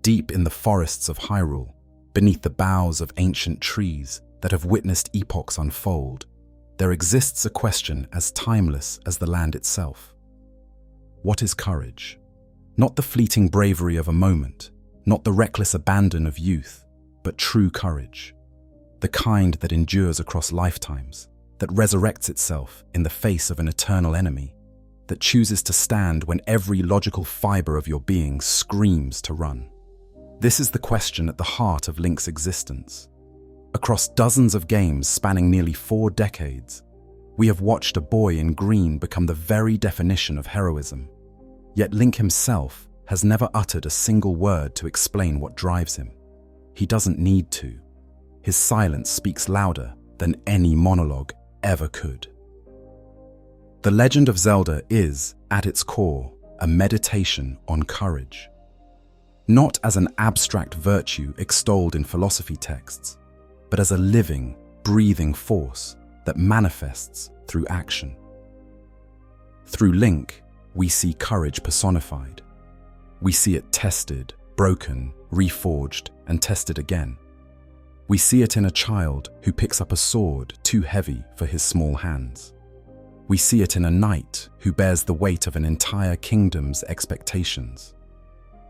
deep in the forests of Hyrule, beneath the boughs of ancient trees that have witnessed epochs unfold, there exists a question as timeless as the land itself. What is courage? Not the fleeting bravery of a moment, not the reckless abandon of youth, but true courage. The kind that endures across lifetimes, that resurrects itself in the face of an eternal enemy, that chooses to stand when every logical fiber of your being screams to run. This is the question at the heart of Link's existence. Across dozens of games spanning nearly 4 decades, we have watched a boy in green become the very definition of heroism. Yet Link himself has never uttered a single word to explain what drives him. He doesn't need to. His silence speaks louder than any monologue ever could. The Legend of Zelda is, at its core, a meditation on courage. Not as an abstract virtue extolled in philosophy texts, but as a living, breathing force that manifests through action. Through Link, we see courage personified. We see it tested, broken, reforged, and tested again. We see it in a child who picks up a sword too heavy for his small hands. We see it in a knight who bears the weight of an entire kingdom's expectations.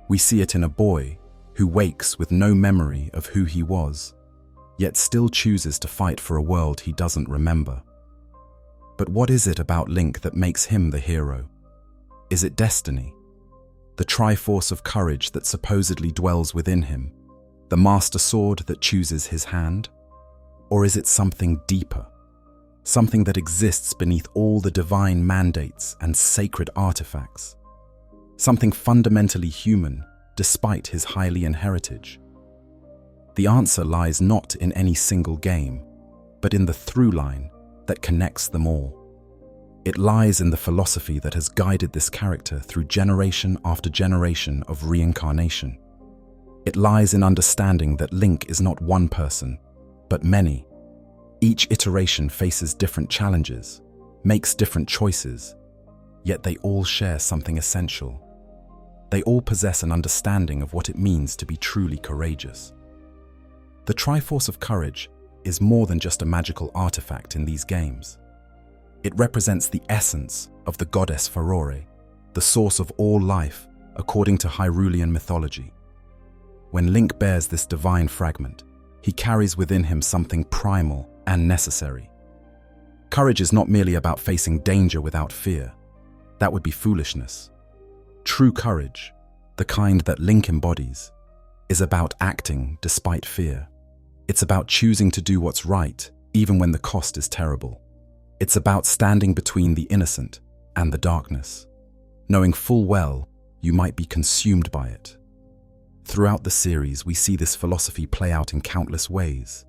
We see it in a boy who wakes with no memory of who he was, yet still chooses to fight for a world he doesn't remember. But what is it about Link that makes him the hero? Is it destiny? The Triforce of Courage that supposedly dwells within him? The Master Sword that chooses his hand? Or is it something deeper? Something that exists beneath all the divine mandates and sacred artifacts? Something fundamentally human, despite his Hylian heritage? The answer lies not in any single game, but in the through line that connects them all. It lies in the philosophy that has guided this character through generation after generation of reincarnation. It lies in understanding that Link is not one person, but many. Each iteration faces different challenges, makes different choices, yet they all share something essential. They all possess an understanding of what it means to be truly courageous. The Triforce of Courage is more than just a magical artifact in these games. It represents the essence of the goddess Furore, the source of all life according to Hyrulean mythology. When Link bears this divine fragment, he carries within him something primal and necessary. Courage is not merely about facing danger without fear. That would be foolishness. True courage, the kind that Link embodies, is about acting despite fear. It's about choosing to do what's right, even when the cost is terrible. It's about standing between the innocent and the darkness, knowing full well you might be consumed by it. Throughout the series, we see this philosophy play out in countless ways.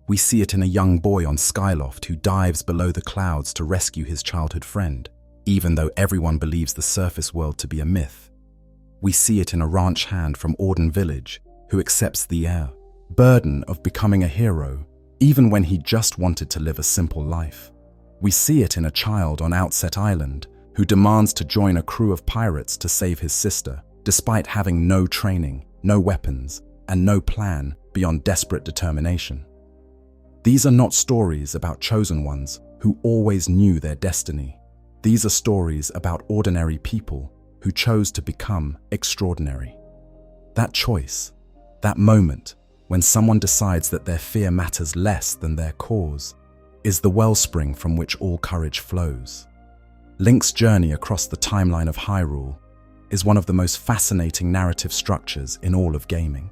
We see it in a young boy on Skyloft who dives below the clouds to rescue his childhood friend, even though everyone believes the surface world to be a myth. We see it in a ranch hand from Auden Village who accepts the burden of becoming a hero, even when he just wanted to live a simple life. We see it in a child on Outset Island who demands to join a crew of pirates to save his sister, despite having no training, no weapons, and no plan beyond desperate determination. These are not stories about chosen ones who always knew their destiny. These are stories about ordinary people who chose to become extraordinary. That choice, that moment when someone decides that their fear matters less than their cause, is the wellspring from which all courage flows. Link's journey across the timeline of Hyrule is one of the most fascinating narrative structures in all of gaming.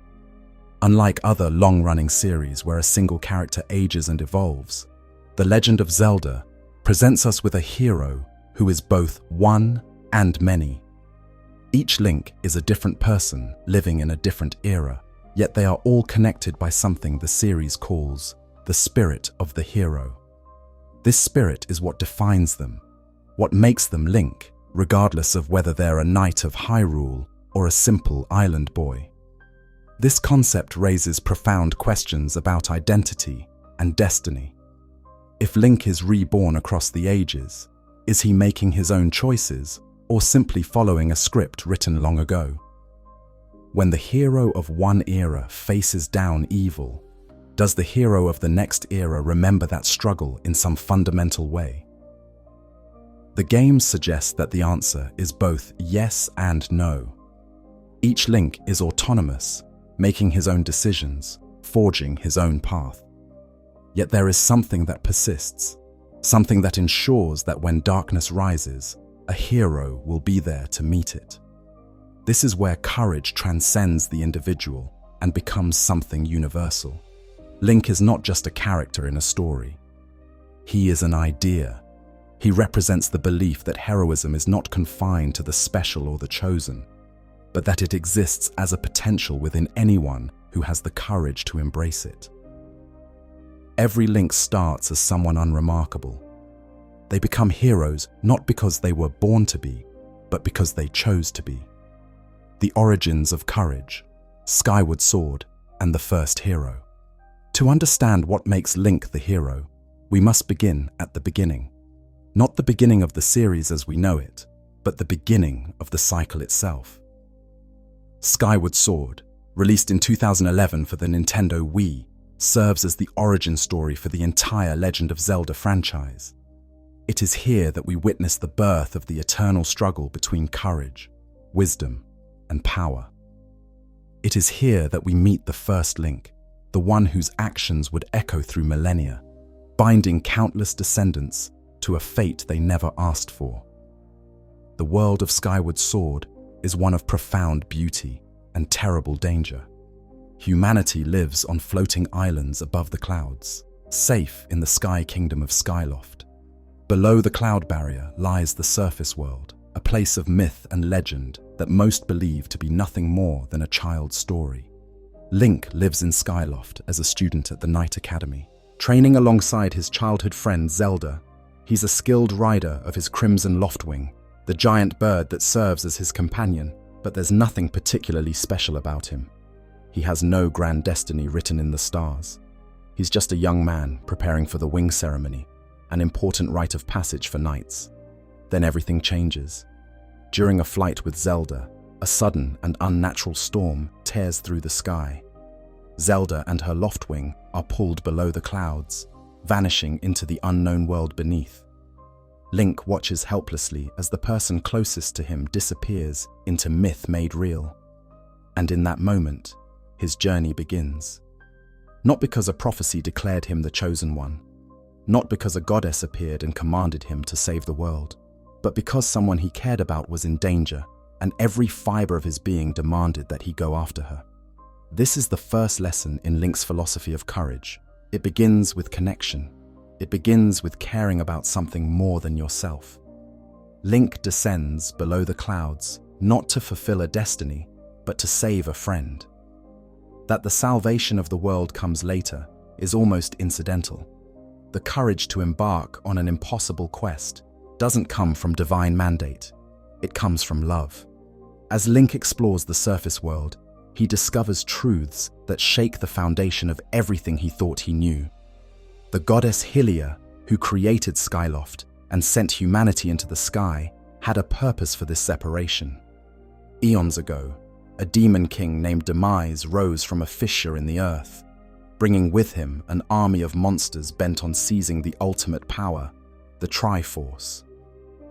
Unlike other long-running series where a single character ages and evolves, The Legend of Zelda presents us with a hero who is both one and many. Each Link is a different person living in a different era, yet they are all connected by something the series calls the spirit of the hero. This spirit is what defines them, what makes them Link, regardless of whether they're a knight of Hyrule or a simple island boy. This concept raises profound questions about identity and destiny. If Link is reborn across the ages, is he making his own choices or simply following a script written long ago? When the hero of one era faces down evil, does the hero of the next era remember that struggle in some fundamental way? The game suggests that the answer is both yes and no. Each Link is autonomous, making his own decisions, forging his own path. Yet there is something that persists, something that ensures that when darkness rises, a hero will be there to meet it. This is where courage transcends the individual and becomes something universal. Link is not just a character in a story. He is an idea. He represents the belief that heroism is not confined to the special or the chosen, but that it exists as a potential within anyone who has the courage to embrace it. Every Link starts as someone unremarkable. They become heroes not because they were born to be, but because they chose to be. The origins of courage, Skyward Sword, and the first hero. To understand what makes Link the hero, we must begin at the beginning. Not the beginning of the series as we know it, but the beginning of the cycle itself. Skyward Sword, released in 2011 for the Nintendo Wii, serves as the origin story for the entire Legend of Zelda franchise. It is here that we witness the birth of the eternal struggle between courage, wisdom, and power. It is here that we meet the first Link, the one whose actions would echo through millennia, binding countless descendants to a fate they never asked for. The world of Skyward Sword is one of profound beauty and terrible danger. Humanity lives on floating islands above the clouds, safe in the sky kingdom of Skyloft. Below the cloud barrier lies the surface world, a place of myth and legend that most believe to be nothing more than a child's story. Link lives in Skyloft as a student at the Knight Academy. Training alongside his childhood friend Zelda, he's a skilled rider of his Crimson Loftwing, the giant bird that serves as his companion, but there's nothing particularly special about him. He has no grand destiny written in the stars. He's just a young man preparing for the wing ceremony, an important rite of passage for knights. Then everything changes. During a flight with Zelda, a sudden and unnatural storm tears through the sky. Zelda and her Loftwing are pulled below the clouds, vanishing into the unknown world beneath. Link watches helplessly as the person closest to him disappears into myth made real. And in that moment, his journey begins. Not because a prophecy declared him the chosen one, not because a goddess appeared and commanded him to save the world, but because someone he cared about was in danger, and every fiber of his being demanded that he go after her. This is the first lesson in Link's philosophy of courage. It begins with connection. It begins with caring about something more than yourself. Link descends below the clouds, not to fulfill a destiny, but to save a friend. That the salvation of the world comes later is almost incidental. The courage to embark on an impossible quest doesn't come from divine mandate. It comes from love. As Link explores the surface world, he discovers truths that shake the foundation of everything he thought he knew. The goddess Hylia, who created Skyloft and sent humanity into the sky, had a purpose for this separation. Eons ago, a demon king named Demise rose from a fissure in the earth, bringing with him an army of monsters bent on seizing the ultimate power, the Triforce.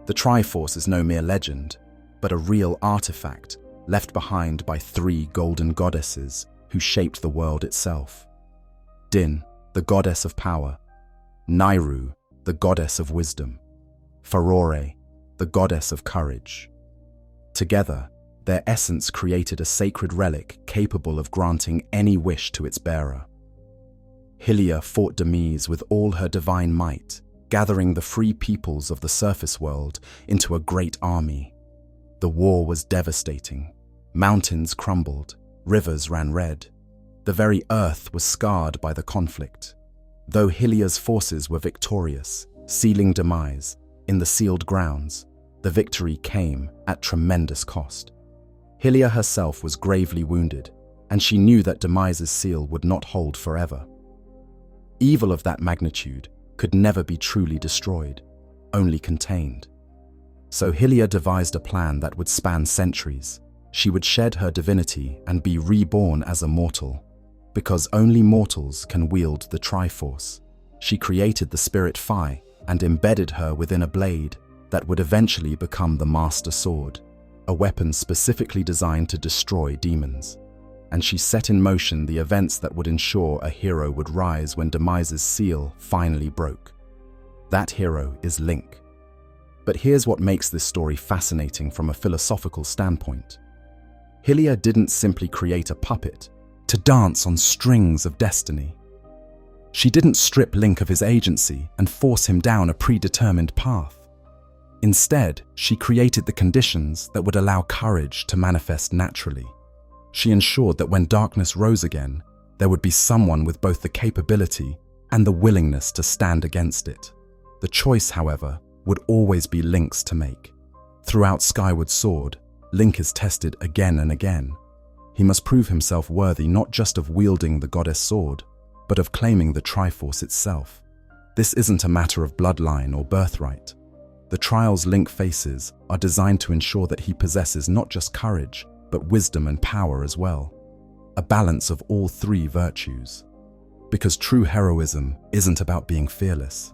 The Triforce is no mere legend, but a real artifact left behind by 3 golden goddesses who shaped the world itself. Din, the goddess of power; Nayru, the goddess of wisdom; Farore, the goddess of courage. Together, their essence created a sacred relic capable of granting any wish to its bearer. Hylia fought Demise with all her divine might, gathering the free peoples of the surface world into a great army. The war was devastating. Mountains crumbled, rivers ran red. The very earth was scarred by the conflict. Though Hylia's forces were victorious, sealing Demise in the sealed grounds, the victory came at tremendous cost. Hylia herself was gravely wounded, and she knew that Demise's seal would not hold forever. Evil of that magnitude could never be truly destroyed, only contained. So Hylia devised a plan that would span centuries, She would shed her divinity and be reborn as a mortal. Because only mortals can wield the Triforce, she created the spirit Phi and embedded her within a blade that would eventually become the Master Sword, a weapon specifically designed to destroy demons. And she set in motion the events that would ensure a hero would rise when Demise's seal finally broke. That hero is Link. But here's what makes this story fascinating from a philosophical standpoint. Hylia didn't simply create a puppet to dance on strings of destiny. She didn't strip Link of his agency and force him down a predetermined path. Instead, she created the conditions that would allow courage to manifest naturally. She ensured that when darkness rose again, there would be someone with both the capability and the willingness to stand against it. The choice, however, would always be Link's to make. Throughout Skyward Sword, Link is tested again and again. He must prove himself worthy not just of wielding the goddess sword, but of claiming the Triforce itself. This isn't a matter of bloodline or birthright. The trials Link faces are designed to ensure that he possesses not just courage, but wisdom and power as well. A balance of all three virtues. Because true heroism isn't about being fearless.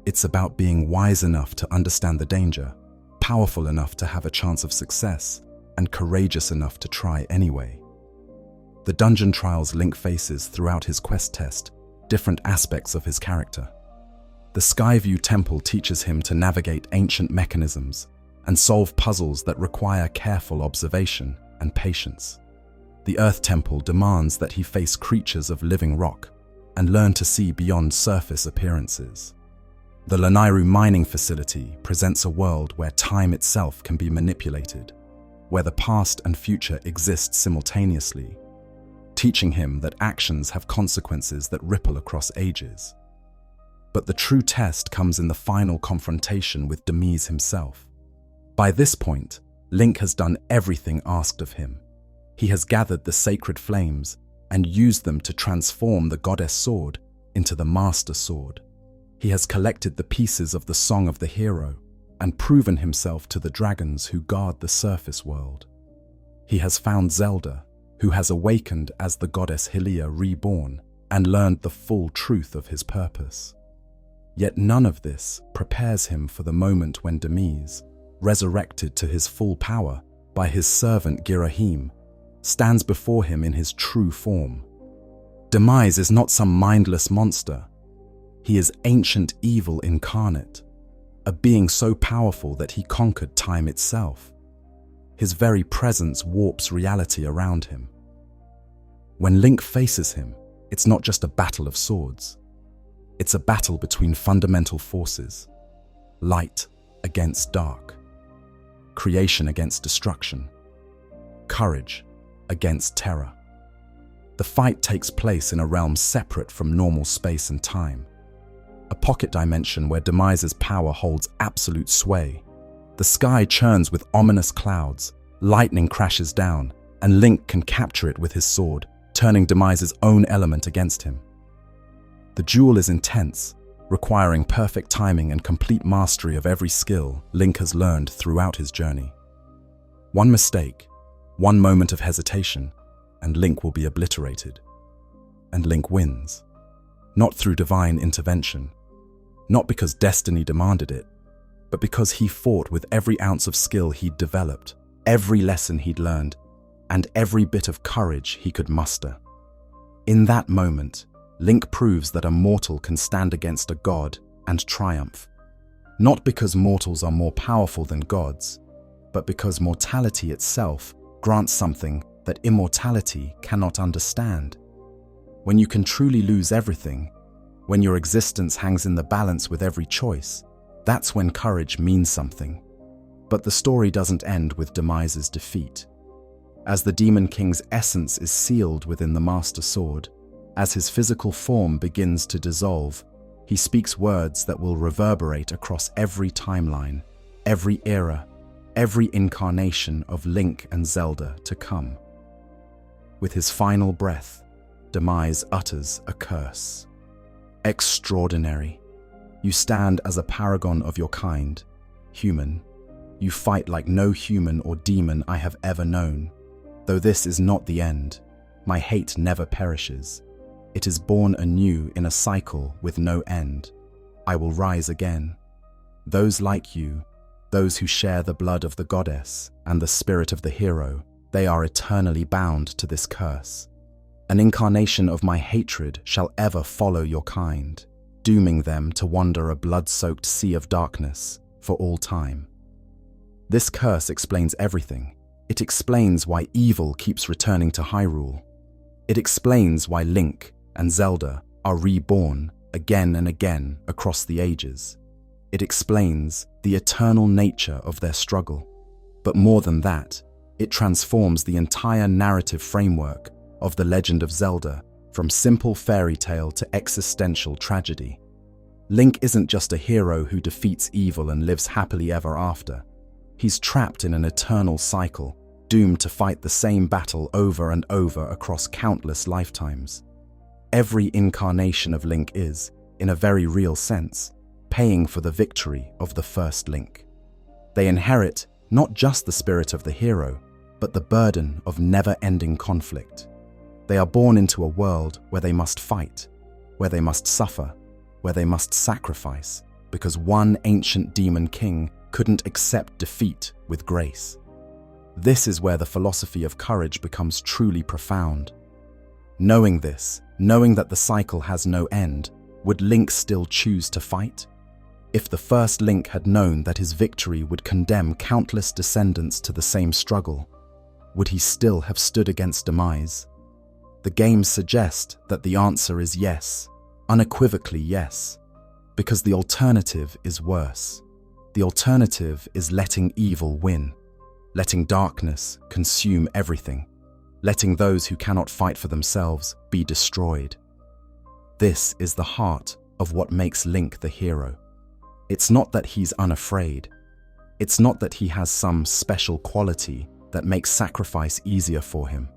It's about being wise enough to understand the danger, powerful enough to have a chance of success, and courageous enough to try anyway. The dungeon trials Link faces throughout his quest test different aspects of his character. The Skyview Temple teaches him to navigate ancient mechanisms and solve puzzles that require careful observation and patience. The Earth Temple demands that he face creatures of living rock and learn to see beyond surface appearances. The Lanairu mining facility presents a world where time itself can be manipulated, where the past and future exist simultaneously, teaching him that actions have consequences that ripple across ages. But the true test comes in the final confrontation with Demise himself. By this point, Link has done everything asked of him. He has gathered the sacred flames and used them to transform the goddess sword into the Master Sword. He has collected the pieces of the Song of the Hero and proven himself to the dragons who guard the surface world. He has found Zelda, who has awakened as the goddess Hylia reborn and learned the full truth of his purpose. Yet none of this prepares him for the moment when Demise, resurrected to his full power by his servant Girahim, stands before him in his true form. Demise is not some mindless monster. He is ancient evil incarnate, a being so powerful that he conquered time itself. His very presence warps reality around him. When Link faces him, it's not just a battle of swords. It's a battle between fundamental forces: light against dark, creation against destruction, courage against terror. The fight takes place in a realm separate from normal space and time, a pocket dimension where Demise's power holds absolute sway. The sky churns with ominous clouds, lightning crashes down, and Link can capture it with his sword, turning Demise's own element against him. The duel is intense, requiring perfect timing and complete mastery of every skill Link has learned throughout his journey. One mistake, one moment of hesitation, and Link will be obliterated. And Link wins. Not through divine intervention, not because destiny demanded it, but because he fought with every ounce of skill he'd developed, every lesson he'd learned, and every bit of courage he could muster. In that moment, Link proves that a mortal can stand against a god and triumph. Not because mortals are more powerful than gods, but because mortality itself grants something that immortality cannot understand. When you can truly lose everything, when your existence hangs in the balance with every choice, that's when courage means something. But the story doesn't end with Demise's defeat. As the Demon King's essence is sealed within the Master Sword, as his physical form begins to dissolve, he speaks words that will reverberate across every timeline, every era, every incarnation of Link and Zelda to come. With his final breath, Demise utters a curse. Extraordinary. You stand as a paragon of your kind, human, You fight like no human or demon I have ever known. Though this is not the end, my hate never perishes. It is born anew in a cycle with no end. I will rise again. Those like you, those who share the blood of the goddess and the spirit of the hero, they are eternally bound to this curse. An incarnation of my hatred shall ever follow your kind, dooming them to wander a blood-soaked sea of darkness for all time. This curse explains everything. It explains why evil keeps returning to Hyrule. It explains why Link and Zelda are reborn again and again across the ages. It explains the eternal nature of their struggle. But more than that, it transforms the entire narrative framework of the Legend of Zelda from simple fairy tale to existential tragedy. Link isn't just a hero who defeats evil and lives happily ever after. He's trapped in an eternal cycle, doomed to fight the same battle over and over across countless lifetimes. Every incarnation of Link is, in a very real sense, paying for the victory of the first Link. They inherit not just the spirit of the hero, but the burden of never-ending conflict. They are born into a world where they must fight, where they must suffer, where they must sacrifice, because one ancient demon king couldn't accept defeat with grace. This is where the philosophy of courage becomes truly profound. Knowing this, knowing that the cycle has no end, would Link still choose to fight? If the first Link had known that his victory would condemn countless descendants to the same struggle, would he still have stood against demise? The games suggest that the answer is yes, unequivocally yes, because the alternative is worse. The alternative is letting evil win, letting darkness consume everything, letting those who cannot fight for themselves be destroyed. This is the heart of what makes Link the hero. It's not that he's unafraid. It's not that he has some special quality that makes sacrifice easier for him.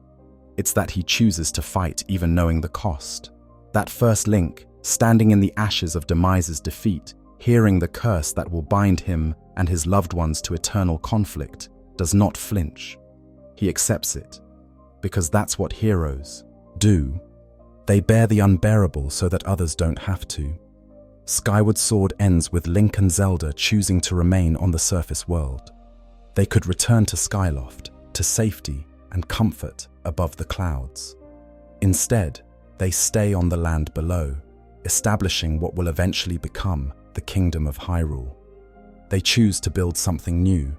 It's that he chooses to fight even knowing the cost. That first Link, standing in the ashes of Demise's defeat, hearing the curse that will bind him and his loved ones to eternal conflict, does not flinch. He accepts it, because that's what heroes do. They bear the unbearable so that others don't have to. Skyward Sword ends with Link and Zelda choosing to remain on the surface world. They could return to Skyloft, to safety and comfort above the clouds. Instead, they stay on the land below, establishing what will eventually become the Kingdom of Hyrule. They choose to build something new,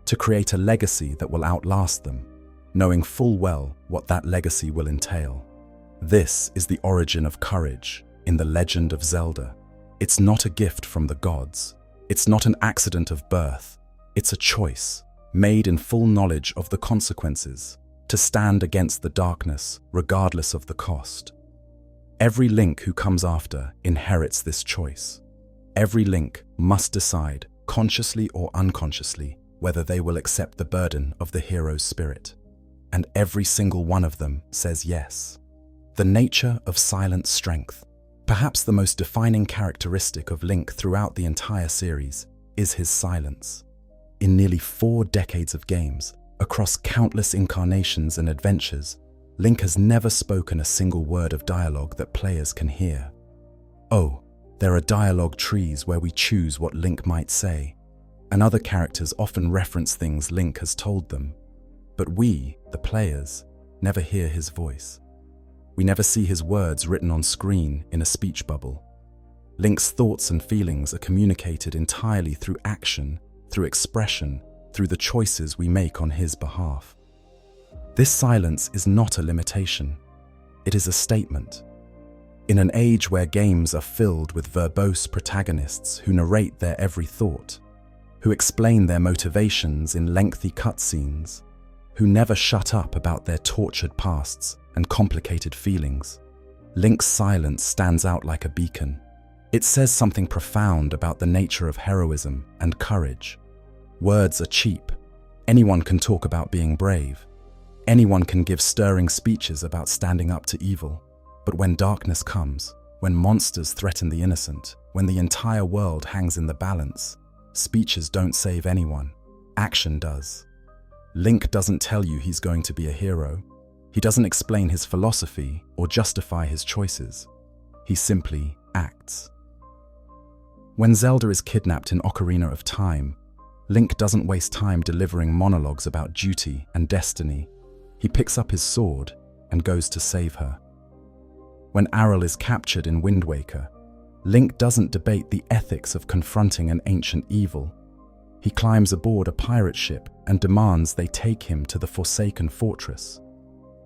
to create a legacy that will outlast them, knowing full well what that legacy will entail. This is the origin of courage in the Legend of Zelda. It's not a gift from the gods. It's not an accident of birth. It's a choice, made in full knowledge of the consequences, to stand against the darkness regardless of the cost. Every Link who comes after inherits this choice. Every Link must decide, consciously or unconsciously, whether they will accept the burden of the hero's spirit. And every single one of them says yes. The nature of silent strength, perhaps the most defining characteristic of Link throughout the entire series, is his silence. In nearly 4 decades of games, across countless incarnations and adventures, Link has never spoken a single word of dialogue that players can hear. Oh, there are dialogue trees where we choose what Link might say, and other characters often reference things Link has told them. But we, the players, never hear his voice. We never see his words written on screen in a speech bubble. Link's thoughts and feelings are communicated entirely through action, through expression, through the choices we make on his behalf. This silence is not a limitation. It is a statement. In an age where games are filled with verbose protagonists who narrate their every thought, who explain their motivations in lengthy cutscenes, who never shut up about their tortured pasts and complicated feelings, Link's silence stands out like a beacon. It says something profound about the nature of heroism and courage. Words are cheap. Anyone can talk about being brave. Anyone can give stirring speeches about standing up to evil. But when darkness comes, when monsters threaten the innocent, when the entire world hangs in the balance, speeches don't save anyone. Action does. Link doesn't tell you he's going to be a hero. He doesn't explain his philosophy or justify his choices. He simply acts. When Zelda is kidnapped in Ocarina of Time, Link doesn't waste time delivering monologues about duty and destiny. He picks up his sword and goes to save her. When Hyrule is captured in Wind Waker, Link doesn't debate the ethics of confronting an ancient evil. He climbs aboard a pirate ship and demands they take him to the Forsaken Fortress.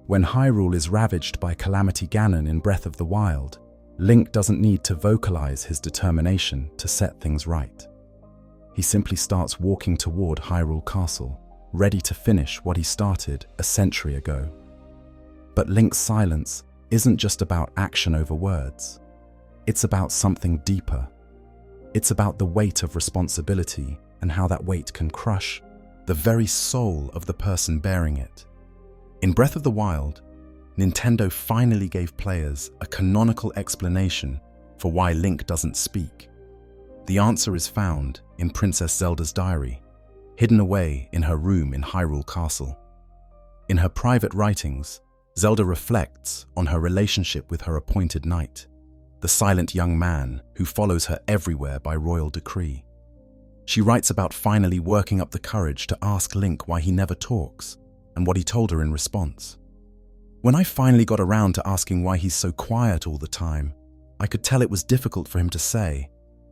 When Hyrule is ravaged by Calamity Ganon in Breath of the Wild, Link doesn't need to vocalize his determination to set things right. He simply starts walking toward Hyrule Castle, ready to finish what he started a century ago. But Link's silence isn't just about action over words. It's about something deeper. It's about the weight of responsibility and how that weight can crush the very soul of the person bearing it. In Breath of the Wild, Nintendo finally gave players a canonical explanation for why Link doesn't speak. The answer is found in Princess Zelda's diary, hidden away in her room in Hyrule Castle. In her private writings, Zelda reflects on her relationship with her appointed knight, the silent young man who follows her everywhere by royal decree. She writes about finally working up the courage to ask Link why he never talks and what he told her in response. When I finally got around to asking why he's so quiet all the time, I could tell it was difficult for him to say,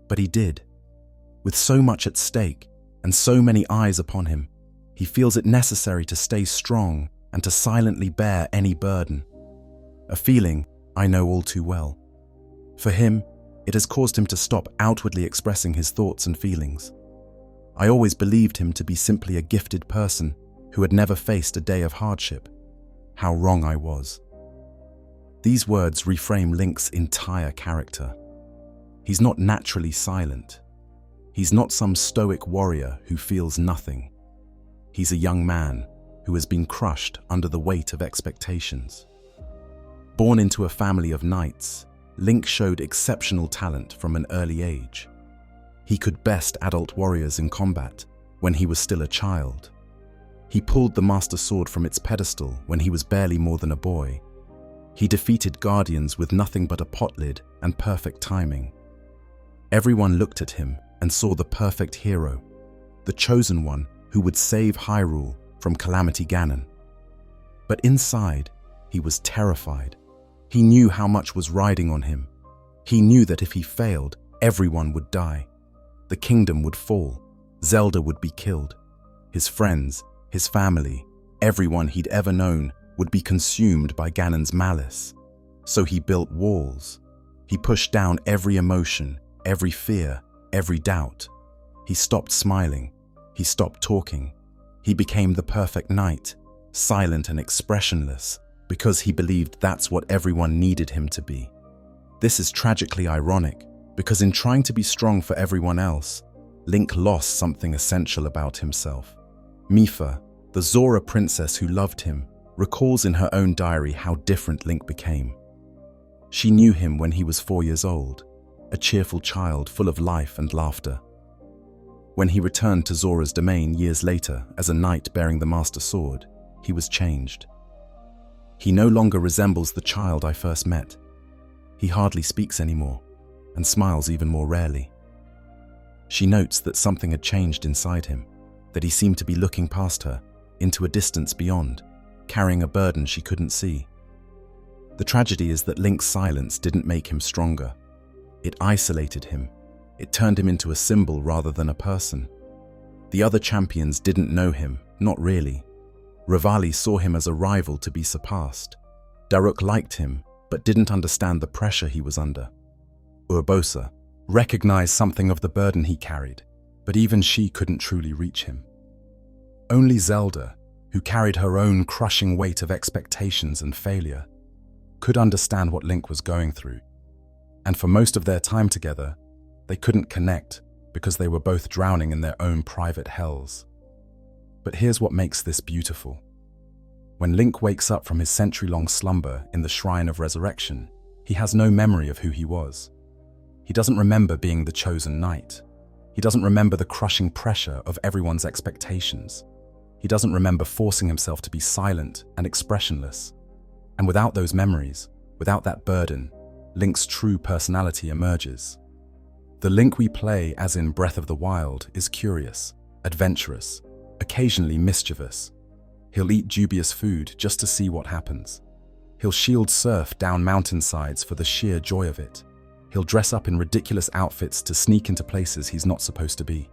but he did. With so much at stake and so many eyes upon him, he feels it necessary to stay strong and to silently bear any burden. A feeling I know all too well. For him, it has caused him to stop outwardly expressing his thoughts and feelings. I always believed him to be simply a gifted person who had never faced a day of hardship. How wrong I was. These words reframe Link's entire character. He's not naturally silent. He's not some stoic warrior who feels nothing. He's a young man who has been crushed under the weight of expectations. Born into a family of knights, Link showed exceptional talent from an early age. He could best adult warriors in combat when he was still a child. He pulled the Master Sword from its pedestal when he was barely more than a boy. He defeated guardians with nothing but a pot lid and perfect timing. Everyone looked at him and saw the perfect hero, the chosen one who would save Hyrule from Calamity Ganon. But inside, he was terrified. He knew how much was riding on him. He knew that if he failed, everyone would die. The kingdom would fall. Zelda would be killed. His friends, his family, everyone he'd ever known would be consumed by Ganon's malice. So he built walls. He pushed down every emotion, every fear, every doubt. He stopped smiling. He stopped talking. He became the perfect knight, silent and expressionless, because he believed that's what everyone needed him to be. This is tragically ironic, because in trying to be strong for everyone else, Link lost something essential about himself. Mipha, the Zora princess who loved him, recalls in her own diary how different Link became. She knew him when he was 4 years old, a cheerful child full of life and laughter. When he returned to Zora's domain years later as a knight bearing the Master Sword, he was changed. He no longer resembles the child I first met. He hardly speaks anymore, and smiles even more rarely. She notes that something had changed inside him, that he seemed to be looking past her, into a distance beyond, carrying a burden she couldn't see. The tragedy is that Link's silence didn't make him stronger. It isolated him. It turned him into a symbol rather than a person. The other champions didn't know him, not really. Revali saw him as a rival to be surpassed. Daruk liked him, but didn't understand the pressure he was under. Urbosa recognized something of the burden he carried, but even she couldn't truly reach him. Only Zelda, who carried her own crushing weight of expectations and failure, could understand what Link was going through. And for most of their time together, they couldn't connect because they were both drowning in their own private hells. But here's what makes this beautiful. When Link wakes up from his century-long slumber in the Shrine of Resurrection, he has no memory of who he was. He doesn't remember being the chosen knight. He doesn't remember the crushing pressure of everyone's expectations. He doesn't remember forcing himself to be silent and expressionless. And without those memories, without that burden, Link's true personality emerges. The Link we play, as in Breath of the Wild, is curious, adventurous, occasionally mischievous. He'll eat dubious food just to see what happens. He'll shield surf down mountainsides for the sheer joy of it. He'll dress up in ridiculous outfits to sneak into places he's not supposed to be.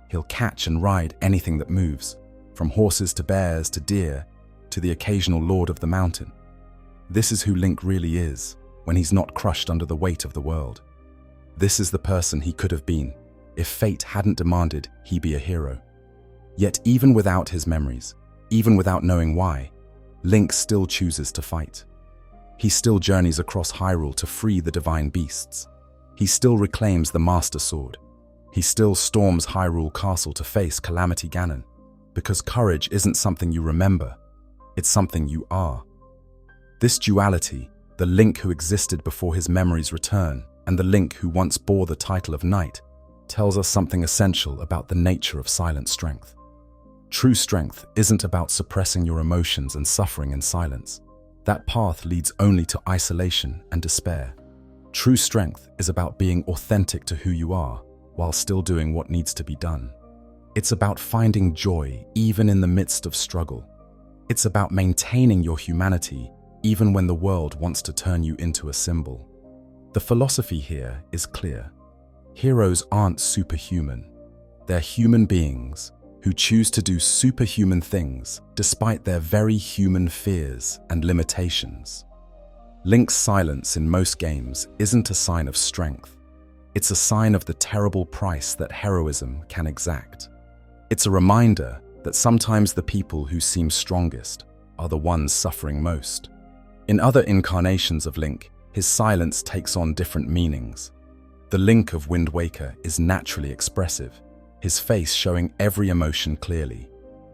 He'll catch and ride anything that moves, from horses to bears to deer to the occasional lord of the mountain. This is who Link really is when he's not crushed under the weight of the world. This is the person he could have been if fate hadn't demanded he be a hero. Yet even without his memories, even without knowing why, Link still chooses to fight. He still journeys across Hyrule to free the divine beasts. He still reclaims the Master Sword. He still storms Hyrule Castle to face Calamity Ganon. Because courage isn't something you remember, it's something you are. This duality, the Link who existed before his memories return, and the Link who once bore the title of Knight, tells us something essential about the nature of silent strength. True strength isn't about suppressing your emotions and suffering in silence. That path leads only to isolation and despair. True strength is about being authentic to who you are, while still doing what needs to be done. It's about finding joy even in the midst of struggle. It's about maintaining your humanity even when the world wants to turn you into a symbol. The philosophy here is clear. Heroes aren't superhuman. They're human beings who choose to do superhuman things despite their very human fears and limitations. Link's silence in most games isn't a sign of strength. It's a sign of the terrible price that heroism can exact. It's a reminder that sometimes the people who seem strongest are the ones suffering most. In other incarnations of Link, his silence takes on different meanings. The Link of Wind Waker is naturally expressive, his face showing every emotion clearly.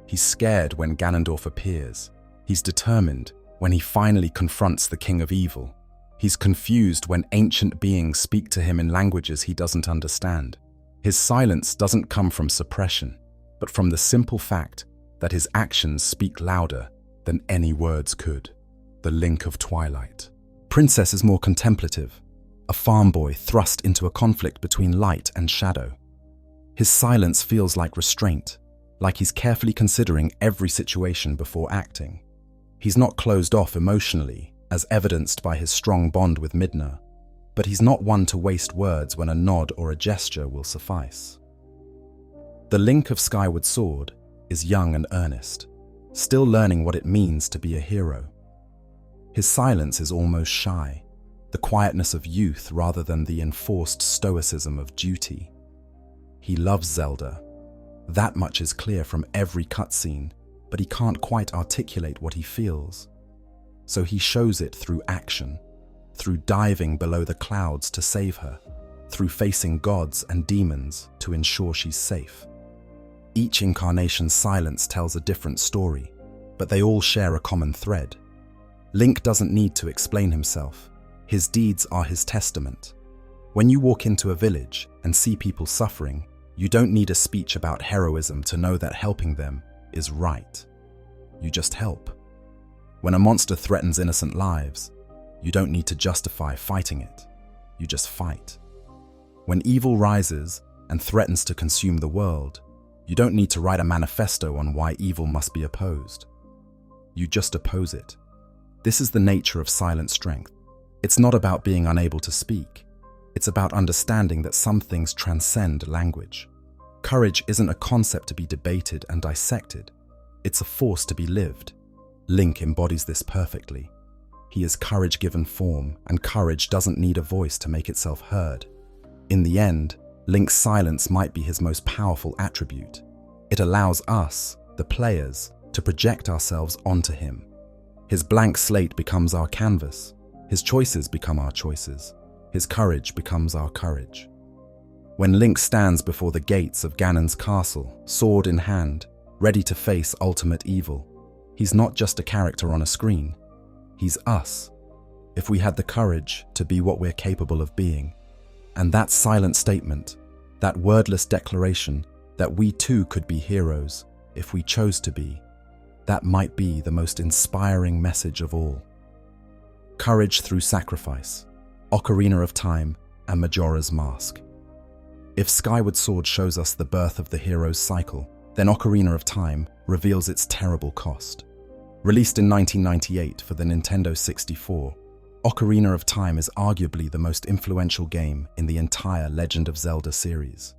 He's scared when Ganondorf appears. He's determined when he finally confronts the King of Evil. He's confused when ancient beings speak to him in languages he doesn't understand. His silence doesn't come from suppression, but from the simple fact that his actions speak louder than any words could. The Link of Twilight. Princess is more contemplative, a farm boy thrust into a conflict between light and shadow. His silence feels like restraint, like he's carefully considering every situation before acting. He's not closed off emotionally, as evidenced by his strong bond with Midna, but he's not one to waste words when a nod or a gesture will suffice. The Link of Skyward Sword is young and earnest, still learning what it means to be a hero. His silence is almost shy, the quietness of youth rather than the enforced stoicism of duty. He loves Zelda. That much is clear from every cutscene, but he can't quite articulate what he feels. So he shows it through action, through diving below the clouds to save her, through facing gods and demons to ensure she's safe. Each incarnation's silence tells a different story, but they all share a common thread. Link doesn't need to explain himself. His deeds are his testament. When you walk into a village and see people suffering, you don't need a speech about heroism to know that helping them is right. You just help. When a monster threatens innocent lives, you don't need to justify fighting it. You just fight. When evil rises and threatens to consume the world, you don't need to write a manifesto on why evil must be opposed. You just oppose it. This is the nature of silent strength. It's not about being unable to speak. It's about understanding that some things transcend language. Courage isn't a concept to be debated and dissected. It's a force to be lived. Link embodies this perfectly. He is courage given form, and courage doesn't need a voice to make itself heard. In the end, Link's silence might be his most powerful attribute. It allows us, the players, to project ourselves onto him. His blank slate becomes our canvas. His choices become our choices. His courage becomes our courage. When Link stands before the gates of Ganon's castle, sword in hand, ready to face ultimate evil, he's not just a character on a screen. He's us, if we had the courage to be what we're capable of being. And that silent statement, That wordless declaration that we too could be heroes if we chose to be, that might be the most inspiring message of all. Courage through sacrifice, Ocarina of Time, and Majora's Mask. If Skyward Sword shows us the birth of the hero's cycle, then Ocarina of Time reveals its terrible cost. Released in 1998 for the Nintendo 64, Ocarina of Time is arguably the most influential game in the entire Legend of Zelda series.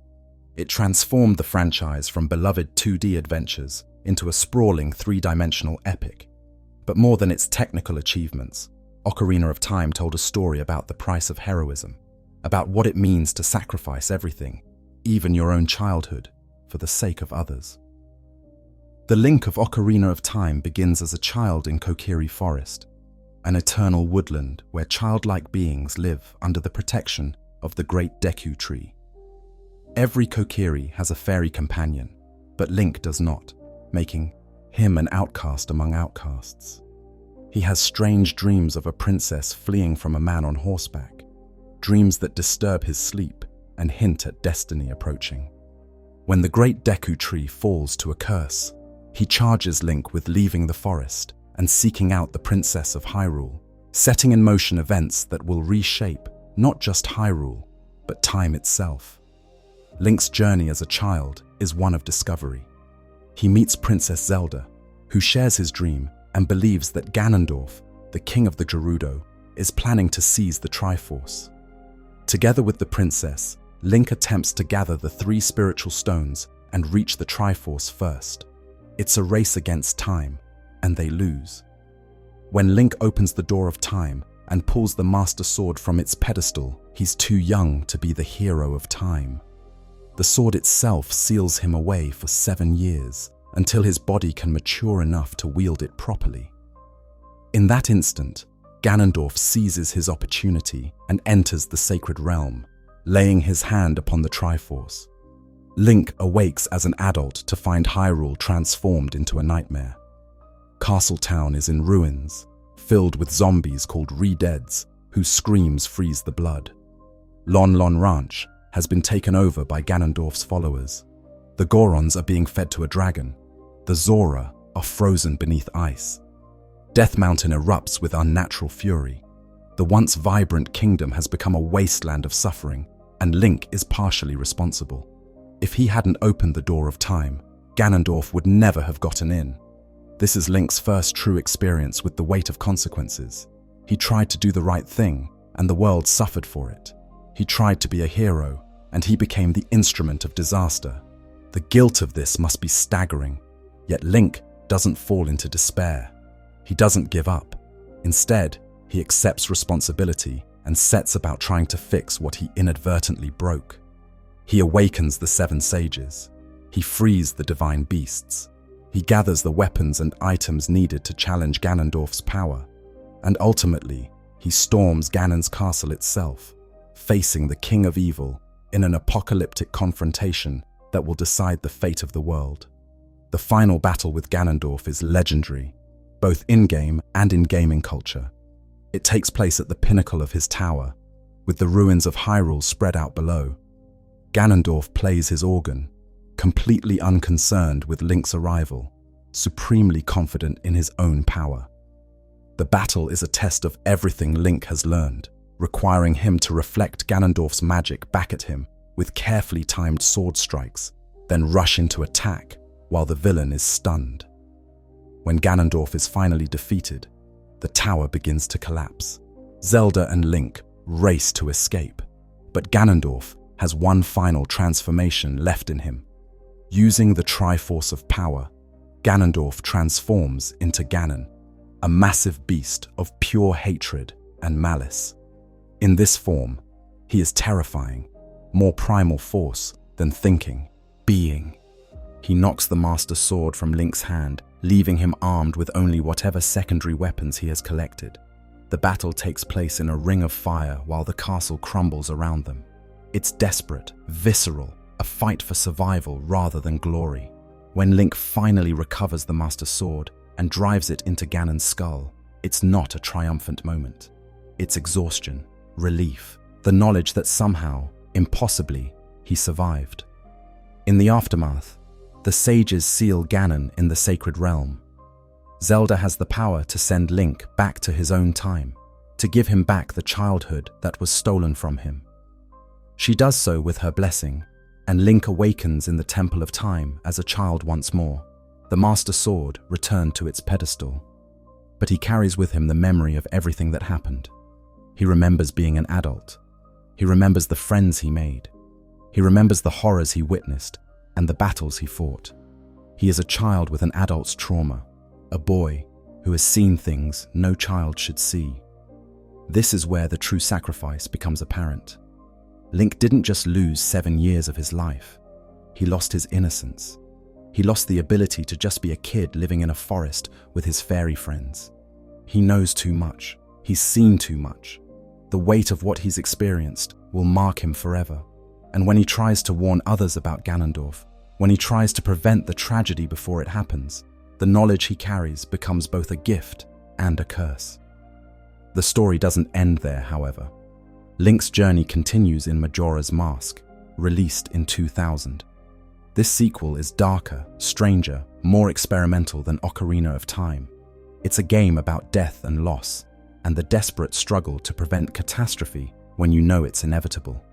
It transformed the franchise from beloved 2D adventures into a sprawling 3-dimensional epic. But more than its technical achievements, Ocarina of Time told a story about the price of heroism, about what it means to sacrifice everything, even your own childhood, for the sake of others. The Link of Ocarina of Time begins as a child in Kokiri Forest, an eternal woodland where childlike beings live under the protection of the great Deku Tree. Every Kokiri has a fairy companion, but Link does not, making him an outcast among outcasts. He has strange dreams of a princess fleeing from a man on horseback, dreams that disturb his sleep and hint at destiny approaching. When the great Deku Tree falls to a curse, he charges Link with leaving the forest and seeking out the Princess of Hyrule, setting in motion events that will reshape not just Hyrule, but time itself. Link's journey as a child is one of discovery. He meets Princess Zelda, who shares his dream and believes that Ganondorf, the king of the Gerudo, is planning to seize the Triforce. Together with the princess, Link attempts to gather the 3 spiritual stones and reach the Triforce first. It's a race against time, and they lose. When Link opens the door of time and pulls the Master Sword from its pedestal, he's too young to be the hero of time. The sword itself seals him away for 7 years, until his body can mature enough to wield it properly. In that instant, Ganondorf seizes his opportunity and enters the sacred realm, laying his hand upon the Triforce. Link awakes as an adult to find Hyrule transformed into a nightmare. Castle Town is in ruins, filled with zombies called Re-Deads, whose screams freeze the blood. Lon Lon Ranch has been taken over by Ganondorf's followers. The Gorons are being fed to a dragon. The Zora are frozen beneath ice. Death Mountain erupts with unnatural fury. The once vibrant kingdom has become a wasteland of suffering, and Link is partially responsible. If he hadn't opened the door of time, Ganondorf would never have gotten in. This is Link's first true experience with the weight of consequences. He tried to do the right thing, and the world suffered for it. He tried to be a hero, and he became the instrument of disaster. The guilt of this must be staggering, yet Link doesn't fall into despair. He doesn't give up. Instead, he accepts responsibility and sets about trying to fix what he inadvertently broke. He awakens the 7 sages. He frees the divine beasts. He gathers the weapons and items needed to challenge Ganondorf's power. And ultimately, he storms Ganon's castle itself, facing the King of Evil in an apocalyptic confrontation that will decide the fate of the world. The final battle with Ganondorf is legendary, both in-game and in gaming culture. It takes place at the pinnacle of his tower, with the ruins of Hyrule spread out below. Ganondorf plays his organ, completely unconcerned with Link's arrival, supremely confident in his own power. The battle is a test of everything Link has learned, requiring him to reflect Ganondorf's magic back at him with carefully timed sword strikes, then rush into attack while the villain is stunned. When Ganondorf is finally defeated, the tower begins to collapse. Zelda and Link race to escape, but Ganondorf has one final transformation left in him. Using the Triforce of Power, Ganondorf transforms into Ganon, a massive beast of pure hatred and malice. In this form, he is terrifying, more primal force than thinking, being. He knocks the Master Sword from Link's hand, leaving him armed with only whatever secondary weapons he has collected. The battle takes place in a ring of fire while the castle crumbles around them. It's desperate, visceral, a fight for survival rather than glory. When Link finally recovers the Master Sword and drives it into Ganon's skull, it's not a triumphant moment. It's exhaustion, relief, the knowledge that somehow, impossibly, he survived. In the aftermath, the sages seal Ganon in the sacred realm. Zelda has the power to send Link back to his own time, to give him back the childhood that was stolen from him. She does so with her blessing, and Link awakens in the Temple of Time as a child once more, the Master Sword returned to its pedestal. But he carries with him the memory of everything that happened. He remembers being an adult. He remembers the friends he made. He remembers the horrors he witnessed and the battles he fought. He is a child with an adult's trauma, a boy who has seen things no child should see. This is where the true sacrifice becomes apparent. Link didn't just lose 7 years of his life. He lost his innocence. He lost the ability to just be a kid living in a forest with his fairy friends. He knows too much. He's seen too much. The weight of what he's experienced will mark him forever. And when he tries to warn others about Ganondorf, when he tries to prevent the tragedy before it happens, the knowledge he carries becomes both a gift and a curse. The story doesn't end there, however. Link's journey continues in Majora's Mask, released in 2000. This sequel is darker, stranger, more experimental than Ocarina of Time. It's a game about death and loss, and the desperate struggle to prevent catastrophe when you know it's inevitable.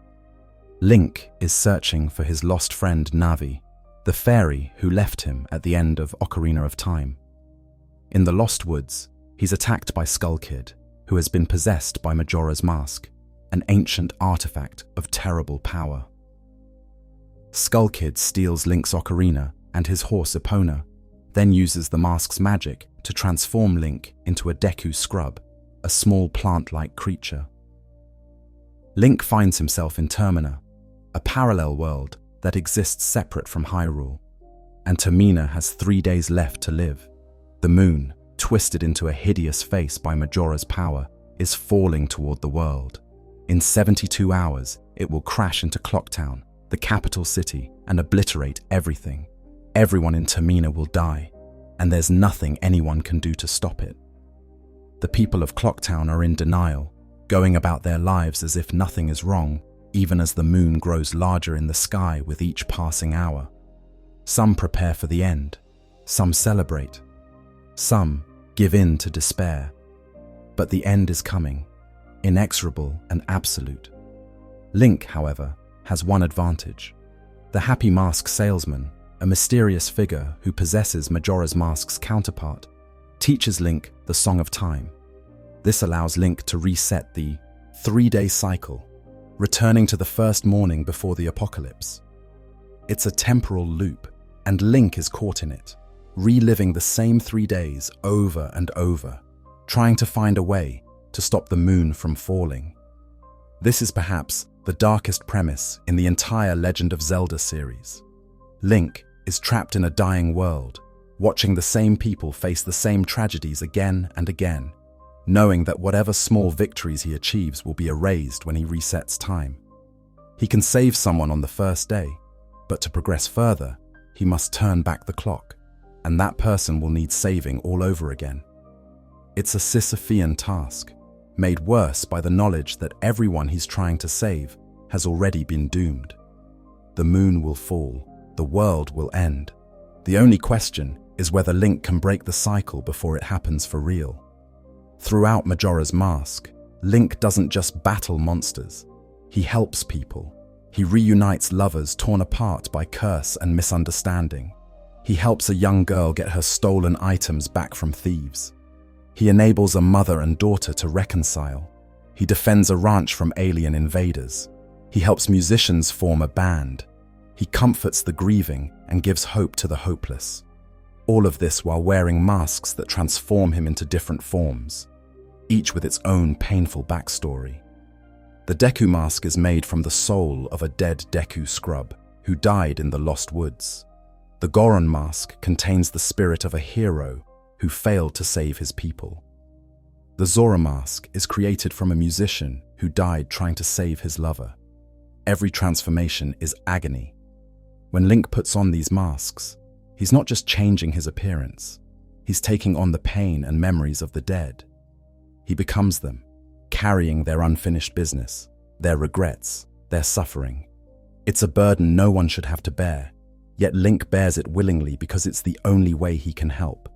Link is searching for his lost friend Navi, the fairy who left him at the end of Ocarina of Time. In the Lost Woods, he's attacked by Skull Kid, who has been possessed by Majora's Mask, an ancient artifact of terrible power. Skull Kid steals Link's ocarina and his horse Epona, then uses the mask's magic to transform Link into a Deku scrub, a small plant-like creature. Link finds himself in Termina, a parallel world that exists separate from Hyrule, and Termina has 3 days left to live. The moon, twisted into a hideous face by Majora's power, is falling toward the world. In 72 hours, it will crash into Clocktown, the capital city, and obliterate everything. Everyone in Termina will die, and there's nothing anyone can do to stop it. The people of Clocktown are in denial, going about their lives as if nothing is wrong, even as the moon grows larger in the sky with each passing hour. Some prepare for the end, some celebrate, some give in to despair. But the end is coming, inexorable and absolute. Link, however, has one advantage. The Happy Mask salesman, a mysterious figure who possesses Majora's Mask's counterpart, teaches Link the Song of Time. This allows Link to reset the 3-day cycle, returning to the first morning before the apocalypse. It's a temporal loop, and Link is caught in it, reliving the same 3 days over and over, trying to find a way to stop the moon from falling. This is perhaps the darkest premise in the entire Legend of Zelda series. Link is trapped in a dying world, watching the same people face the same tragedies again and again, knowing that whatever small victories he achieves will be erased when he resets time. He can save someone on the first day, but to progress further, he must turn back the clock, and that person will need saving all over again. It's a Sisyphean task, made worse by the knowledge that everyone he's trying to save has already been doomed. The moon will fall, the world will end. The only question is whether Link can break the cycle before it happens for real. Throughout Majora's Mask, Link doesn't just battle monsters. He helps people. He reunites lovers torn apart by curse and misunderstanding. He helps a young girl get her stolen items back from thieves. He enables a mother and daughter to reconcile. He defends a ranch from alien invaders. He helps musicians form a band. He comforts the grieving and gives hope to the hopeless. All of this while wearing masks that transform him into different forms, each with its own painful backstory. The Deku mask is made from the soul of a dead Deku scrub who died in the Lost Woods. The Goron mask contains the spirit of a hero who failed to save his people. The Zora mask is created from a musician who died trying to save his lover. Every transformation is agony. When Link puts on these masks, he's not just changing his appearance, he's taking on the pain and memories of the dead. He becomes them, carrying their unfinished business, their regrets, their suffering. It's a burden no one should have to bear, yet Link bears it willingly because it's the only way he can help.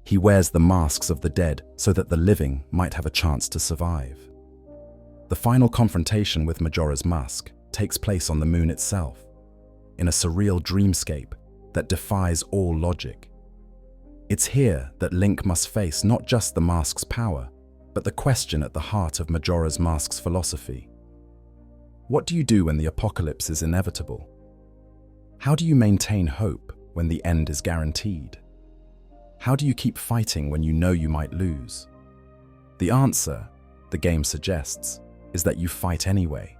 He wears the masks of the dead so that the living might have a chance to survive. The final confrontation with Majora's Mask takes place on the moon itself, in a surreal dreamscape that defies all logic. It's here that Link must face not just the mask's power, but the question at the heart of Majora's Mask's philosophy. What do you do when the apocalypse is inevitable? How do you maintain hope when the end is guaranteed? How do you keep fighting when you know you might lose? The answer, the game suggests, is that you fight anyway.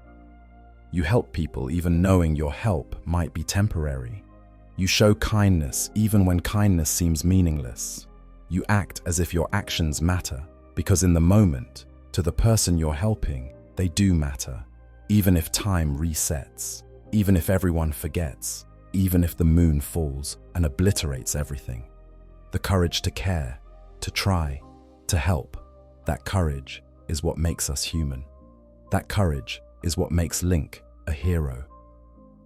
You help people even knowing your help might be temporary. You show kindness even when kindness seems meaningless. You act as if your actions matter, because in the moment, to the person you're helping, they do matter. Even if time resets, even if everyone forgets, even if the moon falls and obliterates everything. The courage to care, to try, to help, that courage is what makes us human. That courage is what makes Link a hero.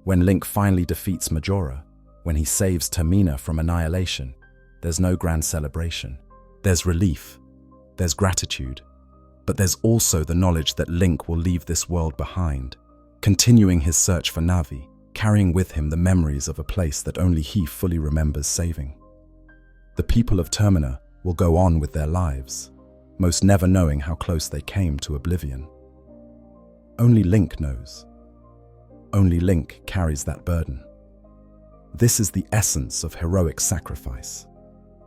When Link finally defeats Majora, when he saves Termina from annihilation, there's no grand celebration. There's relief, there's gratitude, but there's also the knowledge that Link will leave this world behind, continuing his search for Navi, carrying with him the memories of a place that only he fully remembers saving. The people of Termina will go on with their lives, most never knowing how close they came to oblivion. Only Link knows. Only Link carries that burden. This is the essence of heroic sacrifice.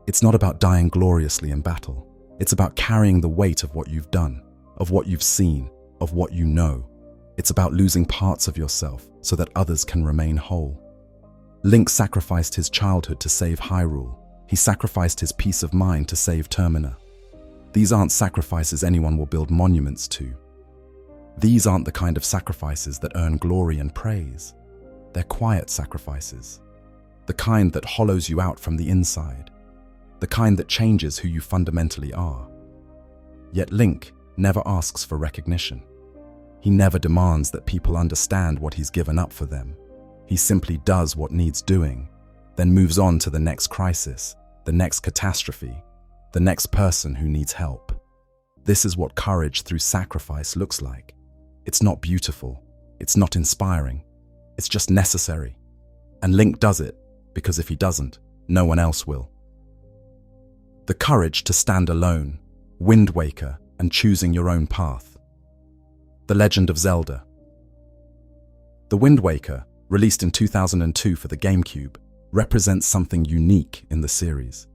It's not about dying gloriously in battle. It's about carrying the weight of what you've done, of what you've seen, of what you know. It's about losing parts of yourself so that others can remain whole. Link sacrificed his childhood to save Hyrule. He sacrificed his peace of mind to save Termina. These aren't sacrifices anyone will build monuments to. These aren't the kind of sacrifices that earn glory and praise. They're quiet sacrifices. The kind that hollows you out from the inside. The kind that changes who you fundamentally are. Yet Link never asks for recognition. He never demands that people understand what he's given up for them. He simply does what needs doing, then moves on to the next crisis, the next catastrophe, the next person who needs help. This is what courage through sacrifice looks like. It's not beautiful, it's not inspiring, it's just necessary. And Link does it, because if he doesn't, no one else will. The courage to stand alone, Wind Waker, and choosing your own path. The Legend of Zelda. The Wind Waker, released in 2002 for the GameCube, represents something unique in the series.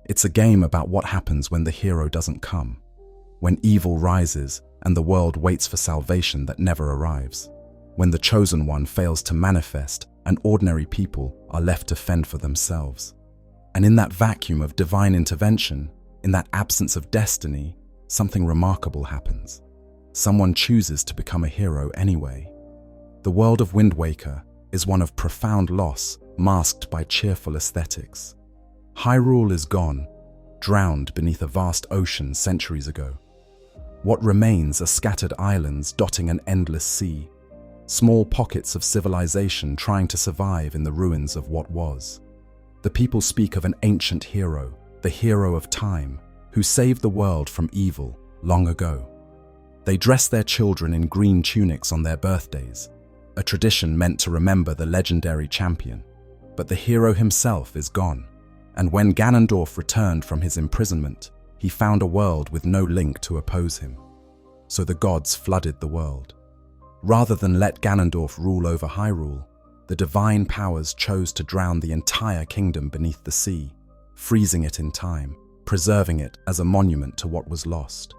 It's a game about what happens when the hero doesn't come, when evil rises and the world waits for salvation that never arrives, when the chosen one fails to manifest and ordinary people are left to fend for themselves. And in that vacuum of divine intervention, in that absence of destiny, something remarkable happens. Someone chooses to become a hero anyway. The world of Wind Waker is one of profound loss masked by cheerful aesthetics. Hyrule is gone, drowned beneath a vast ocean centuries ago. What remains are scattered islands dotting an endless sea, small pockets of civilization trying to survive in the ruins of what was. The people speak of an ancient hero, the hero of time, who saved the world from evil long ago. They dress their children in green tunics on their birthdays, a tradition meant to remember the legendary champion. But the hero himself is gone, and when Ganondorf returned from his imprisonment, he found a world with no Link to oppose him. So the gods flooded the world. Rather than let Ganondorf rule over Hyrule, the divine powers chose to drown the entire kingdom beneath the sea, freezing it in time, preserving it as a monument to what was lost.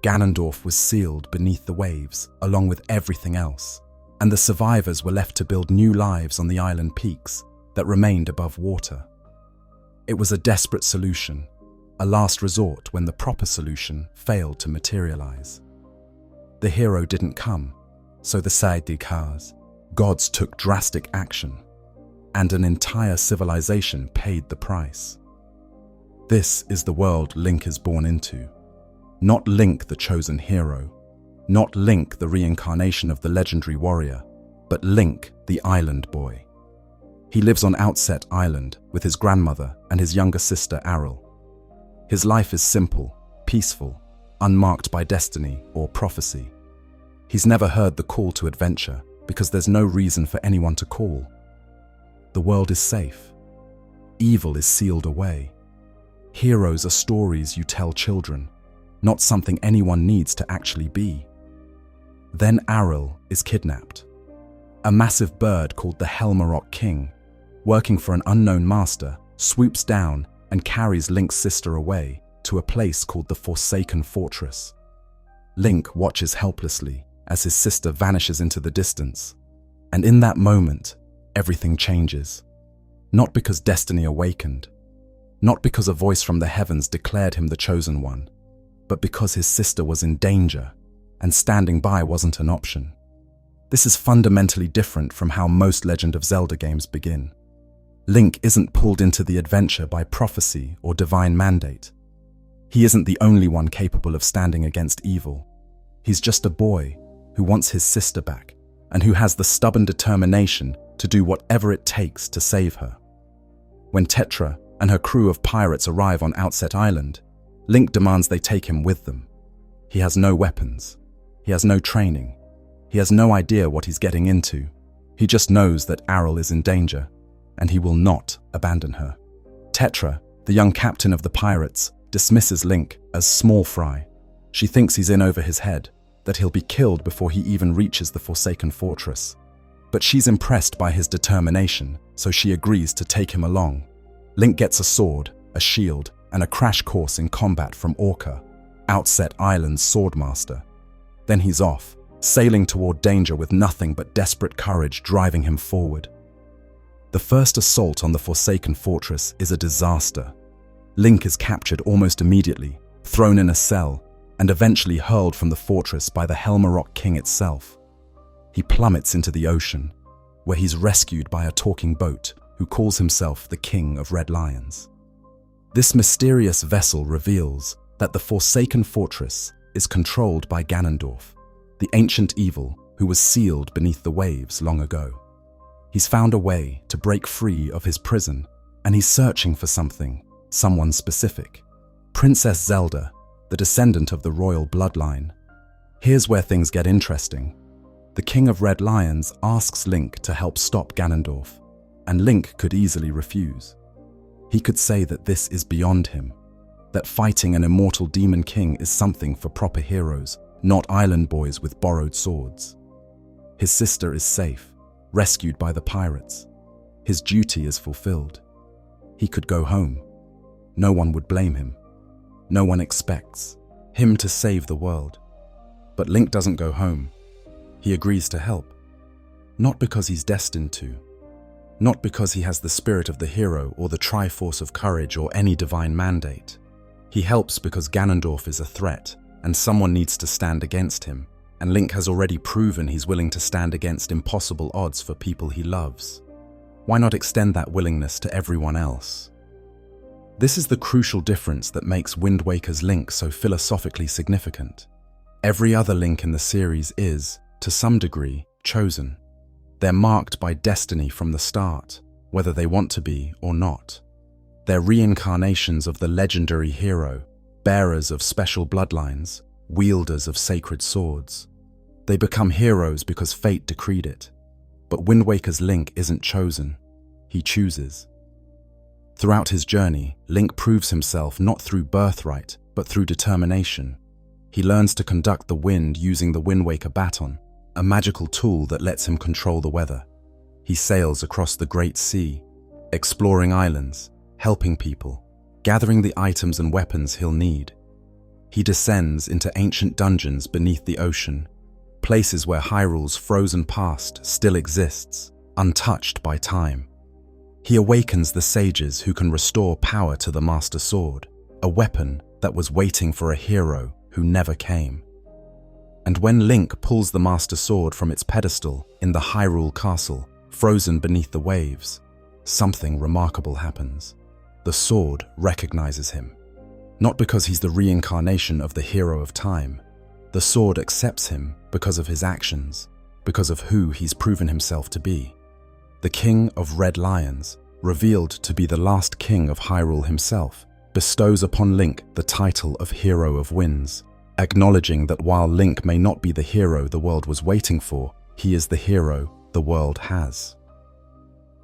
Ganondorf was sealed beneath the waves, along with everything else, and the survivors were left to build new lives on the island peaks that remained above water. It was a desperate solution, a last resort when the proper solution failed to materialize. The hero didn't come, so the sidekicks, gods took drastic action, and an entire civilization paid the price. This is the world Link is born into. Not Link the chosen hero, not Link the reincarnation of the legendary warrior, but Link, the island boy. He lives on Outset Island with his grandmother and his younger sister Hyrule. His life is simple, peaceful, unmarked by destiny or prophecy. He's never heard the call to adventure because there's no reason for anyone to call. The world is safe. Evil is sealed away. Heroes are stories you tell children, not something anyone needs to actually be. Then Hyrule is kidnapped. A massive bird called the Helmarok King, working for an unknown master, swoops down and carries Link's sister away to a place called the Forsaken Fortress. Link watches helplessly as his sister vanishes into the distance, and in that moment, everything changes. Not because destiny awakened, not because a voice from the heavens declared him the chosen one, but because his sister was in danger, and standing by wasn't an option. This is fundamentally different from how most Legend of Zelda games begin. Link isn't pulled into the adventure by prophecy or divine mandate. He isn't the only one capable of standing against evil. He's just a boy who wants his sister back and who has the stubborn determination to do whatever it takes to save her. When Tetra and her crew of pirates arrive on Outset Island, Link demands they take him with them. He has no weapons. He has no training. He has no idea what he's getting into. He just knows that Hyrule is in danger, and he will not abandon her. Tetra, the young captain of the pirates, dismisses Link as small fry. She thinks he's in over his head, that he'll be killed before he even reaches the Forsaken Fortress. But she's impressed by his determination, so she agrees to take him along. Link gets a sword, a shield, and a crash course in combat from Orca, Outset Island's swordmaster. Then he's off, sailing toward danger with nothing but desperate courage driving him forward. The first assault on the Forsaken Fortress is a disaster. Link is captured almost immediately, thrown in a cell, and eventually hurled from the fortress by the Helmarok King itself. He plummets into the ocean, where he's rescued by a talking boat who calls himself the King of Red Lions. This mysterious vessel reveals that the Forsaken Fortress is controlled by Ganondorf, the ancient evil who was sealed beneath the waves long ago. He's found a way to break free of his prison, and he's searching for something, someone specific. Princess Zelda, the descendant of the royal bloodline. Here's where things get interesting. The King of Red Lions asks Link to help stop Ganondorf, and Link could easily refuse. He could say that this is beyond him, that fighting an immortal demon king is something for proper heroes, not island boys with borrowed swords. His sister is safe, rescued by the pirates. His duty is fulfilled. He could go home. No one would blame him. No one expects him to save the world. But Link doesn't go home. He agrees to help. Not because he's destined to. Not because he has the spirit of the hero or the Triforce of Courage or any divine mandate. He helps because Ganondorf is a threat, and someone needs to stand against him, and Link has already proven he's willing to stand against impossible odds for people he loves. Why not extend that willingness to everyone else? This is the crucial difference that makes Wind Waker's Link so philosophically significant. Every other Link in the series is, to some degree, chosen. They're marked by destiny from the start, whether they want to be or not. They're reincarnations of the legendary hero, bearers of special bloodlines, wielders of sacred swords. They become heroes because fate decreed it. But Wind Waker's Link isn't chosen. He chooses. Throughout his journey, Link proves himself not through birthright, but through determination. He learns to conduct the wind using the Wind Waker baton, a magical tool that lets him control the weather. He sails across the Great Sea, exploring islands, helping people, gathering the items and weapons he'll need. He descends into ancient dungeons beneath the ocean, places where Hyrule's frozen past still exists, untouched by time. He awakens the sages who can restore power to the Master Sword, a weapon that was waiting for a hero who never came. And when Link pulls the Master Sword from its pedestal in the Hyrule castle, frozen beneath the waves, something remarkable happens. The sword recognizes him. Not because he's the reincarnation of the hero of time. The sword accepts him because of his actions, because of who he's proven himself to be. The King of Red Lions, revealed to be the last king of Hyrule himself, bestows upon Link the title of Hero of Winds, acknowledging that while Link may not be the hero the world was waiting for, he is the hero the world has.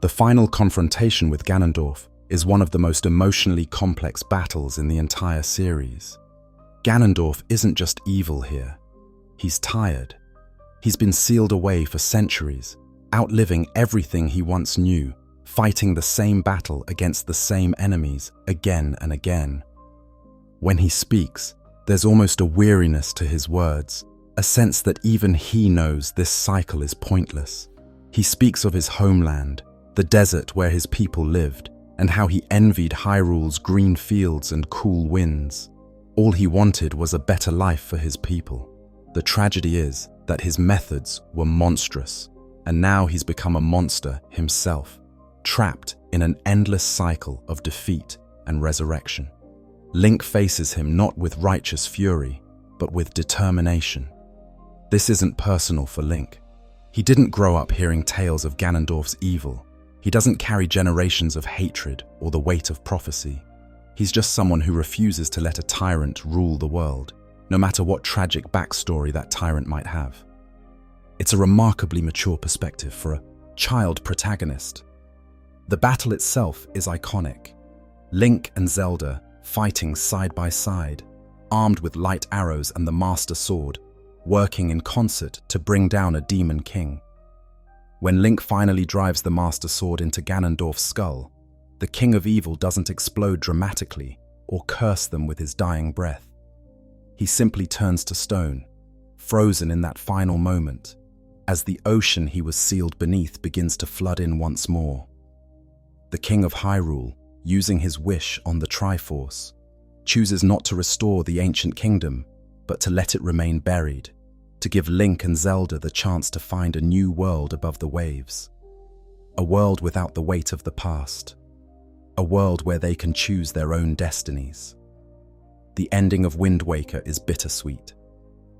The final confrontation with Ganondorf is one of the most emotionally complex battles in the entire series. Ganondorf isn't just evil here. He's tired. He's been sealed away for centuries, outliving everything he once knew, fighting the same battle against the same enemies again and again. When he speaks, there's almost a weariness to his words, a sense that even he knows this cycle is pointless. He speaks of his homeland, the desert where his people lived, and how he envied Hyrule's green fields and cool winds. All he wanted was a better life for his people. The tragedy is that his methods were monstrous, and now he's become a monster himself, trapped in an endless cycle of defeat and resurrection. Link faces him not with righteous fury, but with determination. This isn't personal for Link. He didn't grow up hearing tales of Ganondorf's evil. He doesn't carry generations of hatred or the weight of prophecy. He's just someone who refuses to let a tyrant rule the world, no matter what tragic backstory that tyrant might have. It's a remarkably mature perspective for a child protagonist. The battle itself is iconic. Link and Zelda fighting side by side, armed with light arrows and the Master Sword, working in concert to bring down a demon king. When Link finally drives the Master Sword into Ganondorf's skull, the King of Evil doesn't explode dramatically or curse them with his dying breath. He simply turns to stone, frozen in that final moment, as the ocean he was sealed beneath begins to flood in once more. The King of Hyrule, using his wish on the Triforce, chooses not to restore the ancient kingdom, but to let it remain buried, to give Link and Zelda the chance to find a new world above the waves. A world without the weight of the past. A world where they can choose their own destinies. The ending of Wind Waker is bittersweet.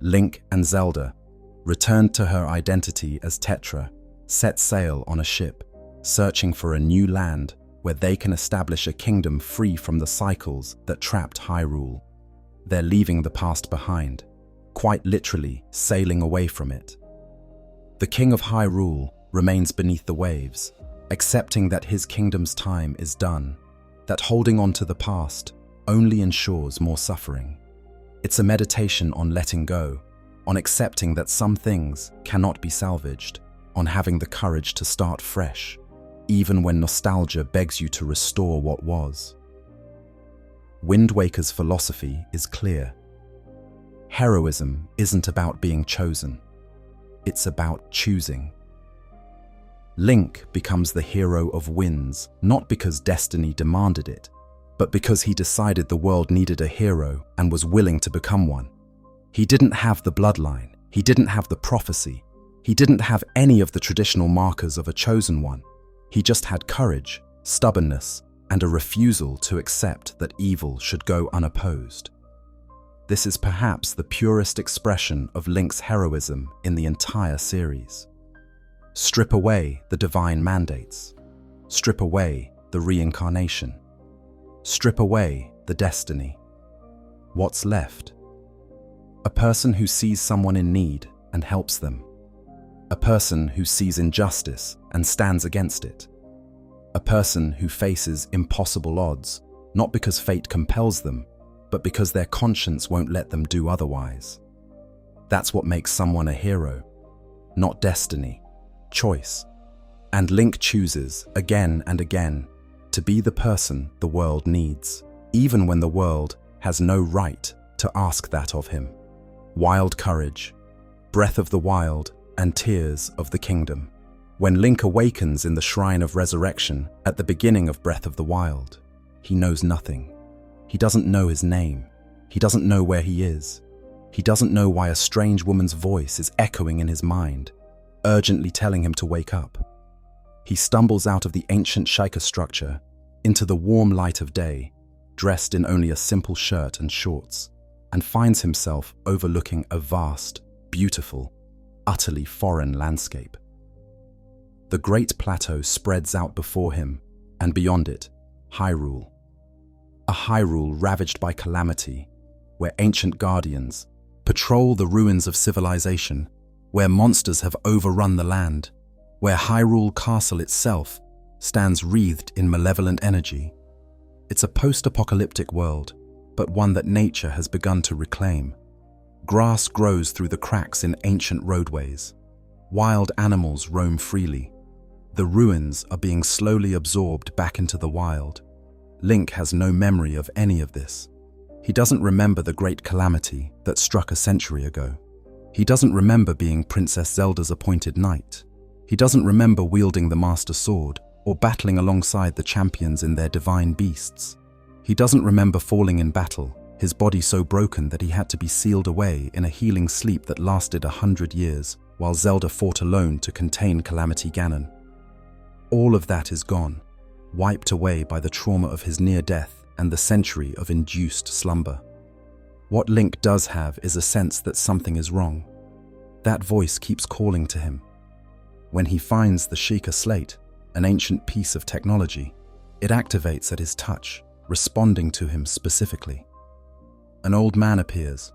Link and Zelda, returned to her identity as Tetra, set sail on a ship, searching for a new land where they can establish a kingdom free from the cycles that trapped Hyrule. They're leaving the past behind, quite literally sailing away from it. The King of Hyrule remains beneath the waves, accepting that his kingdom's time is done, that holding on to the past only ensures more suffering. It's a meditation on letting go, on accepting that some things cannot be salvaged, on having the courage to start fresh, even when nostalgia begs you to restore what was. Wind Waker's philosophy is clear. Heroism isn't about being chosen. It's about choosing. Link becomes the hero of winds, not because destiny demanded it, but because he decided the world needed a hero and was willing to become one. He didn't have the bloodline, he didn't have the prophecy, he didn't have any of the traditional markers of a chosen one. He just had courage, stubbornness, and a refusal to accept that evil should go unopposed. This is perhaps the purest expression of Link's heroism in the entire series. Strip away the divine mandates. Strip away the reincarnation. Strip away the destiny. What's left? A person who sees someone in need and helps them. A person who sees injustice and stands against it. A person who faces impossible odds, not because fate compels them, but because their conscience won't let them do otherwise. That's what makes someone a hero, not destiny, choice. And Link chooses, again and again, to be the person the world needs, even when the world has no right to ask that of him. Wild courage, breath of the wild, and tears of the kingdom. When Link awakens in the Shrine of Resurrection at the beginning of Breath of the Wild, he knows nothing. He doesn't know his name. He doesn't know where he is. He doesn't know why a strange woman's voice is echoing in his mind, urgently telling him to wake up. He stumbles out of the ancient Sheikah structure into the warm light of day, dressed in only a simple shirt and shorts, and finds himself overlooking a vast, beautiful, utterly foreign landscape. The great plateau spreads out before him, and beyond it, Hyrule. A Hyrule ravaged by calamity, where ancient guardians patrol the ruins of civilization, where monsters have overrun the land, where Hyrule Castle itself stands wreathed in malevolent energy. It's a post-apocalyptic world, but one that nature has begun to reclaim. Grass grows through the cracks in ancient roadways. Wild animals roam freely. The ruins are being slowly absorbed back into the wild. Link has no memory of any of this. He doesn't remember the great calamity that struck a century ago. He doesn't remember being Princess Zelda's appointed knight. He doesn't remember wielding the Master Sword or battling alongside the champions in their divine beasts. He doesn't remember falling in battle, his body so broken that he had to be sealed away in a healing sleep that lasted 100 years, while Zelda fought alone to contain Calamity Ganon. All of that is gone, wiped away by the trauma of his near death and the century of induced slumber. What Link does have is a sense that something is wrong. That voice keeps calling to him. When he finds the Sheikah Slate, an ancient piece of technology, it activates at his touch, responding to him specifically. An old man appears,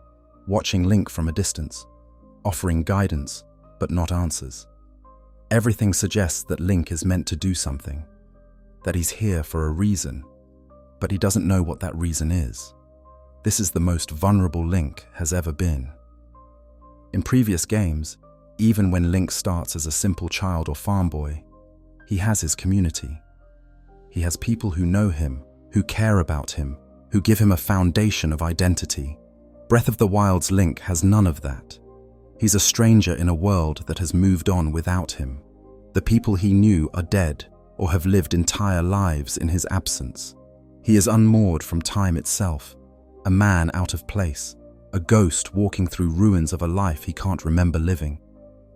watching Link from a distance, offering guidance, but not answers. Everything suggests that Link is meant to do something, that he's here for a reason, but he doesn't know what that reason is. This is the most vulnerable Link has ever been. In previous games, even when Link starts as a simple child or farm boy, he has his community. He has people who know him, who care about him, who give him a foundation of identity. Breath of the Wild's Link has none of that. He's a stranger in a world that has moved on without him. The people he knew are dead or have lived entire lives in his absence. He is unmoored from time itself, a man out of place, a ghost walking through ruins of a life he can't remember living.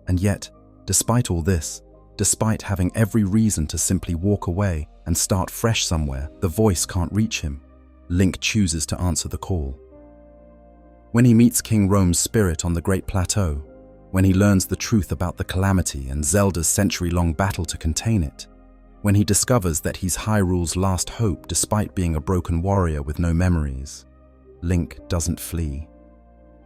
And yet, despite all this, despite having every reason to simply walk away and start fresh somewhere, the voice can't reach him. Link chooses to answer the call. When he meets King Rome's spirit on the Great Plateau, when he learns the truth about the calamity and Zelda's century-long battle to contain it, when he discovers that he's Hyrule's last hope despite being a broken warrior with no memories, Link doesn't flee.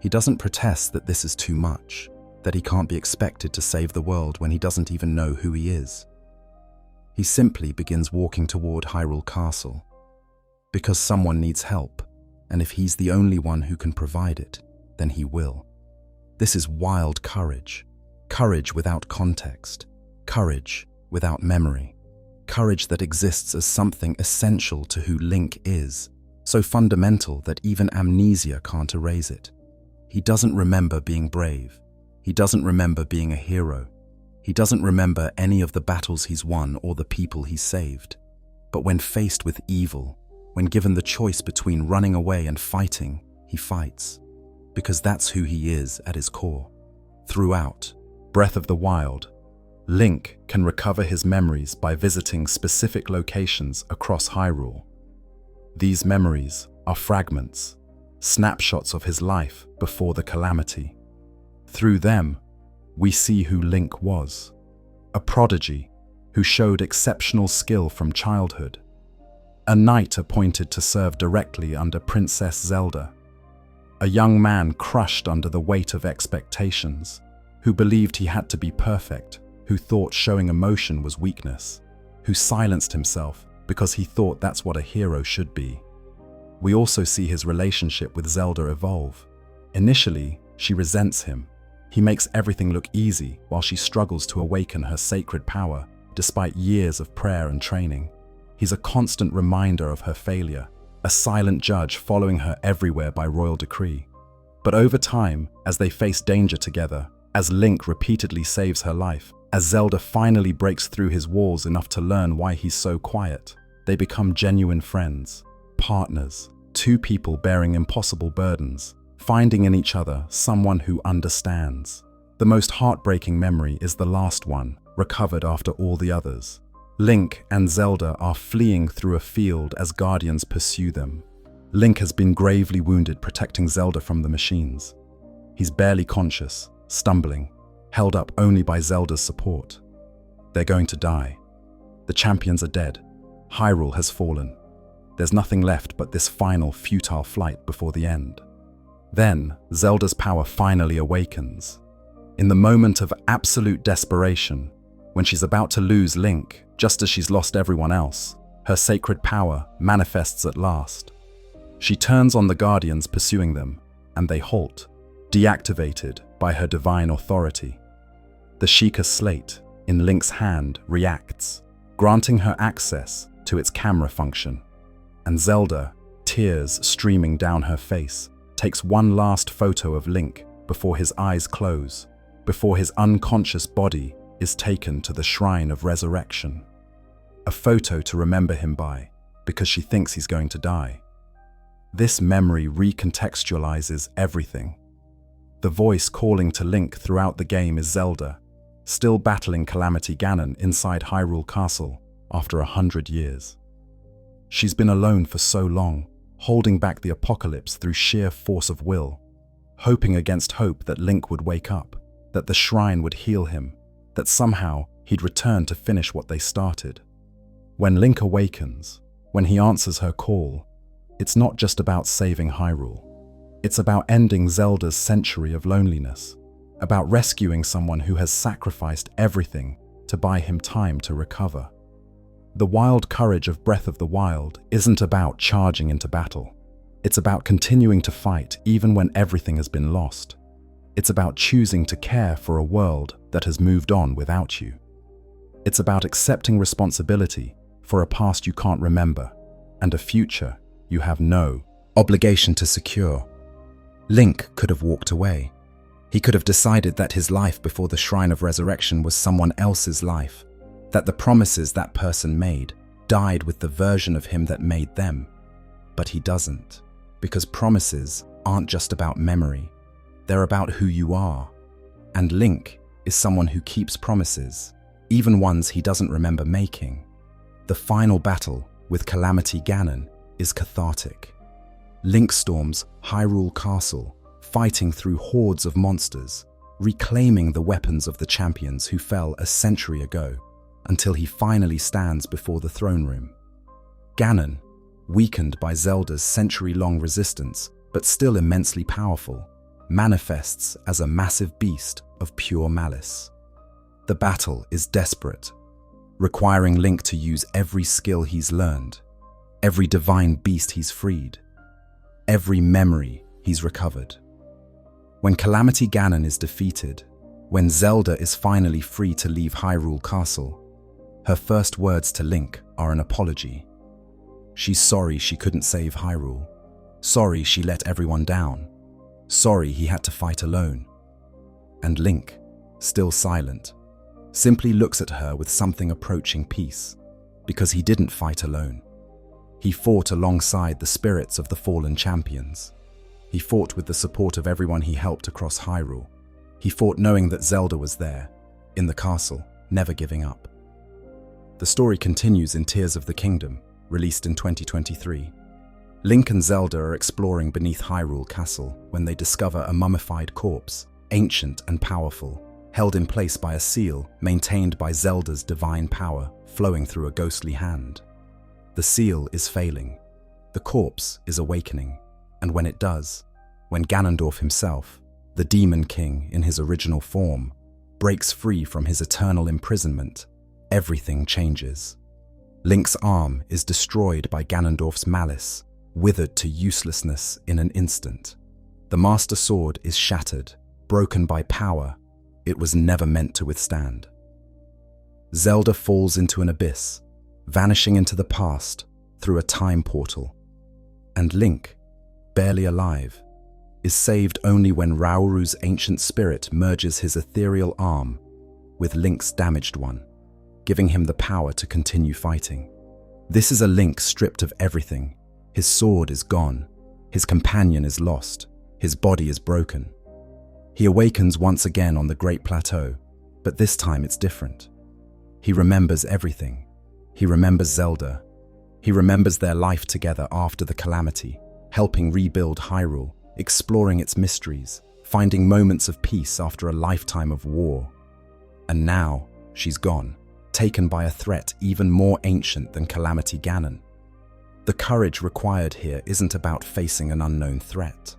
He doesn't protest that this is too much, that he can't be expected to save the world when he doesn't even know who he is. He simply begins walking toward Hyrule Castle, because someone needs help, and if he's the only one who can provide it, then he will. This is wild courage. Courage without context. Courage without memory. Courage that exists as something essential to who Link is, so fundamental that even amnesia can't erase it. He doesn't remember being brave. He doesn't remember being a hero. He doesn't remember any of the battles he's won or the people he's saved. But when faced with evil, when given the choice between running away and fighting, he fights. Because that's who he is at his core. Throughout Breath of the Wild, Link can recover his memories by visiting specific locations across Hyrule. These memories are fragments, snapshots of his life before the calamity. Through them, we see who Link was. A prodigy who showed exceptional skill from childhood. A knight appointed to serve directly under Princess Zelda. A young man crushed under the weight of expectations, who believed he had to be perfect, who thought showing emotion was weakness, who silenced himself because he thought that's what a hero should be. We also see his relationship with Zelda evolve. Initially, she resents him. He makes everything look easy while she struggles to awaken her sacred power, despite years of prayer and training. He's a constant reminder of her failure, a silent judge following her everywhere by royal decree. But over time, as they face danger together, as Link repeatedly saves her life, as Zelda finally breaks through his walls enough to learn why he's so quiet, they become genuine friends, partners, two people bearing impossible burdens, finding in each other someone who understands. The most heartbreaking memory is the last one, recovered after all the others. Link and Zelda are fleeing through a field as guardians pursue them. Link has been gravely wounded protecting Zelda from the machines. He's barely conscious, stumbling. held up only by Zelda's support. They're going to die. The champions are dead. Hyrule has fallen. There's nothing left but this final, futile flight before the end. Then, Zelda's power finally awakens. In the moment of absolute desperation, when she's about to lose Link, just as she's lost everyone else, her sacred power manifests at last. She turns on the Guardians pursuing them, and they halt, deactivated by her divine authority. The Sheikah slate in Link's hand reacts, granting her access to its camera function. And Zelda, tears streaming down her face, takes one last photo of Link before his eyes close, before his unconscious body is taken to the Shrine of Resurrection. A photo to remember him by, because she thinks he's going to die. This memory recontextualizes everything. The voice calling to Link throughout the game is Zelda, still battling Calamity Ganon inside Hyrule Castle after 100 years. She's been alone for so long, holding back the apocalypse through sheer force of will, hoping against hope that Link would wake up, that the shrine would heal him, that somehow he'd return to finish what they started. When Link awakens, when he answers her call, it's not just about saving Hyrule. It's about ending Zelda's century of loneliness, about rescuing someone who has sacrificed everything to buy him time to recover. The wild courage of Breath of the Wild isn't about charging into battle. It's about continuing to fight even when everything has been lost. It's about choosing to care for a world that has moved on without you. It's about accepting responsibility for a past you can't remember and a future you have no obligation to secure. Link could have walked away. He could have decided that his life before the Shrine of Resurrection was someone else's life, that the promises that person made died with the version of him that made them. But he doesn't, because promises aren't just about memory. They're about who you are. And Link is someone who keeps promises, even ones he doesn't remember making. The final battle with Calamity Ganon is cathartic. Link storms Hyrule Castle, fighting through hordes of monsters, reclaiming the weapons of the champions who fell a century ago, until he finally stands before the throne room. Ganon, weakened by Zelda's century-long resistance, but still immensely powerful, manifests as a massive beast of pure malice. The battle is desperate, requiring Link to use every skill he's learned, every divine beast he's freed, every memory he's recovered. When Calamity Ganon is defeated, when Zelda is finally free to leave Hyrule Castle, her first words to Link are an apology. She's sorry she couldn't save Hyrule, sorry she let everyone down, sorry he had to fight alone. And Link, still silent, simply looks at her with something approaching peace, because he didn't fight alone. He fought alongside the spirits of the fallen champions. He fought with the support of everyone he helped across Hyrule. He fought knowing that Zelda was there, in the castle, never giving up. The story continues in Tears of the Kingdom, released in 2023. Link and Zelda are exploring beneath Hyrule Castle when they discover a mummified corpse, ancient and powerful, held in place by a seal maintained by Zelda's divine power flowing through a ghostly hand. The seal is failing. The corpse is awakening. And when it does, when Ganondorf himself, the Demon King in his original form, breaks free from his eternal imprisonment, everything changes. Link's arm is destroyed by Ganondorf's malice, withered to uselessness in an instant. The Master Sword is shattered, broken by power it was never meant to withstand. Zelda falls into an abyss, vanishing into the past through a time portal. And Link, barely alive, is saved only when Rauru's ancient spirit merges his ethereal arm with Link's damaged one, giving him the power to continue fighting. This is a Link stripped of everything. His sword is gone, his companion is lost, his body is broken. He awakens once again on the Great Plateau, but this time it's different. He remembers everything. He remembers Zelda. He remembers their life together after the calamity, helping rebuild Hyrule, exploring its mysteries, finding moments of peace after a lifetime of war. And now, she's gone, taken by a threat even more ancient than Calamity Ganon. The courage required here isn't about facing an unknown threat.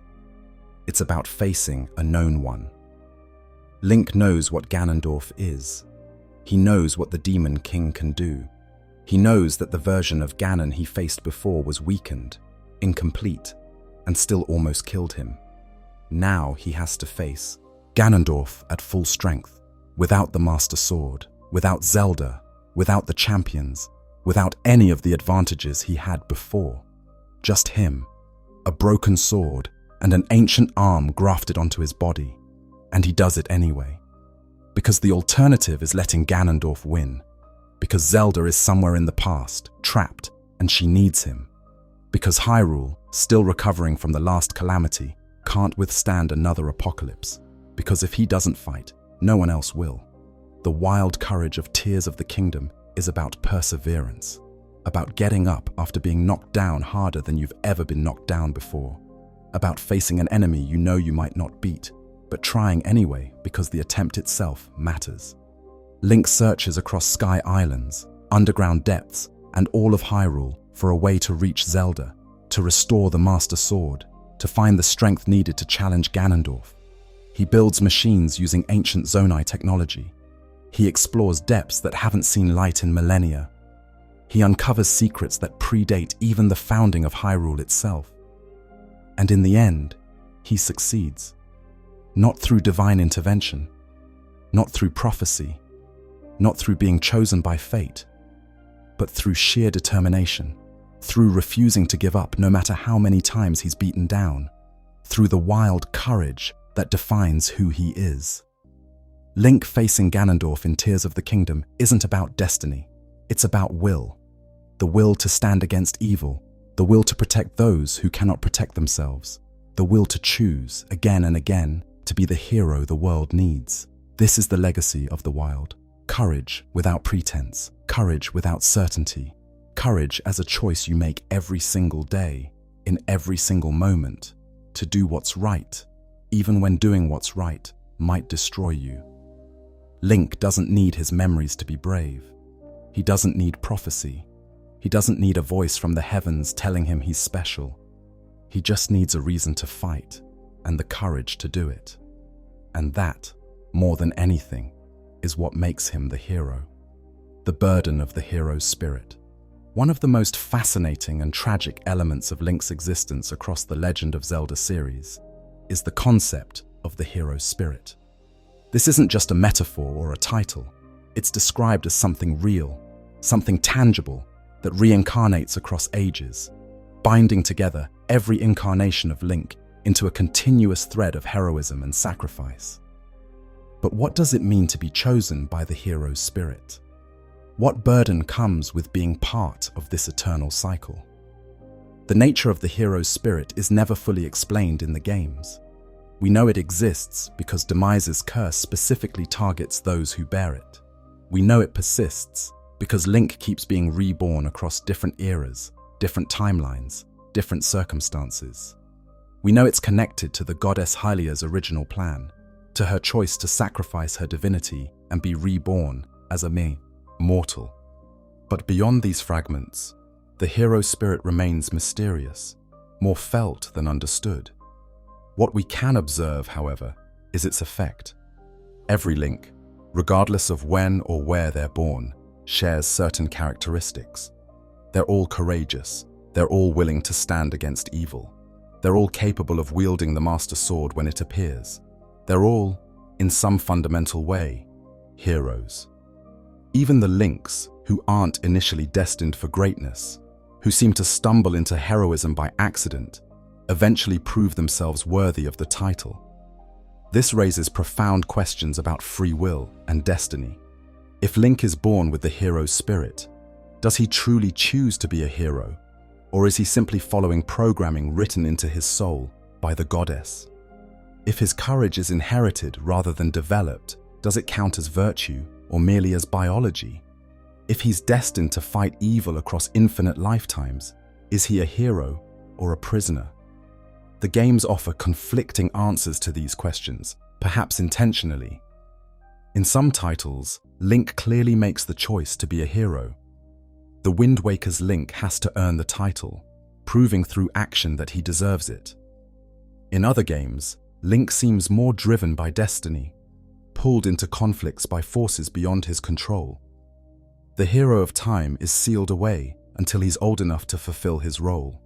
It's about facing a known one. Link knows what Ganondorf is. He knows what the Demon King can do. He knows that the version of Ganon he faced before was weakened, incomplete, and still almost killed him. Now he has to face Ganondorf at full strength, without the Master Sword, without Zelda, without the champions, without any of the advantages he had before. Just him, a broken sword, and an ancient arm grafted onto his body. And he does it anyway. Because the alternative is letting Ganondorf win. Because Zelda is somewhere in the past, trapped, and she needs him. Because Hyrule, still recovering from the last calamity, can't withstand another apocalypse. Because if he doesn't fight, no one else will. The wild courage of Tears of the Kingdom is about perseverance. About getting up after being knocked down harder than you've ever been knocked down before. About facing an enemy you know you might not beat, but trying anyway because the attempt itself matters. Link searches across Sky Islands, underground depths, and all of Hyrule for a way to reach Zelda, to restore the Master Sword, to find the strength needed to challenge Ganondorf. He builds machines using ancient Zonai technology. He explores depths that haven't seen light in millennia. He uncovers secrets that predate even the founding of Hyrule itself. And in the end, he succeeds. Not through divine intervention, not through prophecy, not through being chosen by fate, but through sheer determination, through refusing to give up no matter how many times he's beaten down, through the wild courage that defines who he is. Link facing Ganondorf in Tears of the Kingdom isn't about destiny, it's about will. The will to stand against evil, the will to protect those who cannot protect themselves, the will to choose again and again to be the hero the world needs. This is the legacy of the wild. Courage without pretense, courage without certainty, courage as a choice you make every single day, in every single moment, to do what's right, even when doing what's right might destroy you. Link doesn't need his memories to be brave. He doesn't need prophecy. He doesn't need a voice from the heavens telling him he's special. He just needs a reason to fight and the courage to do it. And that, more than anything, is what makes him the hero. The burden of the hero's spirit. One of the most fascinating and tragic elements of Link's existence across the Legend of Zelda series is the concept of the hero's spirit. This isn't just a metaphor or a title. It's described as something real, something tangible that reincarnates across ages, binding together every incarnation of Link into a continuous thread of heroism and sacrifice. But what does it mean to be chosen by the hero's spirit? What burden comes with being part of this eternal cycle? The nature of the hero's spirit is never fully explained in the games. We know it exists because Demise's curse specifically targets those who bear it. We know it persists because Link keeps being reborn across different eras, different timelines, different circumstances. We know it's connected to the goddess Hylia's original plan, to her choice to sacrifice her divinity and be reborn as a mere mortal. But beyond these fragments, the hero's spirit remains mysterious, more felt than understood. What we can observe, however, is its effect. Every Link, regardless of when or where they're born, shares certain characteristics. They're all courageous, they're all willing to stand against evil. They're all capable of wielding the Master Sword when it appears. They're all, in some fundamental way, heroes. Even the Links, who aren't initially destined for greatness, who seem to stumble into heroism by accident, eventually prove themselves worthy of the title. This raises profound questions about free will and destiny. If Link is born with the hero's spirit, does he truly choose to be a hero? Or is he simply following programming written into his soul by the goddess? If his courage is inherited rather than developed, does it count as virtue or merely as biology? If he's destined to fight evil across infinite lifetimes, is he a hero or a prisoner? The games offer conflicting answers to these questions, perhaps intentionally. In some titles, Link clearly makes the choice to be a hero. The Wind Waker's Link has to earn the title, proving through action that he deserves it. In other games, Link seems more driven by destiny, pulled into conflicts by forces beyond his control. The hero of time is sealed away until he's old enough to fulfill his role.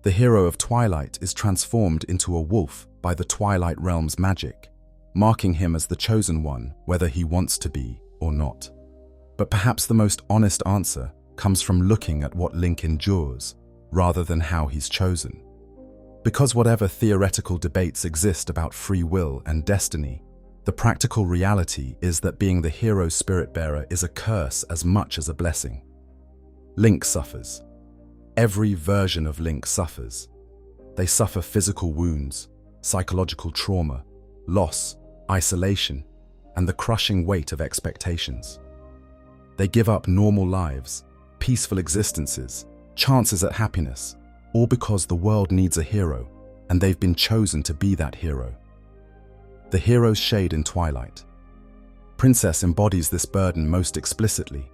The hero of Twilight is transformed into a wolf by the Twilight Realm's magic, marking him as the chosen one, whether he wants to be or not. But perhaps the most honest answer comes from looking at what Link endures, rather than how he's chosen. Because whatever theoretical debates exist about free will and destiny, the practical reality is that being the hero's spirit-bearer is a curse as much as a blessing. Link suffers. Every version of Link suffers. They suffer physical wounds, psychological trauma, loss, isolation, and the crushing weight of expectations. They give up normal lives, peaceful existences, chances at happiness, all because the world needs a hero, and they've been chosen to be that hero. The hero's shade in Twilight. Princess embodies this burden most explicitly.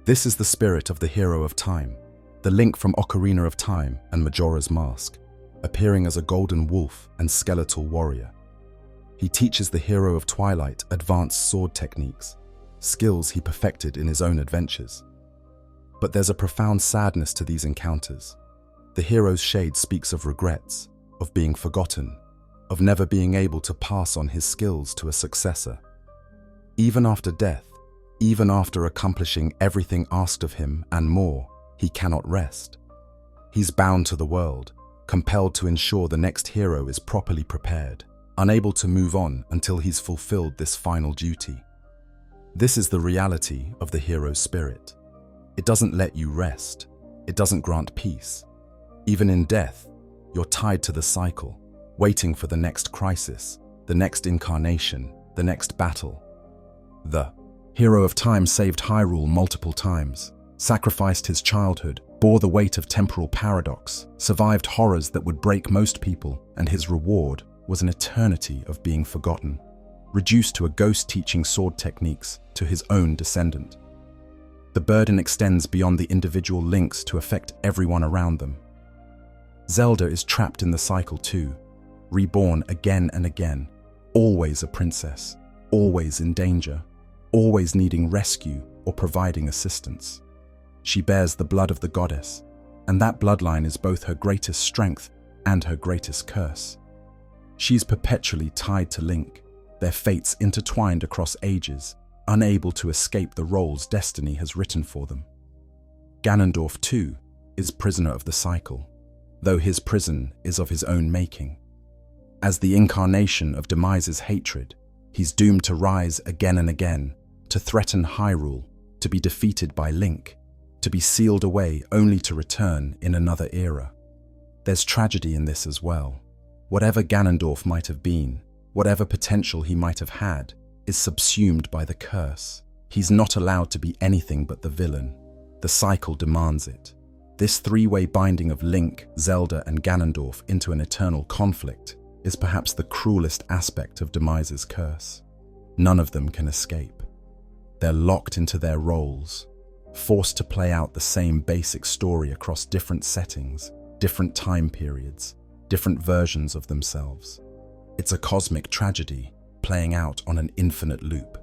This is the spirit of the hero of time, the Link from Ocarina of Time and Majora's Mask, appearing as a golden wolf and skeletal warrior. He teaches the hero of Twilight advanced sword techniques, skills he perfected in his own adventures. But there's a profound sadness to these encounters. The hero's shade speaks of regrets, of being forgotten, of never being able to pass on his skills to a successor. Even after death, even after accomplishing everything asked of him and more, he cannot rest. He's bound to the world, compelled to ensure the next hero is properly prepared, unable to move on until he's fulfilled this final duty. This is the reality of the hero's spirit. It doesn't let you rest. It doesn't grant peace. Even in death, you're tied to the cycle, waiting for the next crisis, the next incarnation, the next battle. The hero of time saved Hyrule multiple times, sacrificed his childhood, bore the weight of temporal paradox, survived horrors that would break most people, and his reward was an eternity of being forgotten, reduced to a ghost teaching sword techniques to his own descendant. The burden extends beyond the individual Links to affect everyone around them. Zelda is trapped in the cycle too, reborn again and again, always a princess, always in danger, always needing rescue or providing assistance. She bears the blood of the goddess, and that bloodline is both her greatest strength and her greatest curse. She's perpetually tied to Link, their fates intertwined across ages, unable to escape the roles destiny has written for them. Ganondorf, too, is prisoner of the cycle, though his prison is of his own making. As the incarnation of Demise's hatred, he's doomed to rise again and again, to threaten Hyrule, to be defeated by Link, to be sealed away only to return in another era. There's tragedy in this as well. Whatever Ganondorf might have been, whatever potential he might have had, is subsumed by the curse. He's not allowed to be anything but the villain. The cycle demands it. This three-way binding of Link, Zelda, and Ganondorf into an eternal conflict is perhaps the cruelest aspect of Demise's curse. None of them can escape. They're locked into their roles, forced to play out the same basic story across different settings, different time periods, different versions of themselves. It's a cosmic tragedy playing out on an infinite loop,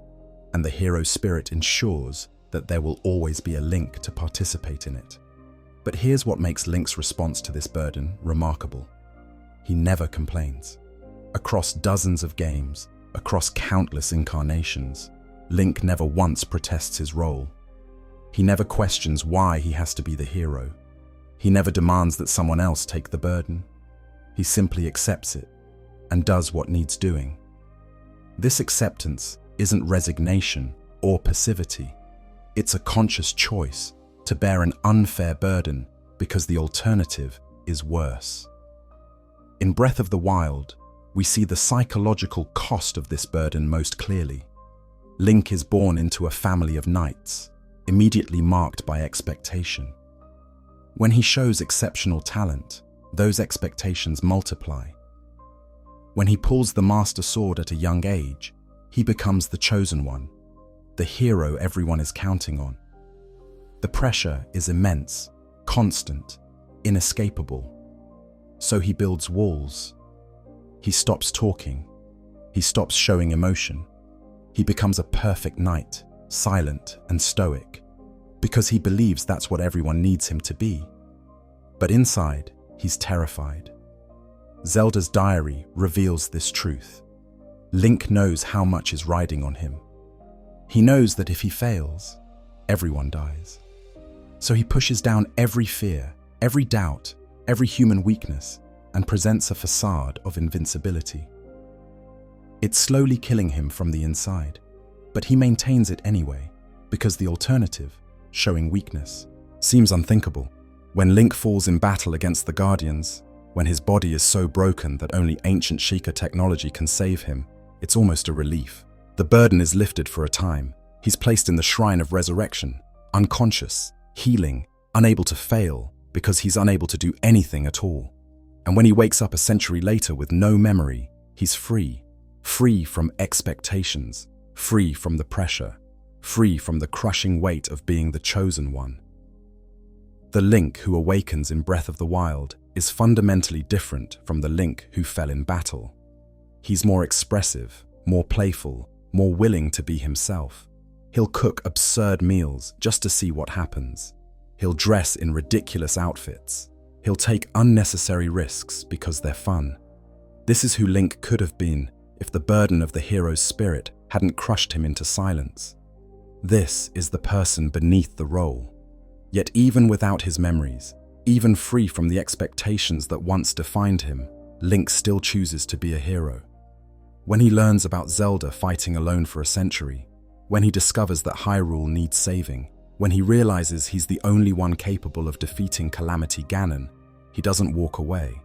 and the hero's spirit ensures that there will always be a Link to participate in it. But here's what makes Link's response to this burden remarkable. He never complains. Across dozens of games, across countless incarnations, Link never once protests his role. He never questions why he has to be the hero. He never demands that someone else take the burden. He simply accepts it and does what needs doing. This acceptance isn't resignation or passivity. It's a conscious choice to bear an unfair burden because the alternative is worse. In Breath of the Wild, we see the psychological cost of this burden most clearly. Link is born into a family of knights, immediately marked by expectation. When he shows exceptional talent, those expectations multiply. When he pulls the Master Sword at a young age, he becomes the chosen one, the hero everyone is counting on. The pressure is immense, constant, inescapable. So he builds walls. He stops talking. He stops showing emotion. He becomes a perfect knight, silent and stoic, because he believes that's what everyone needs him to be. But inside, he's terrified. Zelda's diary reveals this truth. Link knows how much is riding on him. He knows that if he fails, everyone dies. So he pushes down every fear, every doubt, every human weakness, and presents a facade of invincibility. It's slowly killing him from the inside, but he maintains it anyway, because the alternative, showing weakness, seems unthinkable. When Link falls in battle against the Guardians, when his body is so broken that only ancient Sheikah technology can save him, it's almost a relief. The burden is lifted for a time. He's placed in the shrine of resurrection, unconscious, healing, unable to fail, because he's unable to do anything at all. And when he wakes up a century later with no memory, he's free. Free from expectations, free from the pressure, free from the crushing weight of being the chosen one. The Link who awakens in Breath of the Wild is fundamentally different from the Link who fell in battle. He's more expressive, more playful, more willing to be himself. He'll cook absurd meals just to see what happens. He'll dress in ridiculous outfits. He'll take unnecessary risks because they're fun. This is who Link could have been if the burden of the hero's spirit hadn't crushed him into silence. This is the person beneath the role. Yet even without his memories, even free from the expectations that once defined him, Link still chooses to be a hero. When he learns about Zelda fighting alone for a century, when he discovers that Hyrule needs saving, when he realizes he's the only one capable of defeating Calamity Ganon, he doesn't walk away.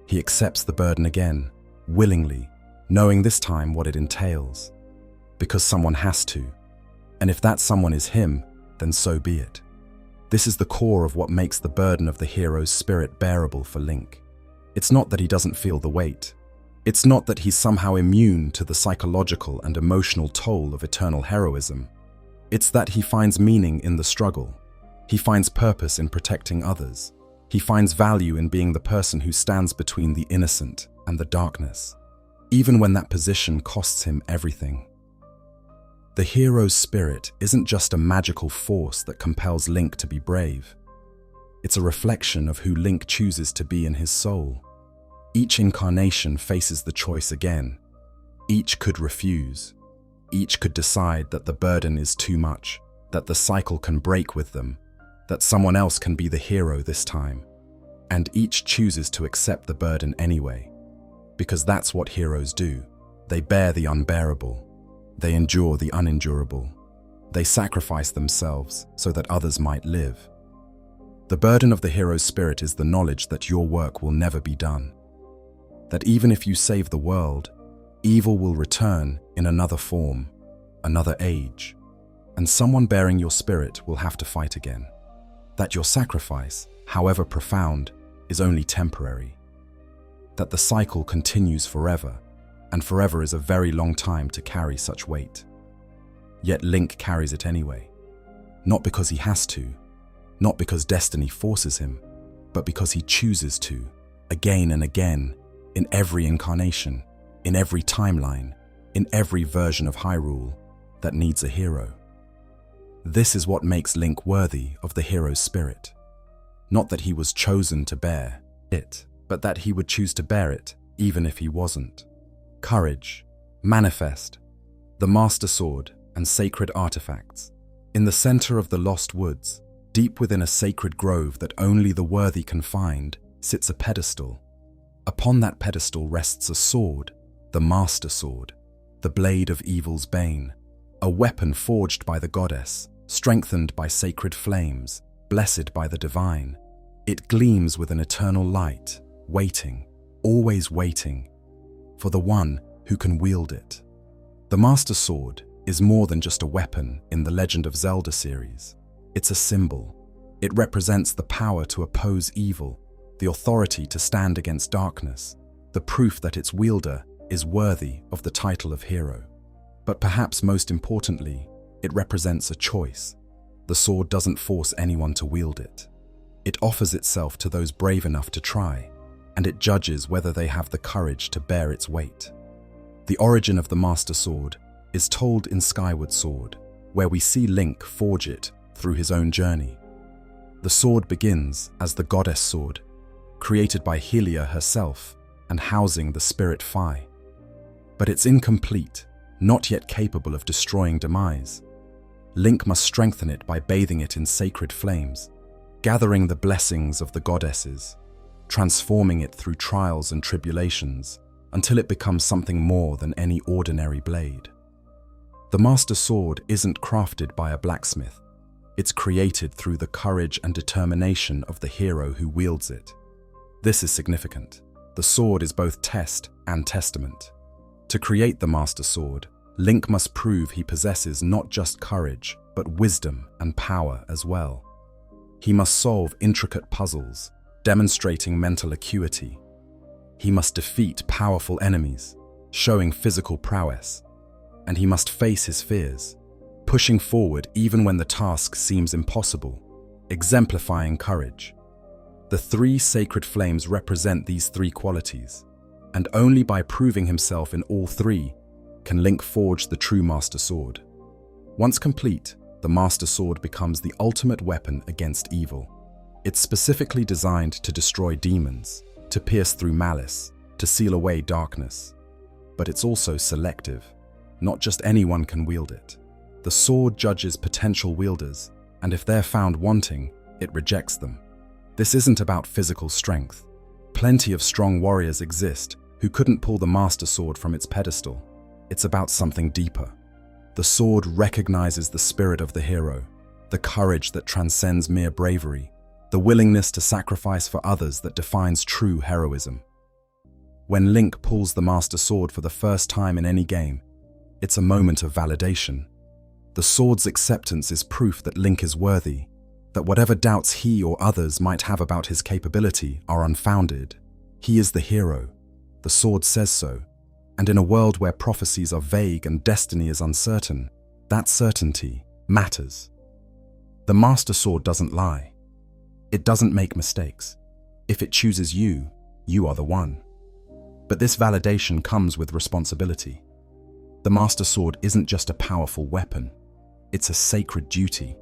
He accepts the burden again, willingly, knowing this time what it entails. Because someone has to. And if that someone is him, then so be it. This is the core of what makes the burden of the hero's spirit bearable for Link. It's not that he doesn't feel the weight. It's not that he's somehow immune to the psychological and emotional toll of eternal heroism. It's that he finds meaning in the struggle. He finds purpose in protecting others. He finds value in being the person who stands between the innocent and the darkness, even when that position costs him everything. The hero's spirit isn't just a magical force that compels Link to be brave. It's a reflection of who Link chooses to be in his soul. Each incarnation faces the choice again. Each could refuse. Each could decide that the burden is too much, that the cycle can break with them, that someone else can be the hero this time. And each chooses to accept the burden anyway, because that's what heroes do. They bear the unbearable. They endure the unendurable. They sacrifice themselves so that others might live. The burden of the hero's spirit is the knowledge that your work will never be done. That even if you save the world, evil will return in another form, another age, and someone bearing your spirit will have to fight again. That your sacrifice, however profound, is only temporary. That the cycle continues forever, and forever is a very long time to carry such weight. Yet Link carries it anyway. Not because he has to, not because destiny forces him, but because he chooses to, again and again, in every incarnation, in every timeline, in every version of Hyrule that needs a hero. This is what makes Link worthy of the hero's spirit. Not that he was chosen to bear it, but that he would choose to bear it even if he wasn't. Courage, manifest, the Master Sword and sacred artifacts. In the center of the Lost Woods, deep within a sacred grove that only the worthy can find, sits a pedestal. Upon that pedestal rests a sword, the Master Sword, the blade of evil's bane, a weapon forged by the goddess, strengthened by sacred flames, blessed by the divine. It gleams with an eternal light, waiting, always waiting, for the one who can wield it. The Master Sword is more than just a weapon in the Legend of Zelda series. It's a symbol. It represents the power to oppose evil, the authority to stand against darkness, the proof that its wielder is worthy of the title of hero. But perhaps most importantly, it represents a choice. The sword doesn't force anyone to wield it. It offers itself to those brave enough to try, and it judges whether they have the courage to bear its weight. The origin of the Master Sword is told in Skyward Sword, where we see Link forge it through his own journey. The sword begins as the goddess sword, created by Hylia herself and housing the spirit Phi. But it's incomplete, not yet capable of destroying demise. Link must strengthen it by bathing it in sacred flames, gathering the blessings of the goddesses, transforming it through trials and tribulations until it becomes something more than any ordinary blade. The Master Sword isn't crafted by a blacksmith. It's created through the courage and determination of the hero who wields it. This is significant. The sword is both test and testament. To create the Master Sword, Link must prove he possesses not just courage, but wisdom and power as well. He must solve intricate puzzles, demonstrating mental acuity. He must defeat powerful enemies, showing physical prowess. And he must face his fears, pushing forward even when the task seems impossible, exemplifying courage. The three sacred flames represent these three qualities, and only by proving himself in all three can Link forge the true Master Sword. Once complete, the Master Sword becomes the ultimate weapon against evil. It's specifically designed to destroy demons, to pierce through malice, to seal away darkness. But it's also selective. Not just anyone can wield it. The sword judges potential wielders, and if they're found wanting, it rejects them. This isn't about physical strength. Plenty of strong warriors exist who couldn't pull the Master Sword from its pedestal. It's about something deeper. The sword recognizes the spirit of the hero, the courage that transcends mere bravery, the willingness to sacrifice for others that defines true heroism. When Link pulls the Master Sword for the first time in any game, it's a moment of validation. The sword's acceptance is proof that Link is worthy, that whatever doubts he or others might have about his capability are unfounded. He is the hero. The sword says so. And in a world where prophecies are vague and destiny is uncertain, that certainty matters. The Master Sword doesn't lie. It doesn't make mistakes. If it chooses you, you are the one. But this validation comes with responsibility. The Master Sword isn't just a powerful weapon. It's a sacred duty.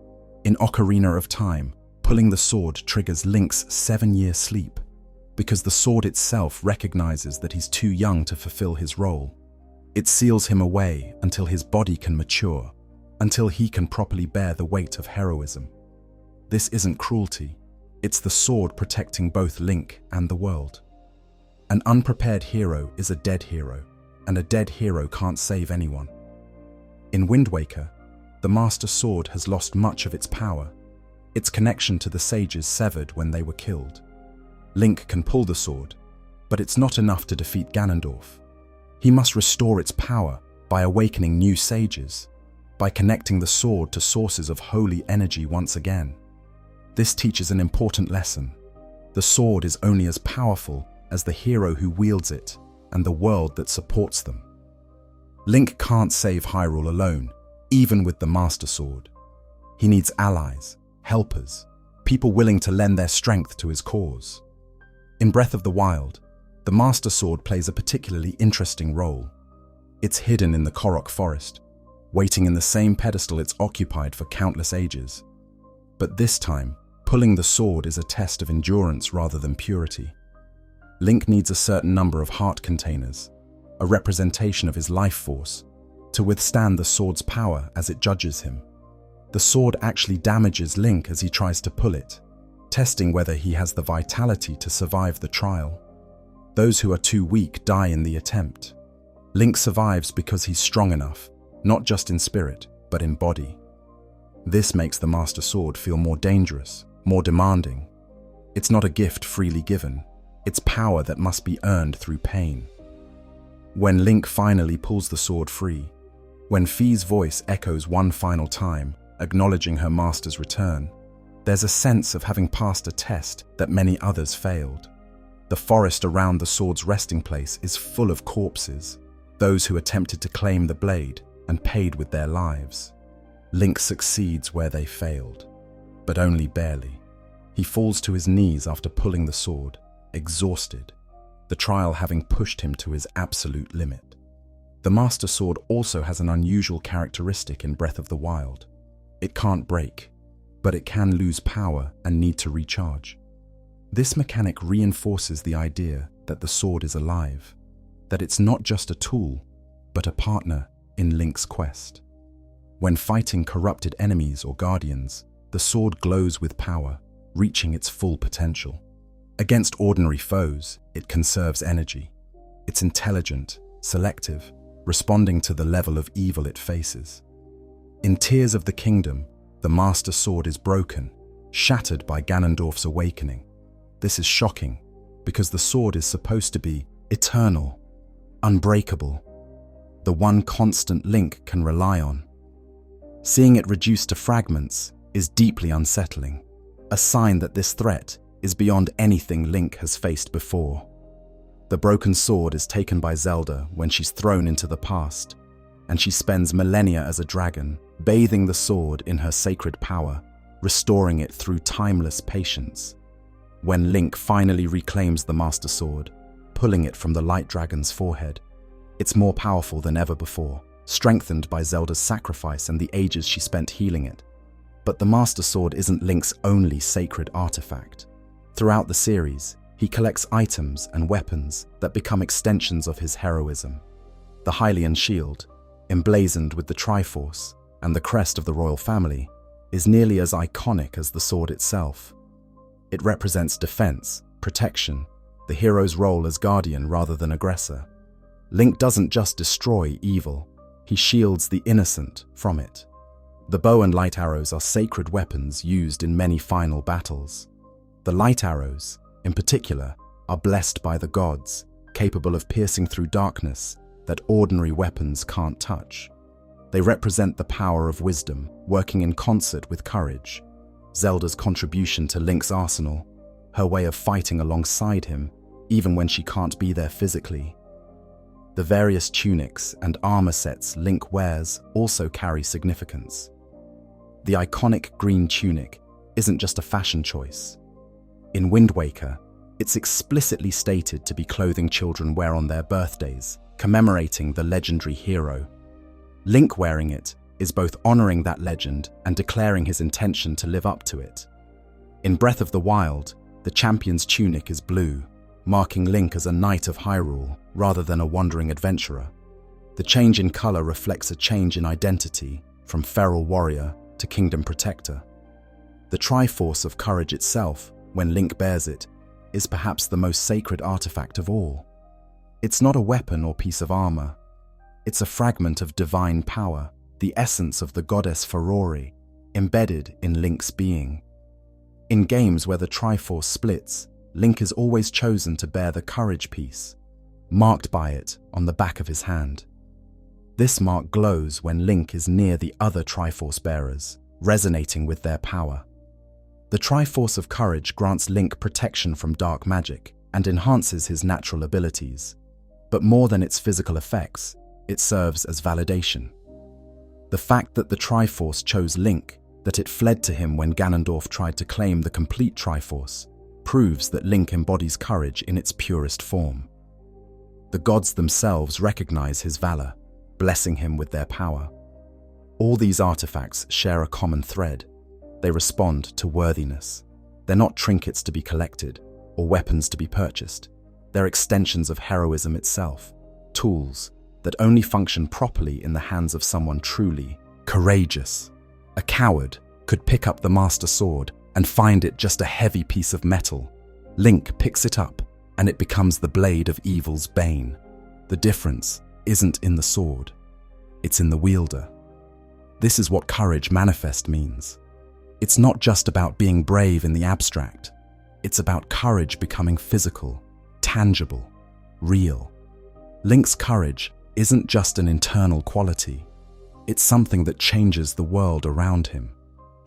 In Ocarina of Time, pulling the sword triggers Link's 7-year sleep, because the sword itself recognizes that he's too young to fulfill his role. It seals him away until his body can mature, until he can properly bear the weight of heroism. This isn't cruelty. It's the sword protecting both Link and the world. An unprepared hero is a dead hero, and a dead hero can't save anyone. In Wind Waker, the Master Sword has lost much of its power. Its connection to the sages severed when they were killed. Link can pull the sword, but it's not enough to defeat Ganondorf. He must restore its power by awakening new sages, by connecting the sword to sources of holy energy once again. This teaches an important lesson. The sword is only as powerful as the hero who wields it and the world that supports them. Link can't save Hyrule alone, even with the Master Sword. He needs allies, helpers, people willing to lend their strength to his cause. In Breath of the Wild, the Master Sword plays a particularly interesting role. It's hidden in the Korok Forest, waiting in the same pedestal it's occupied for countless ages. But this time, pulling the sword is a test of endurance rather than purity. Link needs a certain number of heart containers, a representation of his life force, to withstand the sword's power as it judges him. The sword actually damages Link as he tries to pull it, testing whether he has the vitality to survive the trial. Those who are too weak die in the attempt. Link survives because he's strong enough, not just in spirit, but in body. This makes the Master Sword feel more dangerous, more demanding. It's not a gift freely given. It's power that must be earned through pain. When Link finally pulls the sword free, when Fi's voice echoes one final time, acknowledging her master's return, There's a sense of having passed a test that many others failed. The forest around the sword's resting place is full of corpses, those who attempted to claim the blade and paid with their lives. Link succeeds where they failed, but only barely. He falls to his knees after pulling the sword, exhausted, the trial having pushed him to his absolute limit. The Master Sword also has an unusual characteristic in Breath of the Wild. It can't break, but it can lose power and need to recharge. This mechanic reinforces the idea that the sword is alive, that it's not just a tool, but a partner in Link's quest. When fighting corrupted enemies or guardians, the sword glows with power, reaching its full potential. Against ordinary foes, it conserves energy. It's intelligent, selective, responding to the level of evil it faces. In Tears of the Kingdom, the Master Sword is broken, shattered by Ganondorf's awakening. This is shocking, because the sword is supposed to be eternal, unbreakable, the one constant Link can rely on. Seeing it reduced to fragments is deeply unsettling, a sign that this threat is beyond anything Link has faced before. The broken sword is taken by Zelda when she's thrown into the past, and she spends millennia as a dragon, bathing the sword in her sacred power, restoring it through timeless patience. When Link finally reclaims the Master Sword, pulling it from the Light Dragon's forehead, it's more powerful than ever before, strengthened by Zelda's sacrifice and the ages she spent healing it. But the Master Sword isn't Link's only sacred artifact. Throughout the series, he collects items and weapons that become extensions of his heroism. The Hylian shield, emblazoned with the Triforce and the crest of the royal family, is nearly as iconic as the sword itself. It represents defense, protection, the hero's role as guardian rather than aggressor. Link doesn't just destroy evil, he shields the innocent from it. The bow and light arrows are sacred weapons used in many final battles. The light arrows, in particular, are blessed by the gods, capable of piercing through darkness that ordinary weapons can't touch. They represent the power of wisdom, working in concert with courage. Zelda's contribution to Link's arsenal, her way of fighting alongside him, even when she can't be there physically. The various tunics and armor sets Link wears also carry significance. The iconic green tunic isn't just a fashion choice. In Wind Waker, it's explicitly stated to be clothing children wear on their birthdays, commemorating the legendary hero. Link wearing it is both honoring that legend and declaring his intention to live up to it. In Breath of the Wild, the champion's tunic is blue, marking Link as a knight of Hyrule rather than a wandering adventurer. The change in color reflects a change in identity from feral warrior to kingdom protector. The Triforce of Courage itself, when Link bears it, is perhaps the most sacred artifact of all. It's not a weapon or piece of armor. It's a fragment of divine power, the essence of the goddess Ferori, embedded in Link's being. In games where the Triforce splits, Link is always chosen to bear the courage piece, marked by it on the back of his hand. This mark glows when Link is near the other Triforce bearers, resonating with their power. The Triforce of Courage grants Link protection from dark magic and enhances his natural abilities. But more than its physical effects, it serves as validation. The fact that the Triforce chose Link, that it fled to him when Ganondorf tried to claim the complete Triforce, proves that Link embodies courage in its purest form. The gods themselves recognize his valor, blessing him with their power. All these artifacts share a common thread. They respond to worthiness. They're not trinkets to be collected or weapons to be purchased. They're extensions of heroism itself, tools that only function properly in the hands of someone truly courageous. A coward could pick up the Master Sword and find it just a heavy piece of metal. Link picks it up, and it becomes the blade of evil's bane. The difference isn't in the sword, it's in the wielder. This is what courage manifest means. It's not just about being brave in the abstract. It's about courage becoming physical, tangible, real. Link's courage isn't just an internal quality. It's something that changes the world around him.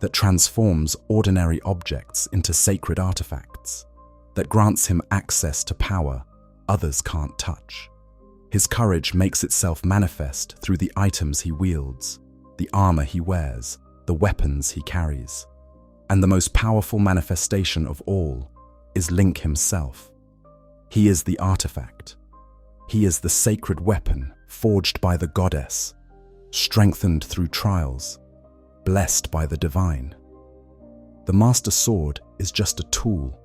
that transforms ordinary objects into sacred artifacts, that grants him access to power others can't touch. His courage makes itself manifest through the items he wields, the armor he wears, the weapons he carries. And the most powerful manifestation of all is Link himself. He is the artifact. He is the sacred weapon forged by the goddess, strengthened through trials, blessed by the divine. The Master Sword is just a tool.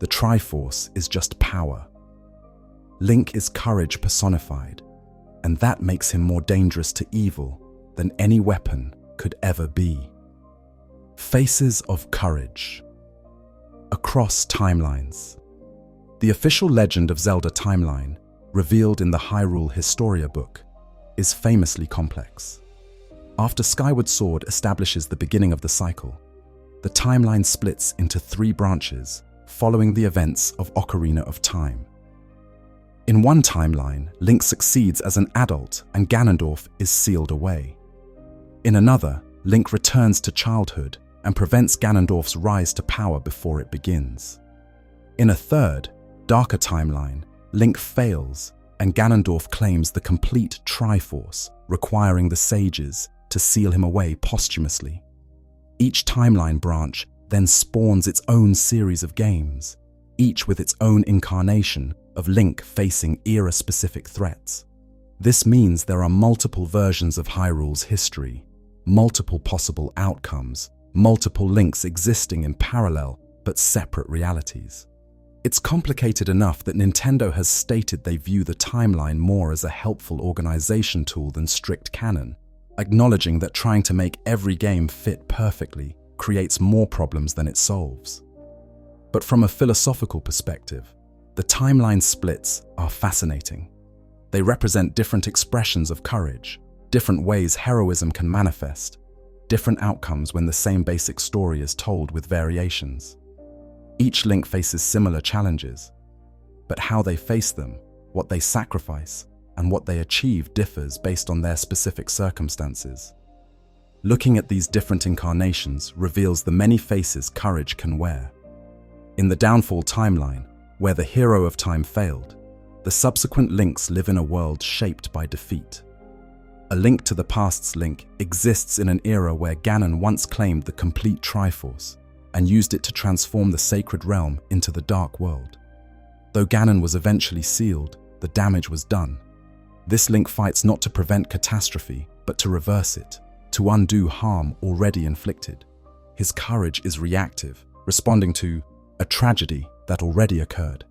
The Triforce is just power. Link is courage personified, and that makes him more dangerous to evil than any weapon could ever be. Faces of Courage. Across timelines. The official Legend of Zelda timeline, revealed in the Hyrule Historia book, is famously complex. After Skyward Sword establishes the beginning of the cycle, the timeline splits into 3 branches following the events of Ocarina of Time. In one timeline, Link succeeds as an adult and Ganondorf is sealed away. In another, Link returns to childhood and prevents Ganondorf's rise to power before it begins. In a third, darker timeline, Link fails and Ganondorf claims the complete Triforce, requiring the sages to seal him away posthumously. Each timeline branch then spawns its own series of games, each with its own incarnation of Link facing era-specific threats. This means there are multiple versions of Hyrule's history, multiple possible outcomes, multiple Links existing in parallel but separate realities. It's complicated enough that Nintendo has stated they view the timeline more as a helpful organization tool than strict canon, acknowledging that trying to make every game fit perfectly creates more problems than it solves. But from a philosophical perspective, the timeline splits are fascinating. They represent different expressions of courage, different ways heroism can manifest, different outcomes when the same basic story is told with variations. Each Link faces similar challenges, but how they face them, what they sacrifice, and what they achieve differs based on their specific circumstances. Looking at these different incarnations reveals the many faces courage can wear. In the Downfall timeline, where the hero of time failed, the subsequent Links live in a world shaped by defeat. A Link to the Past's Link exists in an era where Ganon once claimed the complete Triforce and used it to transform the sacred realm into the Dark World. Though Ganon was eventually sealed, the damage was done. This Link fights not to prevent catastrophe, but to reverse it, to undo harm already inflicted. His courage is reactive, responding to a tragedy that already occurred.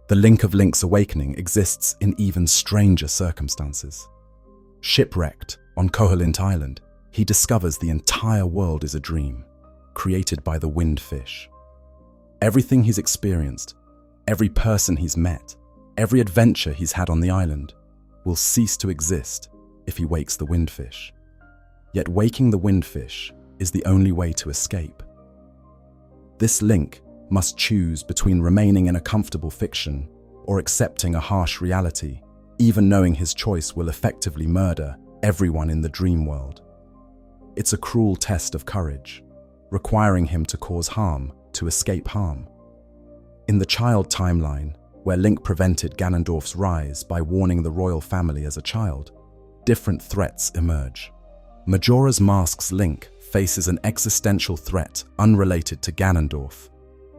The Link of Link's awakening exists in even stranger circumstances. Shipwrecked on Koholint Island, he discovers the entire world is a dream, created by the wind fish. Everything he's experienced, every person he's met, every adventure he's had on the island, will cease to exist if he wakes the windfish. Yet waking the windfish is the only way to escape. This Link must choose between remaining in a comfortable fiction or accepting a harsh reality, even knowing his choice will effectively murder everyone in the dream world. It's a cruel test of courage, requiring him to cause harm to escape harm. In the child timeline, where Link prevented Ganondorf's rise by warning the royal family as a child, different threats emerge. Majora's Mask's Link faces an existential threat unrelated to Ganondorf,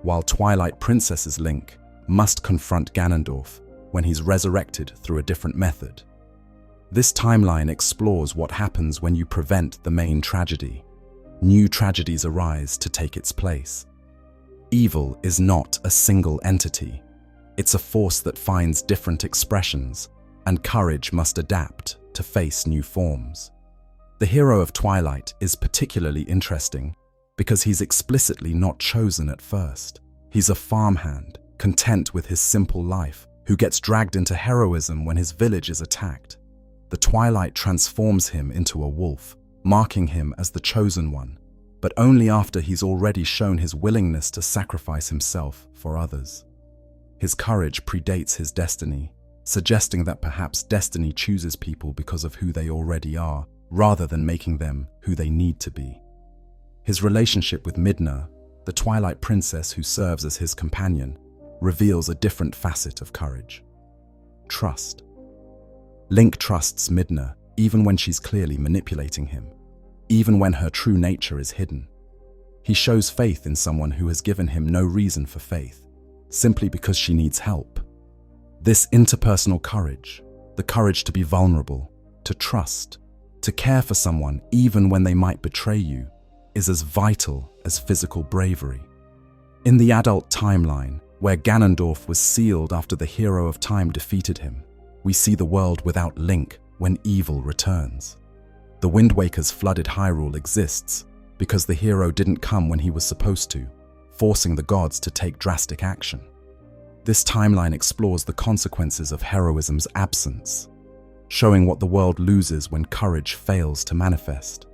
while Twilight Princess's Link must confront Ganondorf when he's resurrected through a different method. This timeline explores what happens when you prevent the main tragedy. New tragedies arise to take its place. Evil is not a single entity. It's a force that finds different expressions, and courage must adapt to face new forms. The hero of Twilight is particularly interesting because he's explicitly not chosen at first. He's a farmhand, content with his simple life, who gets dragged into heroism when his village is attacked. The Twilight transforms him into a wolf, marking him as the chosen one, but only after he's already shown his willingness to sacrifice himself for others. His courage predates his destiny, suggesting that perhaps destiny chooses people because of who they already are, rather than making them who they need to be. His relationship with Midna, the Twilight Princess who serves as his companion, reveals a different facet of courage. Trust. Link trusts Midna even when she's clearly manipulating him, even when her true nature is hidden. He shows faith in someone who has given him no reason for faith, simply because she needs help. This interpersonal courage, the courage to be vulnerable, to trust, to care for someone even when they might betray you, is as vital as physical bravery. In the adult timeline, where Ganondorf was sealed after the hero of time defeated him, we see the world without Link when evil returns. The Wind Waker's flooded Hyrule exists because the hero didn't come when he was supposed to, forcing the gods to take drastic action. This timeline explores the consequences of heroism's absence, showing what the world loses when courage fails to manifest.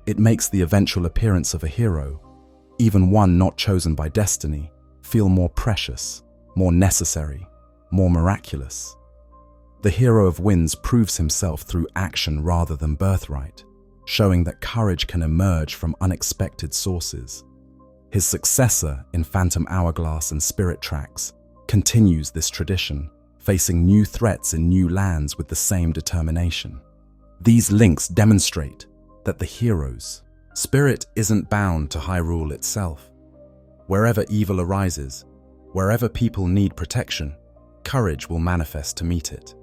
It makes the eventual appearance of a hero, even one not chosen by destiny, feel more precious, more necessary, more miraculous. The hero of Winds proves himself through action rather than birthright, showing that courage can emerge from unexpected sources. His successor in Phantom Hourglass and Spirit Tracks continues this tradition, facing new threats in new lands with the same determination. These links demonstrate that the hero's spirit isn't bound to Hyrule itself. Wherever evil arises, wherever people need protection, courage will manifest to meet it.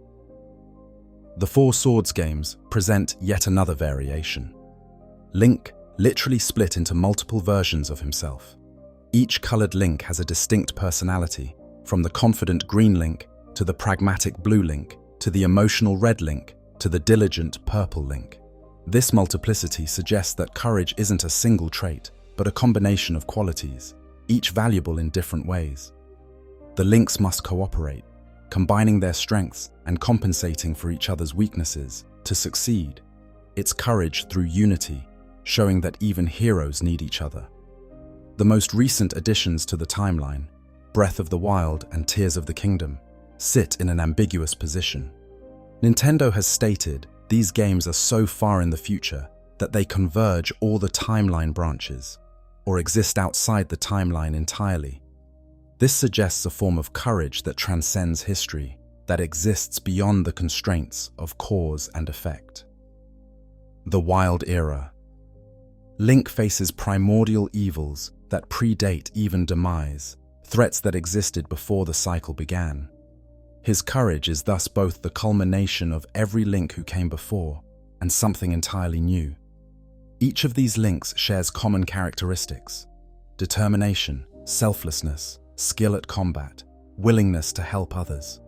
The Four Swords games present yet another variation. Link literally split into multiple versions of himself. Each colored Link has a distinct personality, from the confident green Link to the pragmatic blue Link, to the emotional red Link, to the diligent purple Link. This multiplicity suggests that courage isn't a single trait, but a combination of qualities, each valuable in different ways. The Links must cooperate, combining their strengths and compensating for each other's weaknesses to succeed. It's courage through unity, showing that even heroes need each other. The most recent additions to the timeline, Breath of the Wild and Tears of the Kingdom, sit in an ambiguous position. Nintendo has stated these games are so far in the future that they converge all the timeline branches, or exist outside the timeline entirely. This suggests a form of courage that transcends history, that exists beyond the constraints of cause and effect. The Wild Era. Link faces primordial evils that predate even demise, threats that existed before the cycle began. His courage is thus both the culmination of every Link who came before and something entirely new. Each of these links shares common characteristics: determination, selflessness, skill at combat, willingness to help others.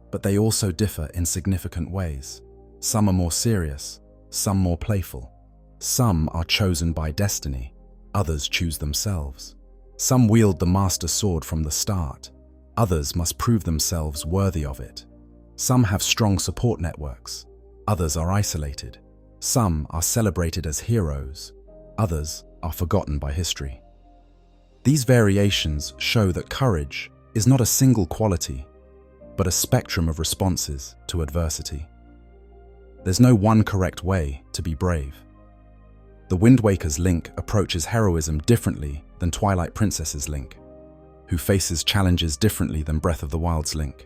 But they also differ in significant ways. Some are more serious, some more playful. Some are chosen by destiny, others choose themselves. Some wield the Master Sword from the start, others must prove themselves worthy of it. Some have strong support networks, others are isolated. Some are celebrated as heroes, others are forgotten by history. These variations show that courage is not a single quality, but a spectrum of responses to adversity. There's no one correct way to be brave. The Wind Waker's Link approaches heroism differently than Twilight Princess's Link, who faces challenges differently than Breath of the Wild's Link.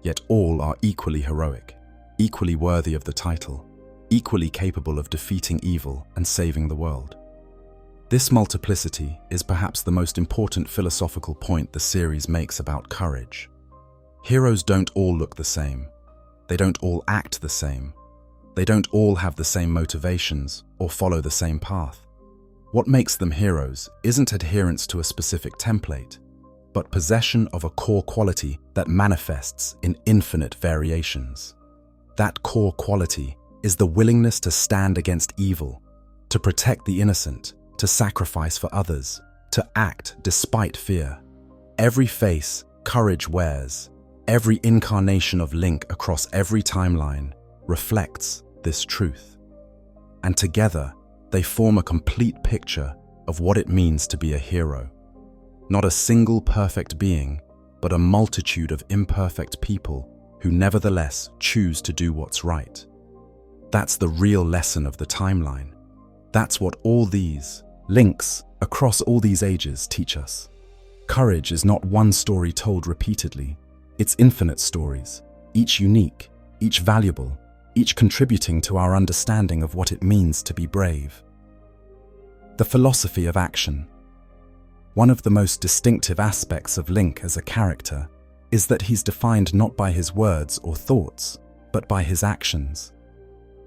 Yet all are equally heroic, equally worthy of the title, equally capable of defeating evil and saving the world. This multiplicity is perhaps the most important philosophical point the series makes about courage. Heroes don't all look the same. They don't all act the same. They don't all have the same motivations or follow the same path. What makes them heroes isn't adherence to a specific template, but possession of a core quality that manifests in infinite variations. That core quality is the willingness to stand against evil, to protect the innocent, to sacrifice for others, to act despite fear. Every face courage wears, every incarnation of Link across every timeline reflects this truth. And together, they form a complete picture of what it means to be a hero. Not a single perfect being, but a multitude of imperfect people who nevertheless choose to do what's right. That's the real lesson of the timeline. That's what all these, Links, across all these ages, teach us. Courage is not one story told repeatedly. It's infinite stories, each unique, each valuable, each contributing to our understanding of what it means to be brave. The philosophy of action. One of the most distinctive aspects of Link as a character is that he's defined not by his words or thoughts, but by his actions.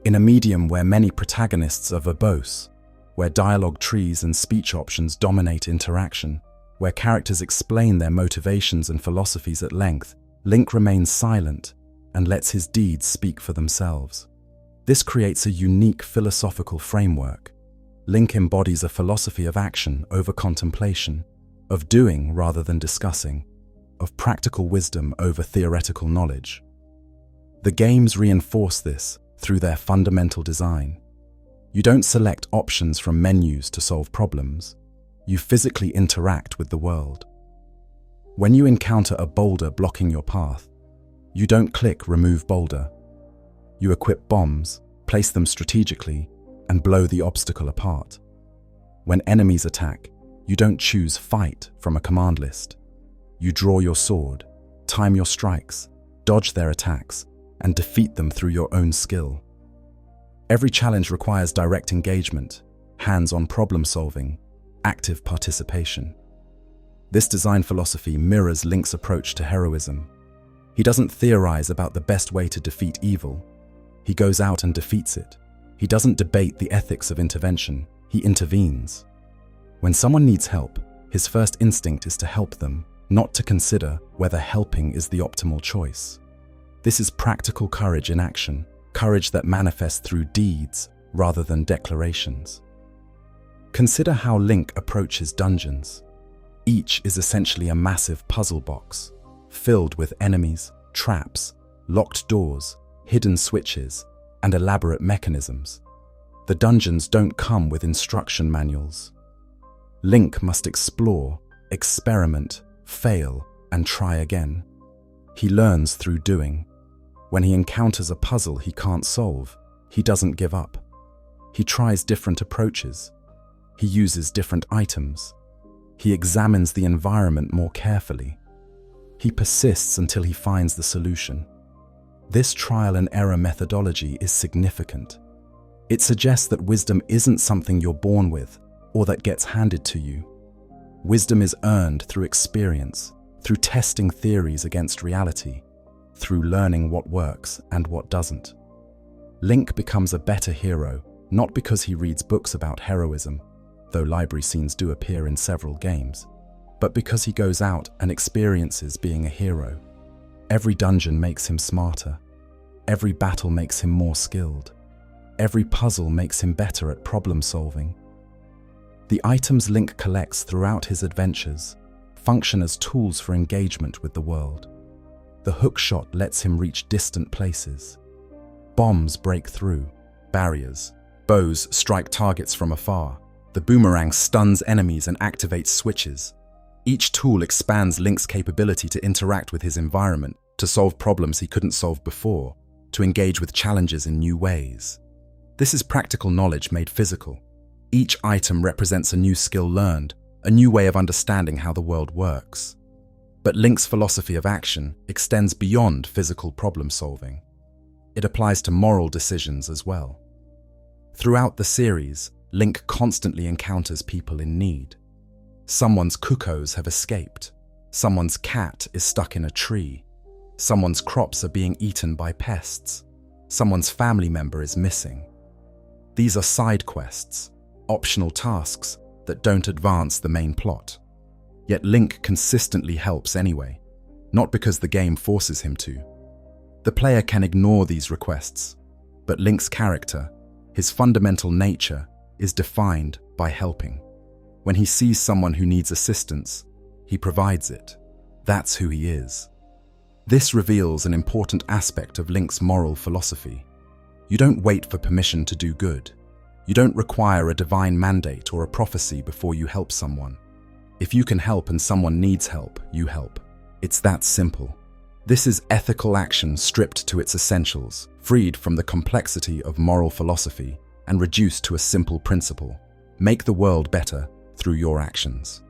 In a medium where many protagonists are verbose, where dialogue trees and speech options dominate interaction, where characters explain their motivations and philosophies at length, Link remains silent and lets his deeds speak for themselves. This creates a unique philosophical framework. Link embodies a philosophy of action over contemplation, of doing rather than discussing, of practical wisdom over theoretical knowledge. The games reinforce this through their fundamental design. You don't select options from menus to solve problems. You physically interact with the world. When you encounter a boulder blocking your path, you don't click Remove Boulder. You equip bombs, place them strategically, and blow the obstacle apart. When enemies attack, you don't choose Fight from a command list. You draw your sword, time your strikes, dodge their attacks, and defeat them through your own skill. Every challenge requires direct engagement, hands-on problem-solving, active participation. This design philosophy mirrors Link's approach to heroism. He doesn't theorize about the best way to defeat evil. He goes out and defeats it. He doesn't debate the ethics of intervention. He intervenes. When someone needs help, his first instinct is to help them, not to consider whether helping is the optimal choice. This is practical courage in action, courage that manifests through deeds rather than declarations. Consider how Link approaches dungeons. Each is essentially a massive puzzle box, filled with enemies, traps, locked doors, hidden switches, and elaborate mechanisms. The dungeons don't come with instruction manuals. Link must explore, experiment, fail, and try again. He learns through doing. When he encounters a puzzle he can't solve, he doesn't give up. He tries different approaches. He uses different items. He examines the environment more carefully. He persists until he finds the solution. This trial and error methodology is significant. It suggests that wisdom isn't something you're born with or that gets handed to you. Wisdom is earned through experience, through testing theories against reality, through learning what works and what doesn't. Link becomes a better hero, not because he reads books about heroism, though library scenes do appear in several games, but because he goes out and experiences being a hero. Every dungeon makes him smarter. Every battle makes him more skilled. Every puzzle makes him better at problem solving. The items Link collects throughout his adventures function as tools for engagement with the world. The hookshot lets him reach distant places. Bombs break through barriers. Bows strike targets from afar. The boomerang stuns enemies and activates switches. Each tool expands Link's capability to interact with his environment, to solve problems he couldn't solve before, to engage with challenges in new ways. This is practical knowledge made physical. Each item represents a new skill learned, a new way of understanding how the world works. But Link's philosophy of action extends beyond physical problem solving. It applies to moral decisions as well. Throughout the series, Link constantly encounters people in need. Someone's cuckoos have escaped. Someone's cat is stuck in a tree. Someone's crops are being eaten by pests. Someone's family member is missing. These are side quests, optional tasks that don't advance the main plot. Yet Link consistently helps anyway, not because the game forces him to. The player can ignore these requests, but Link's character, his fundamental nature, is defined by helping. When he sees someone who needs assistance, he provides it. That's who he is. This reveals an important aspect of Link's moral philosophy. You don't wait for permission to do good. You don't require a divine mandate or a prophecy before you help someone. If you can help and someone needs help, you help. It's that simple. This is ethical action stripped to its essentials, freed from the complexity of moral philosophy, and reduced to a simple principle. Make the world better through your actions.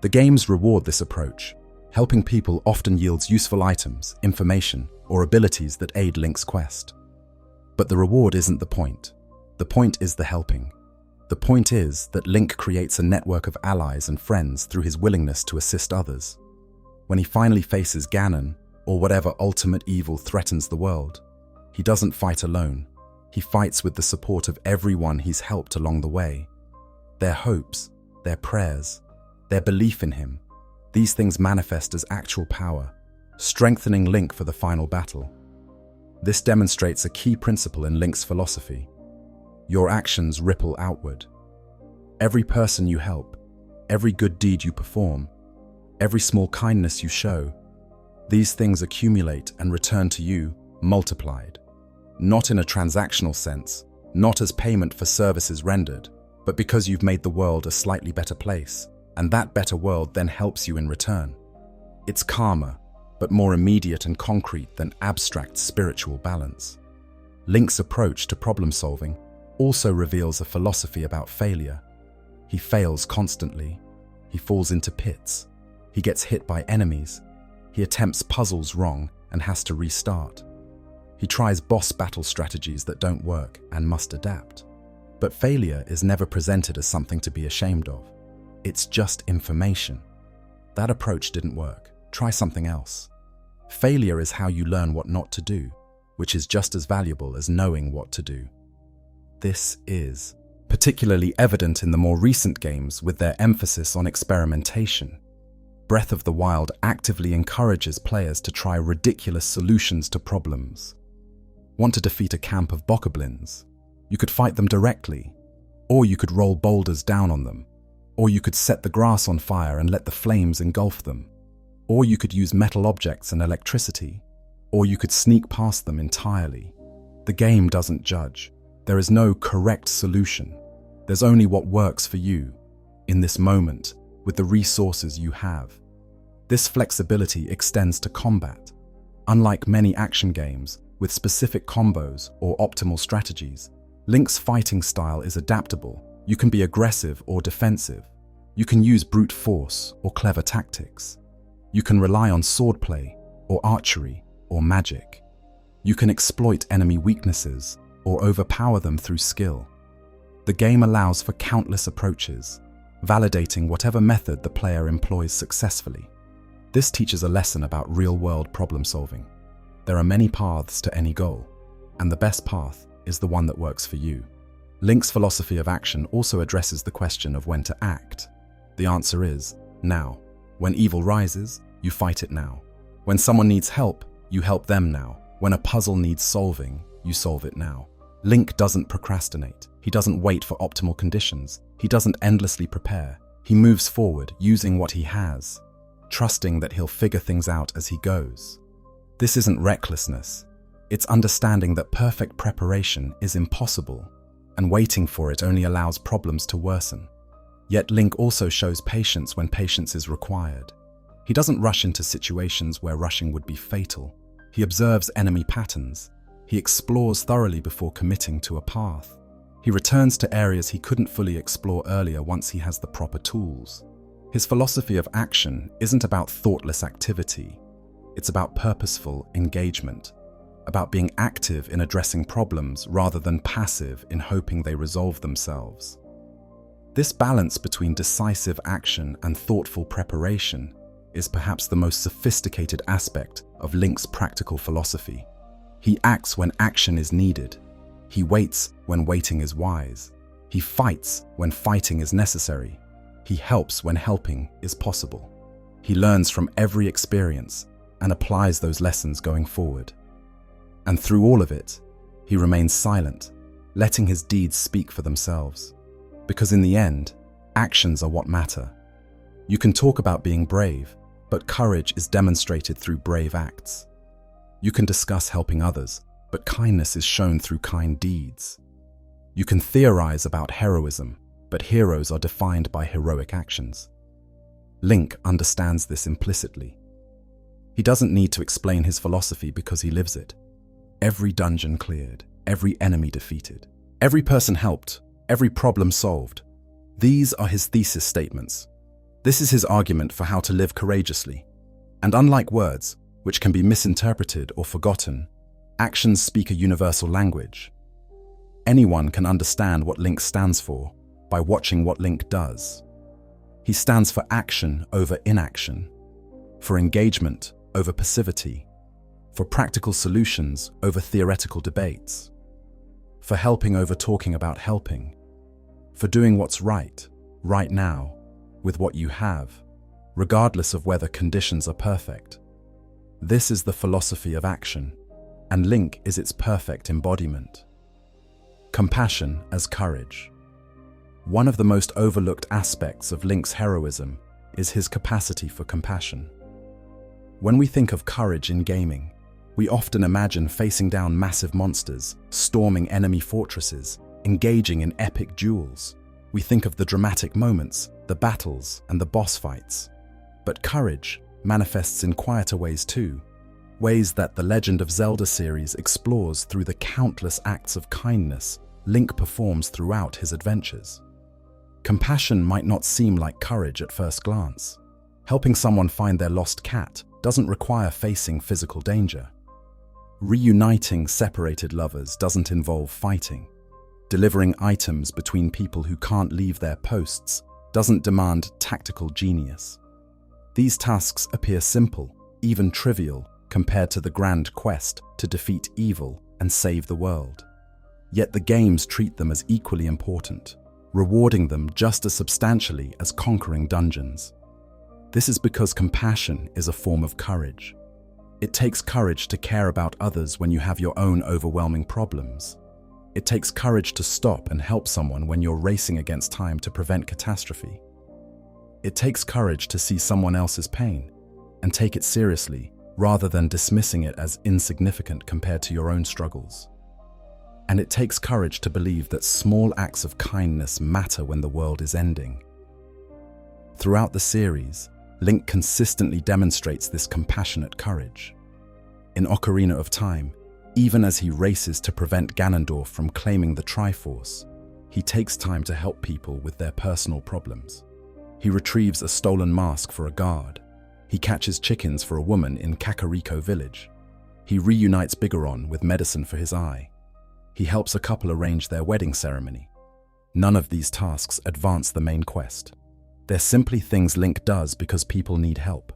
The games reward this approach. Helping people often yields useful items, information, or abilities that aid Link's quest. But the reward isn't the point. The point is the helping. The point is that Link creates a network of allies and friends through his willingness to assist others. When he finally faces Ganon, or whatever ultimate evil threatens the world, he doesn't fight alone. He fights with the support of everyone he's helped along the way. Their hopes, their prayers, their belief in him, these things manifest as actual power, strengthening Link for the final battle. This demonstrates a key principle in Link's philosophy. Your actions ripple outward. Every person you help, every good deed you perform, every small kindness you show, these things accumulate and return to you multiplied. Not in a transactional sense, not as payment for services rendered, but because you've made the world a slightly better place, and that better world then helps you in return. It's calmer, but more immediate and concrete than abstract spiritual balance. Link's approach to problem solving also reveals a philosophy about failure. He fails constantly. He falls into pits. He gets hit by enemies. He attempts puzzles wrong and has to restart. He tries boss battle strategies that don't work and must adapt. But failure is never presented as something to be ashamed of. It's just information. That approach didn't work. Try something else. Failure is how you learn what not to do, which is just as valuable as knowing what to do. This is particularly evident in the more recent games with their emphasis on experimentation. Breath of the Wild actively encourages players to try ridiculous solutions to problems. Want to defeat a camp of bokoblins? You could fight them directly, or you could roll boulders down on them, or you could set the grass on fire and let the flames engulf them, or you could use metal objects and electricity, or you could sneak past them entirely. The game doesn't judge. There is no correct solution. There's only what works for you, in this moment, with the resources you have. This flexibility extends to combat. Unlike many action games, with specific combos or optimal strategies, Link's fighting style is adaptable. You can be aggressive or defensive. You can use brute force or clever tactics. You can rely on swordplay or archery or magic. You can exploit enemy weaknesses or overpower them through skill. The game allows for countless approaches, validating whatever method the player employs successfully. This teaches a lesson about real-world problem-solving. There are many paths to any goal, and the best path is the one that works for you. Link's philosophy of action also addresses the question of when to act. The answer is now. When evil rises, you fight it now. When someone needs help, you help them now. When a puzzle needs solving, you solve it now. Link doesn't procrastinate. He doesn't wait for optimal conditions. He doesn't endlessly prepare. He moves forward using what he has, trusting that he'll figure things out as he goes. This isn't recklessness. It's understanding that perfect preparation is impossible, and waiting for it only allows problems to worsen. Yet Link also shows patience when patience is required. He doesn't rush into situations where rushing would be fatal. He observes enemy patterns. He explores thoroughly before committing to a path. He returns to areas he couldn't fully explore earlier once he has the proper tools. His philosophy of action isn't about thoughtless activity. It's about purposeful engagement, about being active in addressing problems rather than passive in hoping they resolve themselves. This balance between decisive action and thoughtful preparation is perhaps the most sophisticated aspect of Link's practical philosophy. He acts when action is needed. He waits when waiting is wise. He fights when fighting is necessary. He helps when helping is possible. He learns from every experience and applies those lessons going forward. And through all of it, he remains silent, letting his deeds speak for themselves. Because in the end, actions are what matter. You can talk about being brave, but courage is demonstrated through brave acts. You can discuss helping others, but kindness is shown through kind deeds. You can theorize about heroism, but heroes are defined by heroic actions. Link understands this implicitly. He doesn't need to explain his philosophy because he lives it. Every dungeon cleared, every enemy defeated, every person helped, every problem solved. These are his thesis statements. This is his argument for how to live courageously. And unlike words, which can be misinterpreted or forgotten, actions speak a universal language. Anyone can understand what Link stands for by watching what Link does. He stands for action over inaction, for engagement over passivity, for practical solutions over theoretical debates, for helping over talking about helping, for doing what's right now, with what you have, regardless of whether conditions are perfect. This is the philosophy of action, and Link is its perfect embodiment. Compassion as courage. One of the most overlooked aspects of Link's heroism is his capacity for compassion. When we think of courage in gaming, we often imagine facing down massive monsters, storming enemy fortresses, engaging in epic duels. We think of the dramatic moments, the battles, and the boss fights. But courage manifests in quieter ways too, ways that the Legend of Zelda series explores through the countless acts of kindness Link performs throughout his adventures. Compassion might not seem like courage at first glance. Helping someone find their lost cat doesn't require facing physical danger. Reuniting separated lovers doesn't involve fighting. Delivering items between people who can't leave their posts doesn't demand tactical genius. These tasks appear simple, even trivial, compared to the grand quest to defeat evil and save the world. Yet the games treat them as equally important, rewarding them just as substantially as conquering dungeons. This is because compassion is a form of courage. It takes courage to care about others when you have your own overwhelming problems. It takes courage to stop and help someone when you're racing against time to prevent catastrophe. It takes courage to see someone else's pain and take it seriously rather than dismissing it as insignificant compared to your own struggles. And it takes courage to believe that small acts of kindness matter when the world is ending. Throughout the series, Link consistently demonstrates this compassionate courage. In Ocarina of Time, even as he races to prevent Ganondorf from claiming the Triforce, he takes time to help people with their personal problems. He retrieves a stolen mask for a guard. He catches chickens for a woman in Kakariko village. He reunites Bigoron with medicine for his eye. He helps a couple arrange their wedding ceremony. None of these tasks advance the main quest. They're simply things Link does because people need help.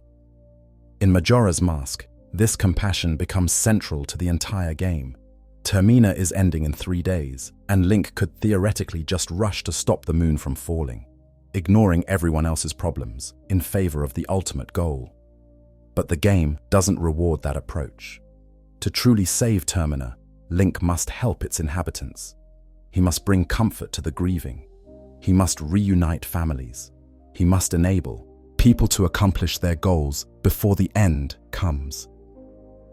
In Majora's Mask, this compassion becomes central to the entire game. Termina is ending in 3 days, and Link could theoretically just rush to stop the moon from falling, ignoring everyone else's problems in favor of the ultimate goal. But the game doesn't reward that approach. To truly save Termina, Link must help its inhabitants. He must bring comfort to the grieving. He must reunite families. He must enable people to accomplish their goals before the end comes.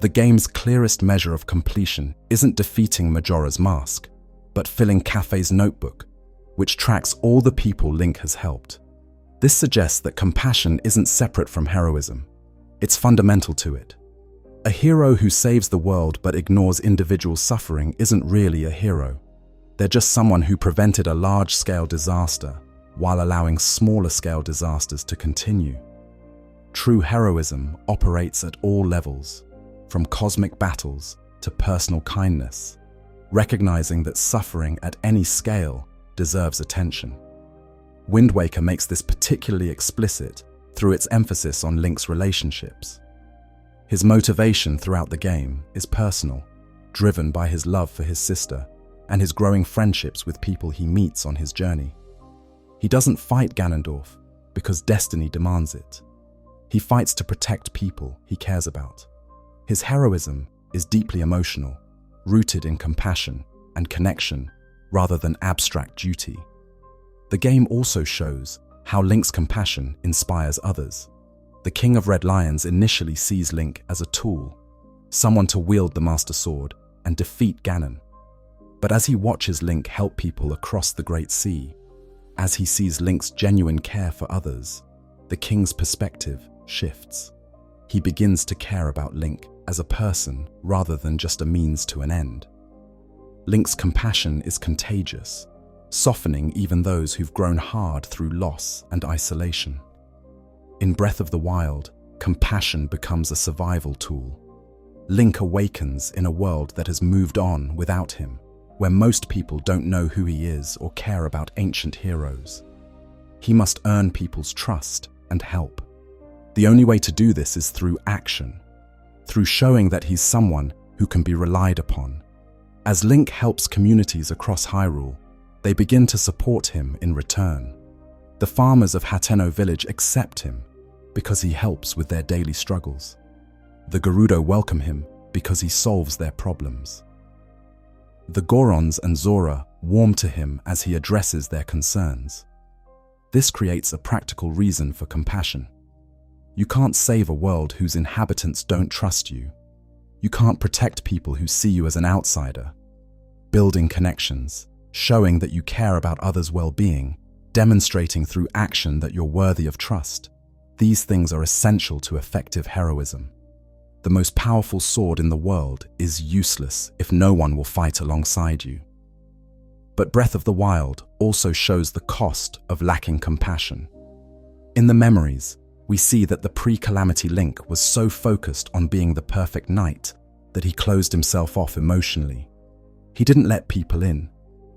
The game's clearest measure of completion isn't defeating Majora's Mask, but filling Kafei's notebook, which tracks all the people Link has helped. This suggests that compassion isn't separate from heroism. It's fundamental to it. A hero who saves the world but ignores individual suffering isn't really a hero. They're just someone who prevented a large-scale disaster while allowing smaller-scale disasters to continue. True heroism operates at all levels, from cosmic battles to personal kindness, recognizing that suffering at any scale deserves attention. Wind Waker makes this particularly explicit through its emphasis on Link's relationships. His motivation throughout the game is personal, driven by his love for his sister and his growing friendships with people he meets on his journey. He doesn't fight Ganondorf because destiny demands it. He fights to protect people he cares about. His heroism is deeply emotional, rooted in compassion and connection rather than abstract duty. The game also shows how Link's compassion inspires others. The King of Red Lions initially sees Link as a tool, someone to wield the Master Sword and defeat Ganon. But as he watches Link help people across the Great Sea, as he sees Link's genuine care for others, the King's perspective shifts. He begins to care about Link as a person rather than just a means to an end. Link's compassion is contagious. softening even those who've grown hard through loss and isolation. In Breath of the Wild, compassion becomes a survival tool. Link awakens in a world that has moved on without him, where most people don't know who he is or care about ancient heroes. He must earn people's trust and help. The only way to do this is through action, through showing that he's someone who can be relied upon. As Link helps communities across Hyrule, they begin to support him in return. The farmers of Hateno village accept him because he helps with their daily struggles. The Gerudo welcome him because he solves their problems. The Gorons and Zora warm to him as he addresses their concerns. This creates a practical reason for compassion. You can't save a world whose inhabitants don't trust you. You can't protect people who see you as an outsider. Building connections, showing that you care about others' well-being, demonstrating through action that you're worthy of trust. These things are essential to effective heroism. The most powerful sword in the world is useless if no one will fight alongside you. But Breath of the Wild also shows the cost of lacking compassion. In the memories, we see that the pre-calamity Link was so focused on being the perfect knight that he closed himself off emotionally. He didn't let people in.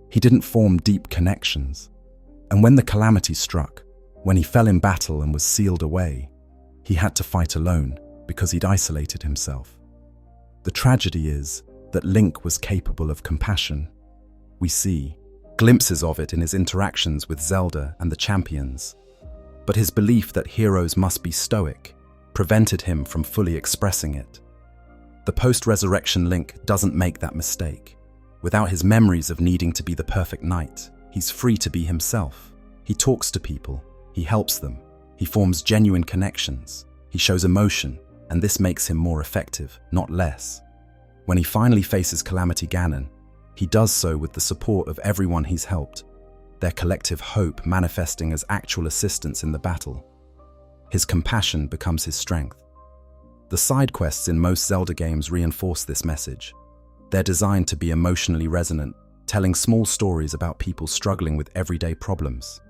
He didn't form deep connections. And when the calamity struck, when he fell in battle and was sealed away, he had to fight alone because he'd isolated himself. The tragedy is that Link was capable of compassion. We see glimpses of it in his interactions with Zelda and the champions. But his belief that heroes must be stoic prevented him from fully expressing it. The post-resurrection Link doesn't make that mistake. Without his memories of needing to be the perfect knight, he's free to be himself. He talks to people, he helps them, he forms genuine connections, he shows emotion, and this makes him more effective, not less. When he finally faces Calamity Ganon, he does so with the support of everyone he's helped, their collective hope manifesting as actual assistance in the battle. His compassion becomes his strength. The side quests in most Zelda games reinforce this message. They're designed to be emotionally resonant, telling small stories about people struggling with everyday problems.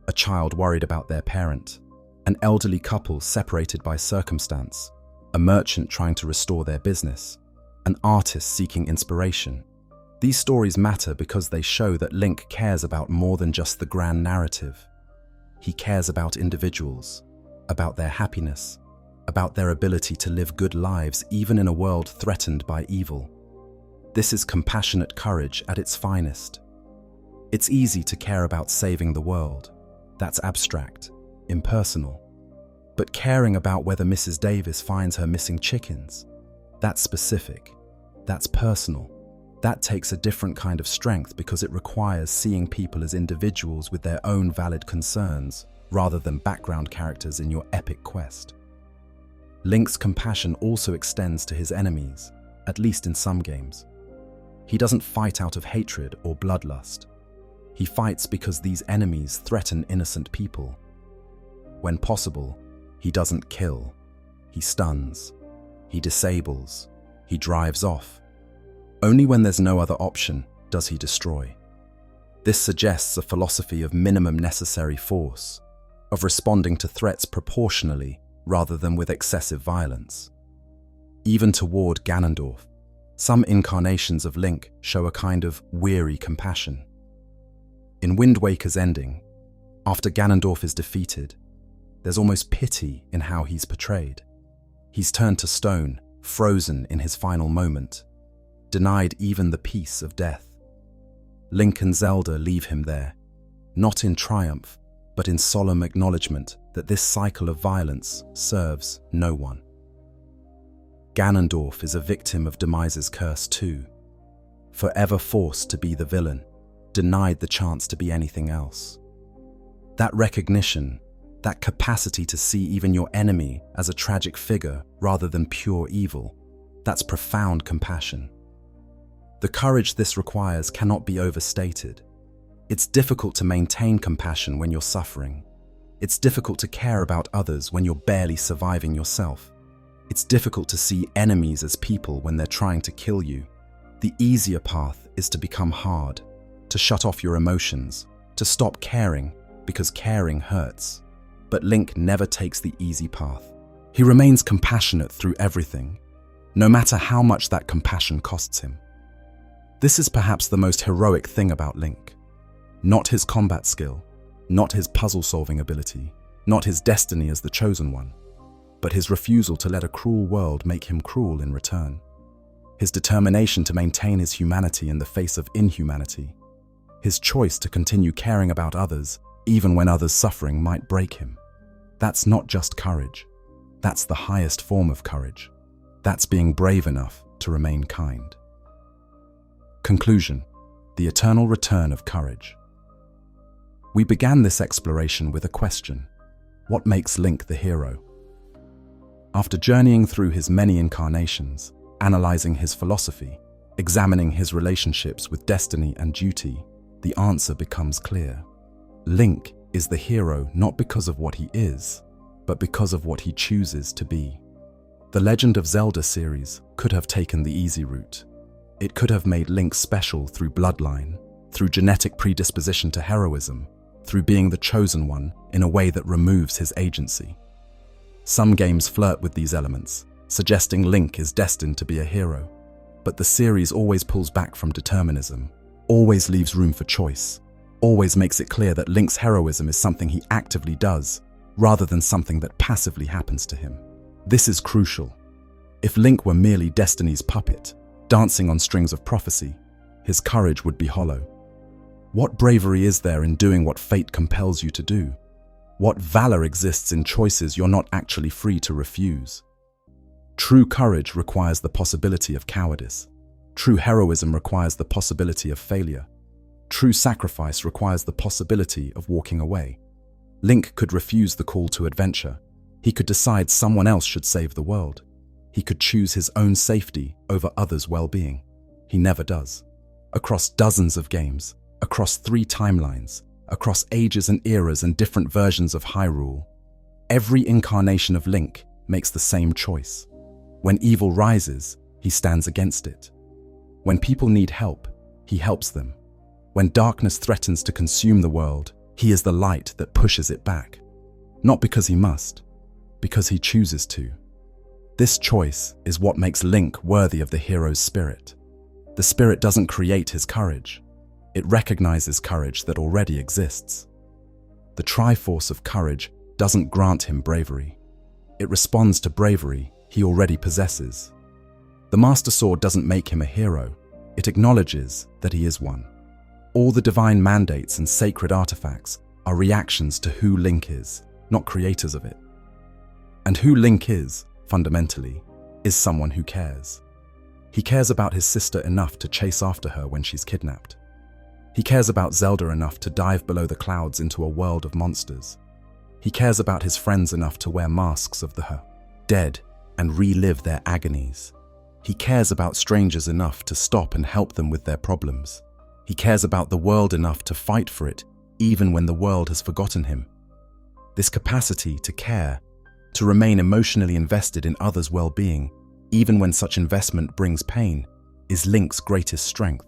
A child worried about their parent, an elderly couple separated by circumstance, a merchant trying to restore their business, an artist seeking inspiration. These stories matter because they show that Link cares about more than just the grand narrative. He cares about individuals, about their happiness, about their ability to live good lives even in a world threatened by evil. This is compassionate courage at its finest. It's easy to care about saving the world. That's abstract, impersonal. But caring about whether Mrs. Davis finds her missing chickens, that's specific, that's personal. That takes a different kind of strength because it requires seeing people as individuals with their own valid concerns, rather than background characters in your epic quest. Link's compassion also extends to his enemies, at least in some games. He doesn't fight out of hatred or bloodlust. He fights because these enemies threaten innocent people. When possible, he doesn't kill. He stuns. He disables. He drives off. Only when there's no other option does he destroy. This suggests a philosophy of minimum necessary force, of responding to threats proportionally rather than with excessive violence. Even toward Ganondorf, some incarnations of Link show a kind of weary compassion. In Wind Waker's ending, after Ganondorf is defeated, there's almost pity in how he's portrayed. He's turned to stone, frozen in his final moment, denied even the peace of death. Link and Zelda leave him there, not in triumph, but in solemn acknowledgement that this cycle of violence serves no one. Ganondorf is a victim of Demise's curse too, forever forced to be the villain, denied the chance to be anything else. That recognition, that capacity to see even your enemy as a tragic figure rather than pure evil, that's profound compassion. The courage this requires cannot be overstated. It's difficult to maintain compassion when you're suffering. It's difficult to care about others when you're barely surviving yourself. It's difficult to see enemies as people when they're trying to kill you. The easier path is to become hard, to shut off your emotions, to stop caring, because caring hurts. But Link never takes the easy path. He remains compassionate through everything, no matter how much that compassion costs him. This is perhaps the most heroic thing about Link. Not his combat skill, not his puzzle-solving ability, not his destiny as the chosen one, but his refusal to let a cruel world make him cruel in return. His determination to maintain his humanity in the face of inhumanity. His choice to continue caring about others, even when others' suffering might break him. That's not just courage. That's the highest form of courage. That's being brave enough to remain kind. Conclusion: the eternal return of courage. We began this exploration with a question: what makes Link the hero? After journeying through his many incarnations, analyzing his philosophy, examining his relationships with destiny and duty, the answer becomes clear. Link is the hero not because of what he is, but because of what he chooses to be. The Legend of Zelda series could have taken the easy route. It could have made Link special through bloodline, through genetic predisposition to heroism, through being the chosen one in a way that removes his agency. Some games flirt with these elements, suggesting Link is destined to be a hero. But the series always pulls back from determinism, always leaves room for choice, always makes it clear that Link's heroism is something he actively does, rather than something that passively happens to him. This is crucial. If Link were merely destiny's puppet, dancing on strings of prophecy, his courage would be hollow. What bravery is there in doing what fate compels you to do? What valor exists in choices you're not actually free to refuse? True courage requires the possibility of cowardice. True heroism requires the possibility of failure. True sacrifice requires the possibility of walking away. Link could refuse the call to adventure. He could decide someone else should save the world. He could choose his own safety over others' well-being. He never does. Across dozens of games, across 3 timelines, across ages and eras and different versions of Hyrule, every incarnation of Link makes the same choice. When evil rises, he stands against it. When people need help, he helps them. When darkness threatens to consume the world, he is the light that pushes it back. Not because he must, because he chooses to. This choice is what makes Link worthy of the hero's spirit. The spirit doesn't create his courage. It recognizes courage that already exists. The Triforce of Courage doesn't grant him bravery. It responds to bravery he already possesses. The Master Sword doesn't make him a hero. It acknowledges that he is one. All the divine mandates and sacred artifacts are reactions to who Link is, not creators of it. And who Link is, fundamentally, is someone who cares. He cares about his sister enough to chase after her when she's kidnapped. He cares about Zelda enough to dive below the clouds into a world of monsters. He cares about his friends enough to wear masks of the dead and relive their agonies. He cares about strangers enough to stop and help them with their problems. He cares about the world enough to fight for it, even when the world has forgotten him. This capacity to care, to remain emotionally invested in others' well-being, even when such investment brings pain, is Link's greatest strength.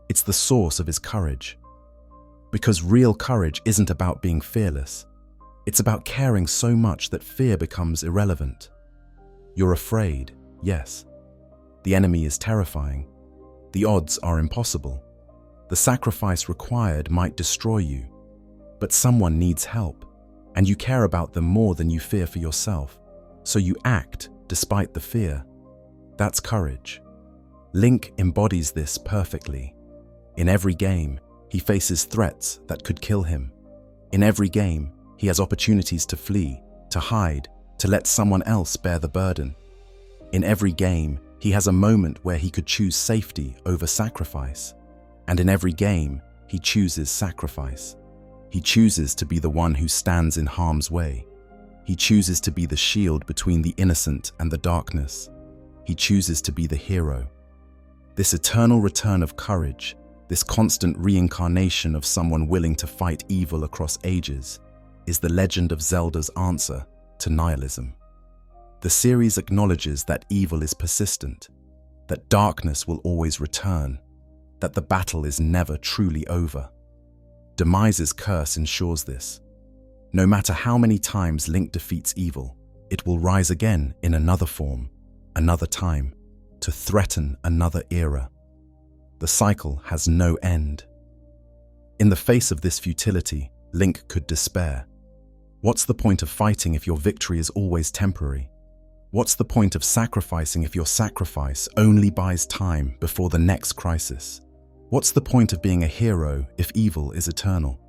It's the source of his courage. Because real courage isn't about being fearless. It's about caring so much that fear becomes irrelevant. You're afraid, yes. The enemy is terrifying. The odds are impossible. The sacrifice required might destroy you. But someone needs help, and you care about them more than you fear for yourself. So you act despite the fear. That's courage. Link embodies this perfectly. In every game, he faces threats that could kill him. In every game, he has opportunities to flee, to hide, to let someone else bear the burden. In every game, he has a moment where he could choose safety over sacrifice. And in every game, he chooses sacrifice. He chooses to be the one who stands in harm's way. He chooses to be the shield between the innocent and the darkness. He chooses to be the hero. This eternal return of courage, this constant reincarnation of someone willing to fight evil across ages, is the Legend of Zelda's answer to nihilism. The series acknowledges that evil is persistent, that darkness will always return, that the battle is never truly over. Demise's curse ensures this. No matter how many times Link defeats evil, it will rise again in another form, another time, to threaten another era. The cycle has no end. In the face of this futility, Link could despair. What's the point of fighting if your victory is always temporary? What's the point of sacrificing if your sacrifice only buys time before the next crisis? What's the point of being a hero if evil is eternal?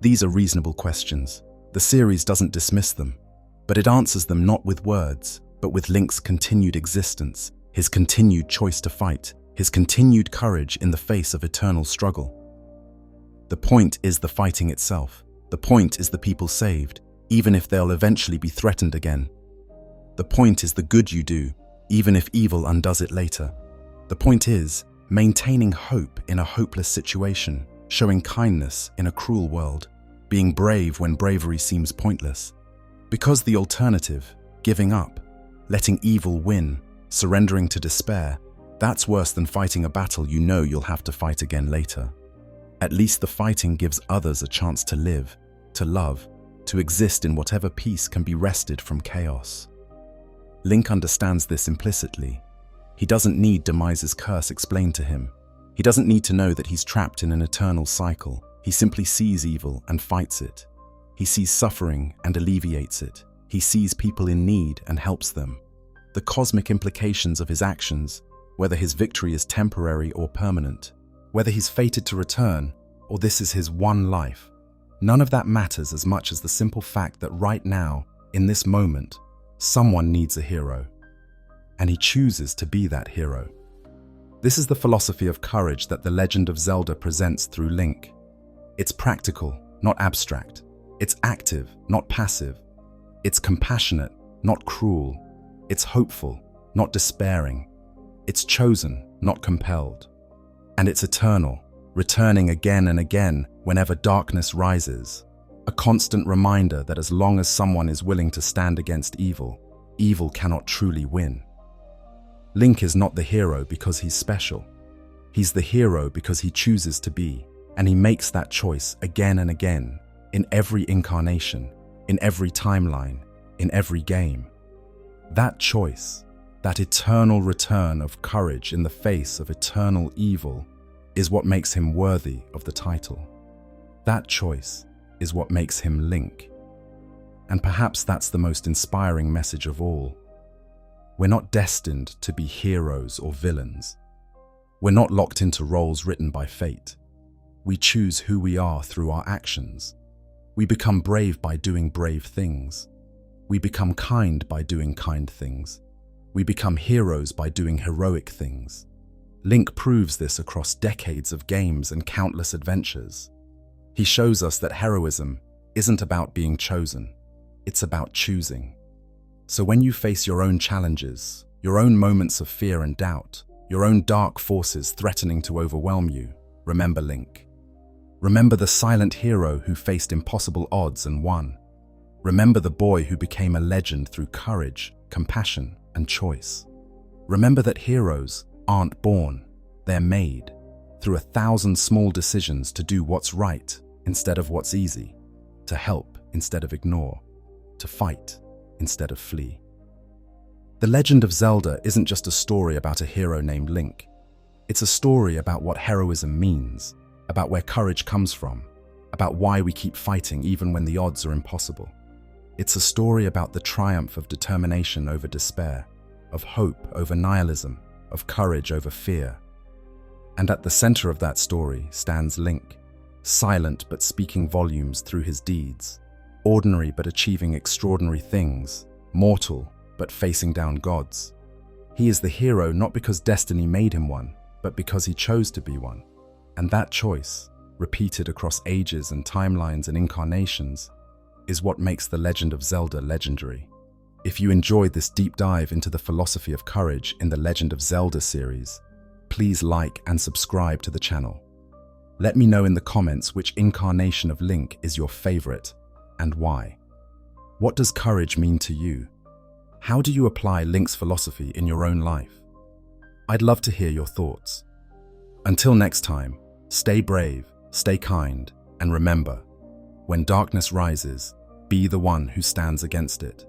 These are reasonable questions. The series doesn't dismiss them, but it answers them not with words, but with Link's continued existence, his continued choice to fight, his continued courage in the face of eternal struggle. The point is the fighting itself. The point is the people saved, even if they'll eventually be threatened again. The point is the good you do, even if evil undoes it later. The point is maintaining hope in a hopeless situation, showing kindness in a cruel world, being brave when bravery seems pointless. Because the alternative, giving up, letting evil win, surrendering to despair, that's worse than fighting a battle you know you'll have to fight again later. At least the fighting gives others a chance to live, to love, to exist in whatever peace can be wrested from chaos. Link understands this implicitly. He doesn't need Demise's curse explained to him. He doesn't need to know that he's trapped in an eternal cycle. He simply sees evil and fights it. He sees suffering and alleviates it. He sees people in need and helps them. The cosmic implications of his actions, whether his victory is temporary or permanent, whether he's fated to return or this is his one life, none of that matters as much as the simple fact that right now, in this moment, someone needs a hero, and he chooses to be that hero. This is the philosophy of courage that the Legend of Zelda presents through Link. It's practical, not abstract. It's active, not passive. It's compassionate, not cruel. It's hopeful, not despairing. It's chosen, not compelled. And it's eternal, returning again and again whenever darkness rises. A constant reminder that as long as someone is willing to stand against evil, evil cannot truly win. Link is not the hero because he's special. He's the hero because he chooses to be, and he makes that choice again and again, in every incarnation, in every timeline, in every game. That choice, that eternal return of courage in the face of eternal evil, is what makes him worthy of the title. That choice is what makes him Link. And perhaps that's the most inspiring message of all. We're not destined to be heroes or villains. We're not locked into roles written by fate. We choose who we are through our actions. We become brave by doing brave things. We become kind by doing kind things. We become heroes by doing heroic things. Link proves this across decades of games and countless adventures. He shows us that heroism isn't about being chosen. It's about choosing. So when you face your own challenges, your own moments of fear and doubt, your own dark forces threatening to overwhelm you, remember Link. Remember the silent hero who faced impossible odds and won. Remember the boy who became a legend through courage, compassion, and choice. Remember that heroes aren't born, they're made, through 1,000 small decisions to do what's right instead of what's easy, to help instead of ignore, to fight instead of flee. The Legend of Zelda isn't just a story about a hero named Link. It's a story about what heroism means, about where courage comes from, about why we keep fighting even when the odds are impossible. It's a story about the triumph of determination over despair, of hope over nihilism, of courage over fear. And at the center of that story stands Link, silent but speaking volumes through his deeds, ordinary but achieving extraordinary things, mortal but facing down gods. He is the hero not because destiny made him one, but because he chose to be one. And that choice, repeated across ages and timelines and incarnations, is what makes the Legend of Zelda legendary. If you enjoyed this deep dive into the philosophy of courage in the Legend of Zelda series, please like and subscribe to the channel. Let me know in the comments which incarnation of Link is your favorite and why. What does courage mean to you? How do you apply Link's philosophy in your own life? I'd love to hear your thoughts. Until next time, stay brave, stay kind, and remember, when darkness rises, be the one who stands against it.